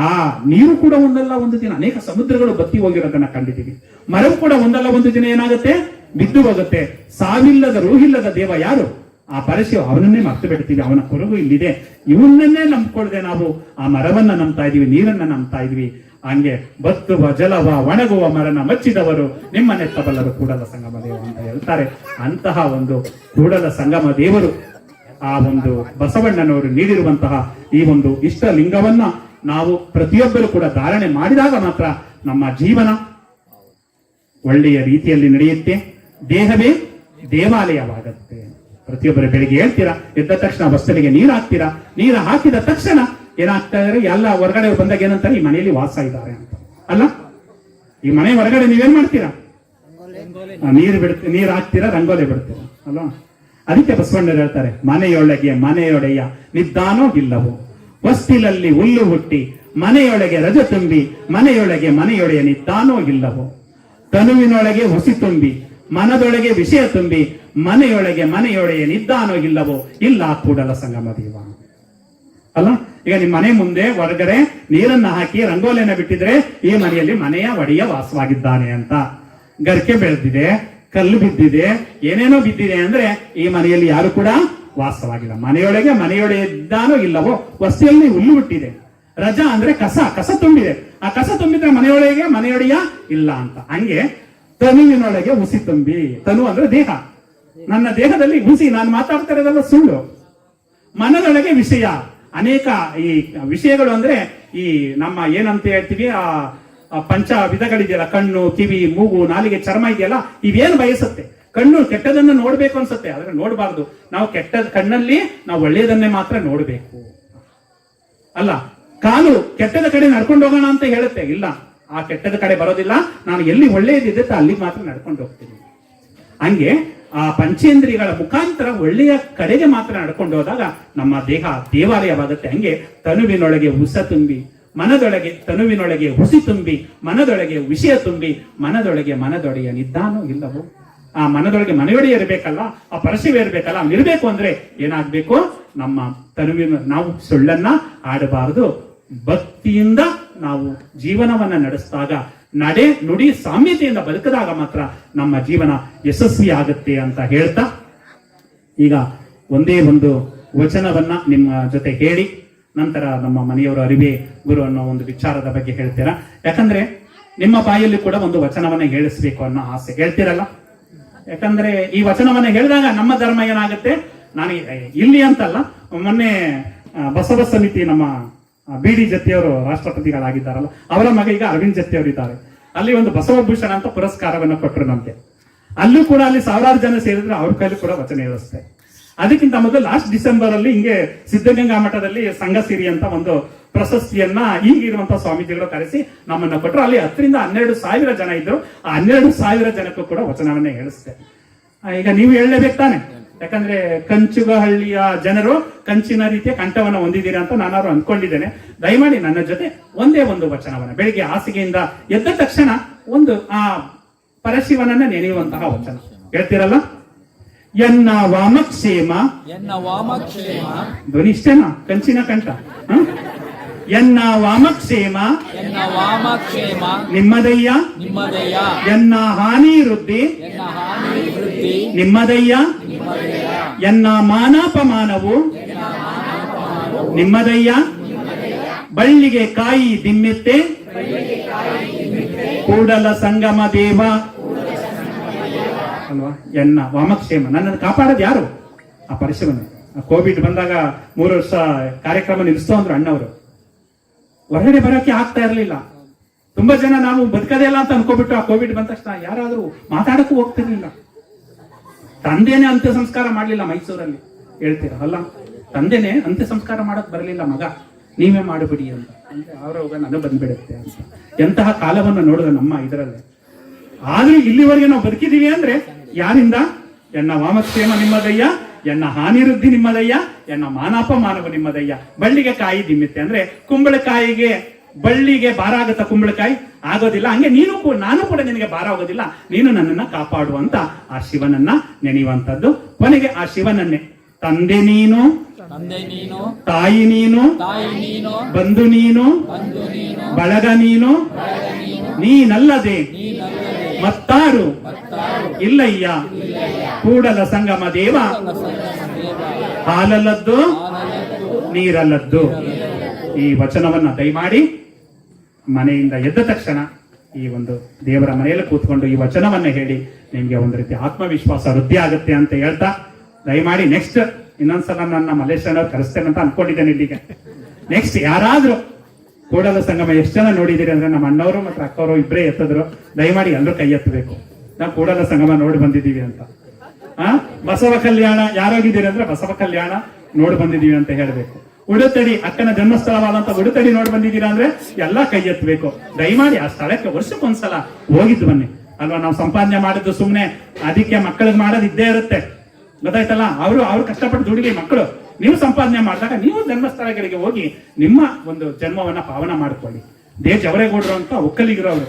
ಆ ನೀರು ಕೂಡ ಒಂದಲ್ಲ ಒಂದು ದಿನ ಅನೇಕ ಸಮುದ್ರಗಳು ಬತ್ತಿ ಹೋಗಿರೋದನ್ನ ಕಂಡಿದ್ದೀವಿ. ಮರವು ಕೂಡ ಒಂದಲ್ಲ ಒಂದು ದಿನ ಏನಾಗುತ್ತೆ? ಬಿದ್ದು ಹೋಗುತ್ತೆ. ಸಾವಿಲ್ಲದ ರೂಹಿಲ್ಲದ ದೇವ ಯಾರು? ಆ ಪರಶಿವ. ಅವನನ್ನೇ ಮರ್ತು ಬಿಡ್ತೀವಿ. ಅವನ ಕೊರಗು ಇಲ್ಲಿದೆ, ಇವನನ್ನೇ ನಂಬ್ಕೊಳ್ದೆ ನಾವು ಆ ಮರವನ್ನ ನಂಬ್ತಾ ಇದೀವಿ, ನೀರನ್ನ ನಂಬ್ತಾ ಇದೀವಿ. ಹಂಗೆ ಬತ್ತುವ ಜಲವ ಒಣಗುವ ಮರನ ಮಚ್ಚಿದವರು ನಿಮ್ಮ ನೆತ್ತಬಲ್ಲರು ಕೂಡಲ ಸಂಗಮ ದೇವ ಅಂತ ಹೇಳ್ತಾರೆ. ಅಂತಹ ಒಂದು ಕೂಡಲ ಸಂಗಮ ದೇವರು, ಆ ಒಂದು ಬಸವಣ್ಣನವರು ನೀಡಿರುವಂತಹ ಈ ಒಂದು ಇಷ್ಟ ಲಿಂಗವನ್ನ ನಾವು ಪ್ರತಿಯೊಬ್ಬರು ಕೂಡ ಧಾರಣೆ ಮಾಡಿದಾಗ ಮಾತ್ರ ನಮ್ಮ ಜೀವನ ಒಳ್ಳೆಯ ರೀತಿಯಲ್ಲಿ ನಡೆಯುತ್ತೆ, ದೇಹವೇ ದೇವಾಲಯವಾಗುತ್ತೆ. ಪ್ರತಿಯೊಬ್ಬರು ಬೆಳಿಗ್ಗೆ ಹೇಳ್ತೀರಾ, ಎದ್ದ ತಕ್ಷಣ ಬಸ್ತಲಿಗೆ ನೀರು ಹಾಕ್ತೀರಾ, ನೀರು ಹಾಕಿದ ತಕ್ಷಣ ಏನಾಗ್ತಾ ಇದ್ದಾರೆ? ಎಲ್ಲ ಹೊರಗಡೆ ಬಂದಾಗ ಏನಂತಾರೆ? ಈ ಮನೆಯಲ್ಲಿ ವಾಸ ಇದ್ದಾರೆ ಅಂತ ಅಲ್ಲ. ಈ ಮನೆ ಹೊರಗಡೆ ನೀವೇನ್ ಮಾಡ್ತೀರಾ? ನೀರು ಹಾಕ್ತೀರಾ, ರಂಗೋಲಿ ಬಿಡ್ತೀರಾ ಅಲ್ವಾ? ಅದಕ್ಕೆ ಬಸವಣ್ಣರು ಹೇಳ್ತಾರೆ, ಮನೆಯೊಳಗೆ ಮನೆಯೊಡೆಯ ನಿದ್ದಾನೋ ಇಲ್ಲವೋ, ಹೊಸ್ತಿಲಲ್ಲಿ ಹುಲ್ಲು ಹುಟ್ಟಿ ಮನೆಯೊಳಗೆ ರಜ ತುಂಬಿ, ಮನೆಯೊಳಗೆ ಮನೆಯೊಡೆಯ ನಿದ್ದಾನೋ ಇಲ್ಲವೋ, ತನುವಿನೊಳಗೆ ಹುಸಿ ತುಂಬಿ ಮನದೊಳಗೆ ವಿಷಯ ತುಂಬಿ, ಮನೆಯೊಳಗೆ ಮನೆಯೊಡೆಯ ನಿದ್ದಾನೋ ಇಲ್ಲವೋ, ಇಲ್ಲ ಕೂಡಲ ಸಂಗಮ ದೇವ ಅಲ್ಲ. ಈಗ ನಿಮ್ಮ ಮನೆ ಮುಂದೆ ಹೊರಗಡೆ ನೀರನ್ನ ಹಾಕಿ ರಂಗೋಲಿಯನ್ನ ಬಿಟ್ಟಿದ್ರೆ ಈ ಮನೆಯಲ್ಲಿ ಮನೆಯ ಒಡೆಯ ವಾಸವಾಗಿದ್ದಾನೆ ಅಂತ. ಗರ್ಕೆ ಬೆಳೆದಿದೆ, ಕಲ್ಲು ಬಿದ್ದಿದೆ, ಏನೇನೋ ಬಿದ್ದಿದೆ ಅಂದ್ರೆ ಈ ಮನೆಯಲ್ಲಿ ಯಾರು ಕೂಡ ವಾಸವಾಗಿಲ್ಲ. ಮನೆಯೊಳಗೆ ಇದ್ದಾನೋ ಇಲ್ಲವೋ ವಸ್ತಿಯಲ್ಲಿ ಹುಲ್ಲು ಹುಟ್ಟಿದೆ. ರಜಾ ಅಂದ್ರೆ ಕಸ ತುಂಬಿದೆ. ಆ ಕಸ ತುಂಬಿದ್ರೆ ಮನೆಯೊಡೆಯ ಇಲ್ಲ ಅಂತ. ಹಂಗೆ ತನುವಿನೊಳಗೆ ಹುಸಿ ತುಂಬಿ, ತನು ಅಂದ್ರೆ ದೇಹ, ನನ್ನ ದೇಹದಲ್ಲಿ ಹುಸಿ, ನಾನು ಮಾತಾಡ್ತಾ ಇರೋದೆಲ್ಲ ಸುಳ್ಳು. ಮನದೊಳಗೆ ವಿಷಯ, ಅನೇಕ ಈ ವಿಷಯಗಳು ಅಂದ್ರೆ ಈ ನಮ್ಮ ಏನಂತ ಹೇಳ್ತೀವಿ ಆ ಪಂಚ ವಿಧಗಳಿದೆಯಲ್ಲ, ಕಣ್ಣು, ಕಿವಿ, ಮೂಗು, ನಾಲಿಗೆ, ಚರ್ಮ ಇದೆಯಲ್ಲ, ಇವೇನು ಬಯಸುತ್ತೆ. ಕಣ್ಣು ಕೆಟ್ಟದನ್ನು ನೋಡ್ಬೇಕು ಅನ್ಸುತ್ತೆ, ಆದ್ರೆ ನೋಡಬಾರ್ದು. ನಾವು ಕಣ್ಣಲ್ಲಿ ನಾವು ಒಳ್ಳೆಯದನ್ನೇ ಮಾತ್ರ ನೋಡ್ಬೇಕು ಅಲ್ಲ. ಕಾಲು ಕೆಟ್ಟದ ಕಡೆ ನಡ್ಕೊಂಡು ಹೋಗೋಣ ಅಂತ ಹೇಳುತ್ತೆ, ಇಲ್ಲ, ಆ ಕೆಟ್ಟದ ಕಡೆ ಬರೋದಿಲ್ಲ, ನಾನು ಎಲ್ಲಿ ಒಳ್ಳೆಯದಿದೆ ಅಲ್ಲಿಗೆ ಮಾತ್ರ ನಡ್ಕೊಂಡು ಹೋಗ್ತೀನಿ. ಹಂಗೆ ಆ ಪಂಚೇಂದ್ರಿಯಗಳ ಮುಖಾಂತರ ಒಳ್ಳೆಯ ಕಡೆಗೆ ಮಾತ್ರ ನಡ್ಕೊಂಡು ಹೋದಾಗ ನಮ್ಮ ದೇಹ ದೇವಾಲಯವಾಗುತ್ತೆ. ಹಂಗೆ ತನುವಿನೊಳಗೆ ಹುಸ ತುಂಬಿ, ತನುವಿನೊಳಗೆ ಹುಸಿ ತುಂಬಿ, ಮನದೊಳಗೆ ವಿಷಯ ತುಂಬಿ, ಮನದೊಡೆಯ ನಿದ್ದಾನೋ ಇಲ್ಲವೋ. ಆ ಮನೆಯೊಡೆಯ ಇರಬೇಕಲ್ಲ, ಆ ಪರಶಿವ ಇರಬೇಕಲ್ಲ, ಇರಬೇಕು ಅಂದ್ರೆ ಏನಾಗ್ಬೇಕು, ನಮ್ಮ ತನುವಿನ ನಾವು ಸುಳ್ಳನ್ನ ಆಡಬಾರದು. ಭಕ್ತಿಯಿಂದ ನಾವು ಜೀವನವನ್ನ ನಡೆಸಿದಾಗ, ನಡೆ ನುಡಿ ಸಾಮ್ಯತೆಯಿಂದ ಬದುಕಿದಾಗ ಮಾತ್ರ ನಮ್ಮ ಜೀವನ ಯಶಸ್ವಿ ಆಗುತ್ತೆ ಅಂತ ಹೇಳ್ತಾ, ಈಗ ಒಂದೇ ಒಂದು ವಚನವನ್ನ ನಿಮ್ಮ ಜೊತೆ ಹೇಳಿ ನಂತರ ನಮ್ಮ ಮನೆಯವರು ಅರಿವೆ ಗುರು ಅನ್ನೋ ಒಂದು ವಿಚಾರದ ಬಗ್ಗೆ ಹೇಳ್ತೀರಾ. ಯಾಕಂದ್ರೆ ನಿಮ್ಮ ಬಾಯಲ್ಲಿ ಕೂಡ ಒಂದು ವಚನವನ್ನ ಹೇಳಿಸ್ಬೇಕು ಅನ್ನೋ ಆಸೆ. ಹೇಳ್ತೀರಲ್ಲ? ಯಾಕಂದ್ರೆ ಈ ವಚನವನ್ನ ಹೇಳಿದಾಗ ನಮ್ಮ ಧರ್ಮ ಏನಾಗುತ್ತೆ, ನಾನು ಇಲ್ಲಿ ಅಂತಲ್ಲ, ಮೊನ್ನೆ ಬಸವ ಸಮಿತಿ ನಮ್ಮ BD ಜತ್ತಿಯವರು ರಾಷ್ಟ್ರಪತಿಗಳಾಗಿದ್ದಾರಲ್ಲ, ಅವರ ಮಗ ಈಗ ಅರವಿಂದ್ ಜತ್ತಿಯವರು ಇದ್ದಾರೆ. ಅಲ್ಲಿ ಒಂದು ಬಸವಭೂಷಣ ಅಂತ ಪುರಸ್ಕಾರವನ್ನು ಕೊಟ್ಟರು ನಮ್ಗೆ. ಅಲ್ಲೂ ಕೂಡ ಅಲ್ಲಿ ಸಾವಿರಾರು ಜನ ಸೇರಿದ್ರೆ ಅವ್ರ ಕೈಲಿ ಕೂಡ ವಚನ ಹೇಳಿಸ್ತೆ. ಅದಕ್ಕಿಂತ ಮೊದಲು ಲಾಸ್ಟ್ ಡಿಸೆಂಬರ್ ಅಲ್ಲಿ ಹಿಂಗೆ ಸಿದ್ಧಗಂಗಾ ಮಠದಲ್ಲಿ ಸಂಘಸಿರಿ ಅಂತ ಒಂದು ಪ್ರಶಸ್ತಿಯನ್ನ ಈಗಿರುವಂತಹ ಸ್ವಾಮೀಜಿಗಳು ಕರೆಸಿ ನಮ್ಮನ್ನ ಕೊಟ್ಟರು. ಅಲ್ಲಿ 10,000 to 12,000 ಜನ ಇದ್ರು. ಆ 12,000 ಜನಕ್ಕೂ ಕೂಡ ವಚನವನ್ನೇ ಹೇಳಿಸ್ತೆ. ಈಗ ನೀವು ಹೇಳಲೇಬೇಕು ತಾನೆ, ಯಾಕಂದ್ರೆ ಕಂಚುಗಹಳ್ಳಿಯ ಜನರು ಕಂಚಿನ ರೀತಿಯ ಕಂಠವನ್ನ ಹೊಂದಿದ್ದೀರಾ ಅಂತ ನಾನಾರು ಅಂದ್ಕೊಂಡಿದ್ದೇನೆ. ದಯಮಾಡಿ ನನ್ನ ಜೊತೆ ಒಂದೇ ಒಂದು ವಚನವನ್ನ, ಬೆಳಿಗ್ಗೆ ಹಾಸಿಗೆಯಿಂದ ಎದ್ದ ತಕ್ಷಣ ಒಂದು ಆ ಪರಶಿವನನ್ನ ನೆನೆಯುವಂತಹ ವಚನ ಹೇಳ್ತೀರಲ್ಲ. ಎನ್ನ ವಾಮಕ್ಷೇಮ, ಧ್ವನಿ ಇಷ್ಟೇನಾ? ಕಂಚಿನ ಕಂಠ. ಎನ್ನ ವಾಮಕ್ಷೇಮ ನಿಮ್ಮದಯ್ಯ, ಎನ್ನ ಹಾನಿ ವೃದ್ಧಿ ನಿಮ್ಮದಯ್ಯ, ಎನ್ನ ಮಾನಾಪಮಾನವು ನಿಮ್ಮದಯ್ಯ, ಬಳ್ಳಿಗೆ ಕಾಯಿ ದಿಮ್ಮೆತ್ತೆ ಕೂಡಲ ಸಂಗಮ ದೇವ ಅಲ್ವಾ. ಎನ್ನ ವಾಮಕ್ಷೇಮ, ನನ್ನನ್ನು ಕಾಪಾಡೋದು ಯಾರು? ಆ ಪರಶಿವನು. ಕೋವಿಡ್ ಬಂದಾಗ 3 ವರ್ಷ ಕಾರ್ಯಕ್ರಮ ನಿಲ್ಲಿಸ್ತೋ ಅಂದ್ರು ಅಣ್ಣವರು. ಹೊರಗಡೆ ಬರೋಕೆ ಆಗ್ತಾ ಇರಲಿಲ್ಲ. ತುಂಬಾ ಜನ ನಾವು ಬದುಕದೇ ಇಲ್ಲ ಅಂತ ಅನ್ಕೋಬಿಟ್ಟು ಆ ಕೋವಿಡ್ ಬಂದ ತಕ್ಷಣ ಯಾರಾದ್ರೂ ಮಾತಾಡಕ್ಕೂ ಹೋಗ್ತಿರ್ಲಿಲ್ಲ. ತಂದೆನೇ ಅಂತ್ಯ ಸಂಸ್ಕಾರ ಮಾಡ್ಲಿಲ್ಲ ಮೈಸೂರಲ್ಲಿ, ಹೇಳ್ತೀರ ಅಲ್ಲ? ತಂದೆನೇ ಅಂತ್ಯ ಸಂಸ್ಕಾರ ಮಾಡಕ್ ಬರಲಿಲ್ಲ, ಮಗ ನೀವೇ ಮಾಡಬಿಡಿ ಅಂತ. ಅಂದ್ರೆ ಅವರೋಗ ನನಗೆ ಬಂದ್ಬಿಡುತ್ತೆ ಅಂತ. ಎಂತಹ ಕಾಲವನ್ನು ನೋಡಿದ ನಮ್ಮ ಇದರಲ್ಲಿ. ಆದ್ರೂ ಇಲ್ಲಿವರೆಗೆ ನಾವು ಬದುಕಿದೀವಿ ಅಂದ್ರೆ ಯಾರಿಂದ? ಎನ್ನ ವಾಮಕ್ಷೇಮ ನಿಮ್ಮದಯ್ಯ, ಎನ್ನ ಹಾನಿವೃದ್ಧಿ ನಿಮ್ಮದಯ್ಯ, ಎನ್ನ ಮಾನಾಪಮಾನವು ನಿಮ್ಮದಯ್ಯ, ಬಳ್ಳಿಗೆ ಕಾಯಿ ದಿಮ್ಮಿತ್ತೆ. ಅಂದ್ರೆ ಕುಂಬಳಕಾಯಿಗೆ ಬಳ್ಳಿಗೆ ಭಾರ ಆಗುತ್ತಾ? ಕುಂಬಳಕಾಯಿ ಆಗೋದಿಲ್ಲ. ಹಂಗೆ ನಾನು ಕೂಡ ನಿನಗೆ ಭಾರ ಆಗೋದಿಲ್ಲ, ನೀನು ನನ್ನನ್ನ ಕಾಪಾಡುವಂತ ಆ ಶಿವನನ್ನ ನೆನೆಯುವಂತದ್ದು. ಕೊನೆಗೆ ಆ ಶಿವನನ್ನೇ ತಂದೆ ನೀನು, ತಾಯಿ ನೀನು, ಬಂಧು ನೀನು, ಬಳಗ ನೀನು, ನೀನಲ್ಲದೆ ಮತ್ತಾರು ಇಲ್ಲಯ್ಯ, ಕೂಡಲ ಸಂಗಮ ದೇವ, ಹಾಲಲ್ಲದ್ದು ನೀರಲ್ಲದ್ದು. ಈ ವಚನವನ್ನ ದಯಮಾಡಿ ಮನೆಯಿಂದ ಎದ್ದ ತಕ್ಷಣ ಈ ಒಂದು ದೇವರ ಮನೆಯಲ್ಲಿ ಕೂತ್ಕೊಂಡು ಈ ವಚನವನ್ನ ಹೇಳಿ ನಿಮ್ಗೆ ಒಂದು ರೀತಿ ಆತ್ಮವಿಶ್ವಾಸ ವೃದ್ಧಿ ಆಗುತ್ತೆ ಅಂತ ಹೇಳ್ತಾ, ದಯಮಾಡಿ ನೆಕ್ಸ್ಟ್ ಇನ್ನೊಂದ್ಸಲ ನನ್ನ ಮಲ್ಲೇಶ್ವರವ್ರು ಕರೆಸ್ತೇನೆ ಅಂತ ಅನ್ಕೊಂಡಿದ್ದೇನೆ. ಇಲ್ಲಿಗೆ ನೆಕ್ಸ್ಟ್ ಯಾರಾದ್ರೂ ಕೂಡಲ ಸಂಗಮ ಎಷ್ಟು ಜನ ನೋಡಿದಿರಿ ಅಂದ್ರೆ ನಮ್ಮ ಅಣ್ಣವರು ಮತ್ತು ಅಕ್ಕವರು ಇಬ್ಬರೇ ಎತ್ತಿದ್ರು. ದಯಮಾಡಿ ಎಲ್ಲರೂ ಕೈ ಎತ್ತಬೇಕು, ನಾವು ಕೂಡಲ ಸಂಗಮ ನೋಡಿ ಬಂದಿದ್ದೀವಿ ಅಂತ. ಬಸವ ಕಲ್ಯಾಣ ಯಾರಾಗಿದ್ದೀರಿ ಅಂದ್ರೆ ಬಸವ ಕಲ್ಯಾಣ ನೋಡಿ ಬಂದಿದ್ದೀವಿ ಅಂತ ಹೇಳ್ಬೇಕು. ಉಡುತಡಿ ಅಕ್ಕನ ಜನ್ಮಸ್ಥಳವಾದಂತ ಉಡುತಡಿ ನೋಡಿ ಬಂದಿದ್ದೀರಾ ಅಂದ್ರೆ ಎಲ್ಲಾ ಕೈ ಎತ್ತಬೇಕು. ದಯಮಾಡಿ ಆ ಸ್ಥಳಕ್ಕೆ ವರ್ಷಕ್ಕೊಂದ್ಸಲ ಹೋಗಿದ್ದು ಬನ್ನಿ ಅಲ್ವಾ. ನಾವು ಸಂಪಾದನೆ ಮಾಡಿದ್ದು ಸುಮ್ನೆ ಅದಕ್ಕೆ ಮಕ್ಕಳಿಗೆ ಮಾಡೋದು ಇದ್ದೇ ಇರುತ್ತೆ, ಗೊತ್ತಾಯ್ತಲ್ಲ. ಅವ್ರು ಕಷ್ಟಪಟ್ಟು ದುಡಿಗೆ ಮಕ್ಕಳು. ನೀವು ಸಂಪಾದನೆ ಮಾಡಿದಾಗ ನೀವು ಜನ್ಮಸ್ಥಳಗಳಿಗೆ ಹೋಗಿ ನಿಮ್ಮ ಒಂದು ಜನ್ಮವನ್ನ ಪಾವನ ಮಾಡ್ಕೊಳ್ಳಿ. ಜವರೇಗೌಡರು ಅಂತ ಒಕ್ಕಲಿಗರು ಅವರು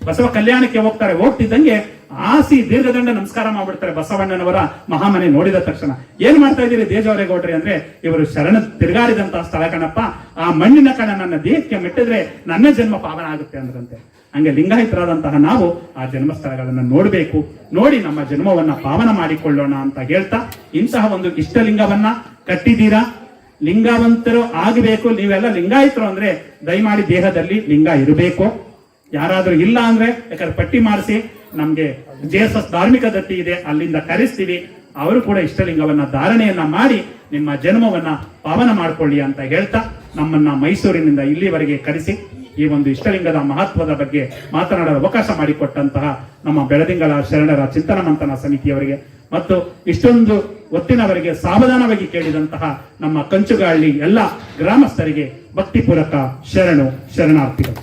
ಬಸವ ಕಲ್ಯಾಣಕ್ಕೆ ಹೋಗ್ತಾರೆ. ಹೋಗ್ತಿದ್ದಂಗೆ ಆಸಿ ದೀರ್ಘದಂಡ ನಮಸ್ಕಾರ ಮಾಡ್ಬಿಡ್ತಾರೆ ಬಸವಣ್ಣನವರ ಮಹಾಮನೆ ನೋಡಿದ ತಕ್ಷಣ. ಏನ್ ಮಾಡ್ತಾ ಇದ್ದೀರಿ ಜವರೇಗೌಡ್ರಿ ಅಂದ್ರೆ, ಇವರು ಶರಣ ತಿರುಗಾಡಿದಂತಹ ಸ್ಥಳ ಕಣಪ್ಪ, ಆ ಮಣ್ಣಿನ ಕಣ ನನ್ನ ದೇಹಕ್ಕೆ ಮೆಟ್ಟಿದ್ರೆ ನನ್ನ ಜನ್ಮ ಪಾವನ ಆಗುತ್ತೆ ಅಂದ್ರಂತೆ. ಹಂಗೆ ಲಿಂಗಾಯತರಾದಂತಹ ನಾವು ಆ ಜನ್ಮಸ್ಥಳಗಳನ್ನು ನೋಡಬೇಕು, ನೋಡಿ ನಮ್ಮ ಜನ್ಮವನ್ನ ಪಾವನ ಮಾಡಿಕೊಳ್ಳೋಣ ಅಂತ ಹೇಳ್ತಾ, ಇಂತಹ ಒಂದು ಇಷ್ಟಲಿಂಗವನ್ನ ಕಟ್ಟಿದ್ದೀರಾ. ಲಿಂಗವಂತರು ಆಗಬೇಕು. ನೀವೆಲ್ಲ ಲಿಂಗಾಯತರು ಅಂದ್ರೆ ದಯಮಾಡಿ ದೇಹದಲ್ಲಿ ಲಿಂಗ ಇರಬೇಕು. ಯಾರಾದ್ರೂ ಇಲ್ಲ ಅಂದ್ರೆ ಯಾಕಂದ್ರೆ ಪಟ್ಟಿ ಮಾಡಿಸಿ, ನಮ್ಗೆ JSS ಧಾರ್ಮಿಕ ದತ್ತಿ ಇದೆ, ಅಲ್ಲಿಂದ ಕರೆಸ್ತೀವಿ. ಅವರು ಕೂಡ ಇಷ್ಟಲಿಂಗವನ್ನ ಧಾರಣೆಯನ್ನ ಮಾಡಿ ನಿಮ್ಮ ಜನ್ಮವನ್ನ ಪಾವನ ಮಾಡ್ಕೊಳ್ಳಿ ಅಂತ ಹೇಳ್ತಾ, ನಮ್ಮನ್ನ ಮೈಸೂರಿನಿಂದ ಇಲ್ಲಿವರೆಗೆ ಕರೆಸಿ ಈ ಒಂದು ಇಷ್ಟಲಿಂಗದ ಮಹತ್ವದ ಬಗ್ಗೆ ಮಾತನಾಡಲು ಅವಕಾಶ ಮಾಡಿಕೊಟ್ಟಂತಹ ನಮ್ಮ ಬೆಳದಿಂಗಳ ಶರಣರ ಚಿಂತನ ಮಂಥನ ಸಮಿತಿಯವರಿಗೆ ಮತ್ತು ಇಷ್ಟೊಂದು ಹೊತ್ತಿನವರೆಗೆ ಸಾವಧಾನವಾಗಿ ಕೇಳಿದಂತಹ ನಮ್ಮ ಕಂಚುಗಾಳಿ ಎಲ್ಲ ಗ್ರಾಮಸ್ಥರಿಗೆ ಭಕ್ತಿಪೂರ್ವಕ ಶರಣಾರ್ಥಿಗಳು.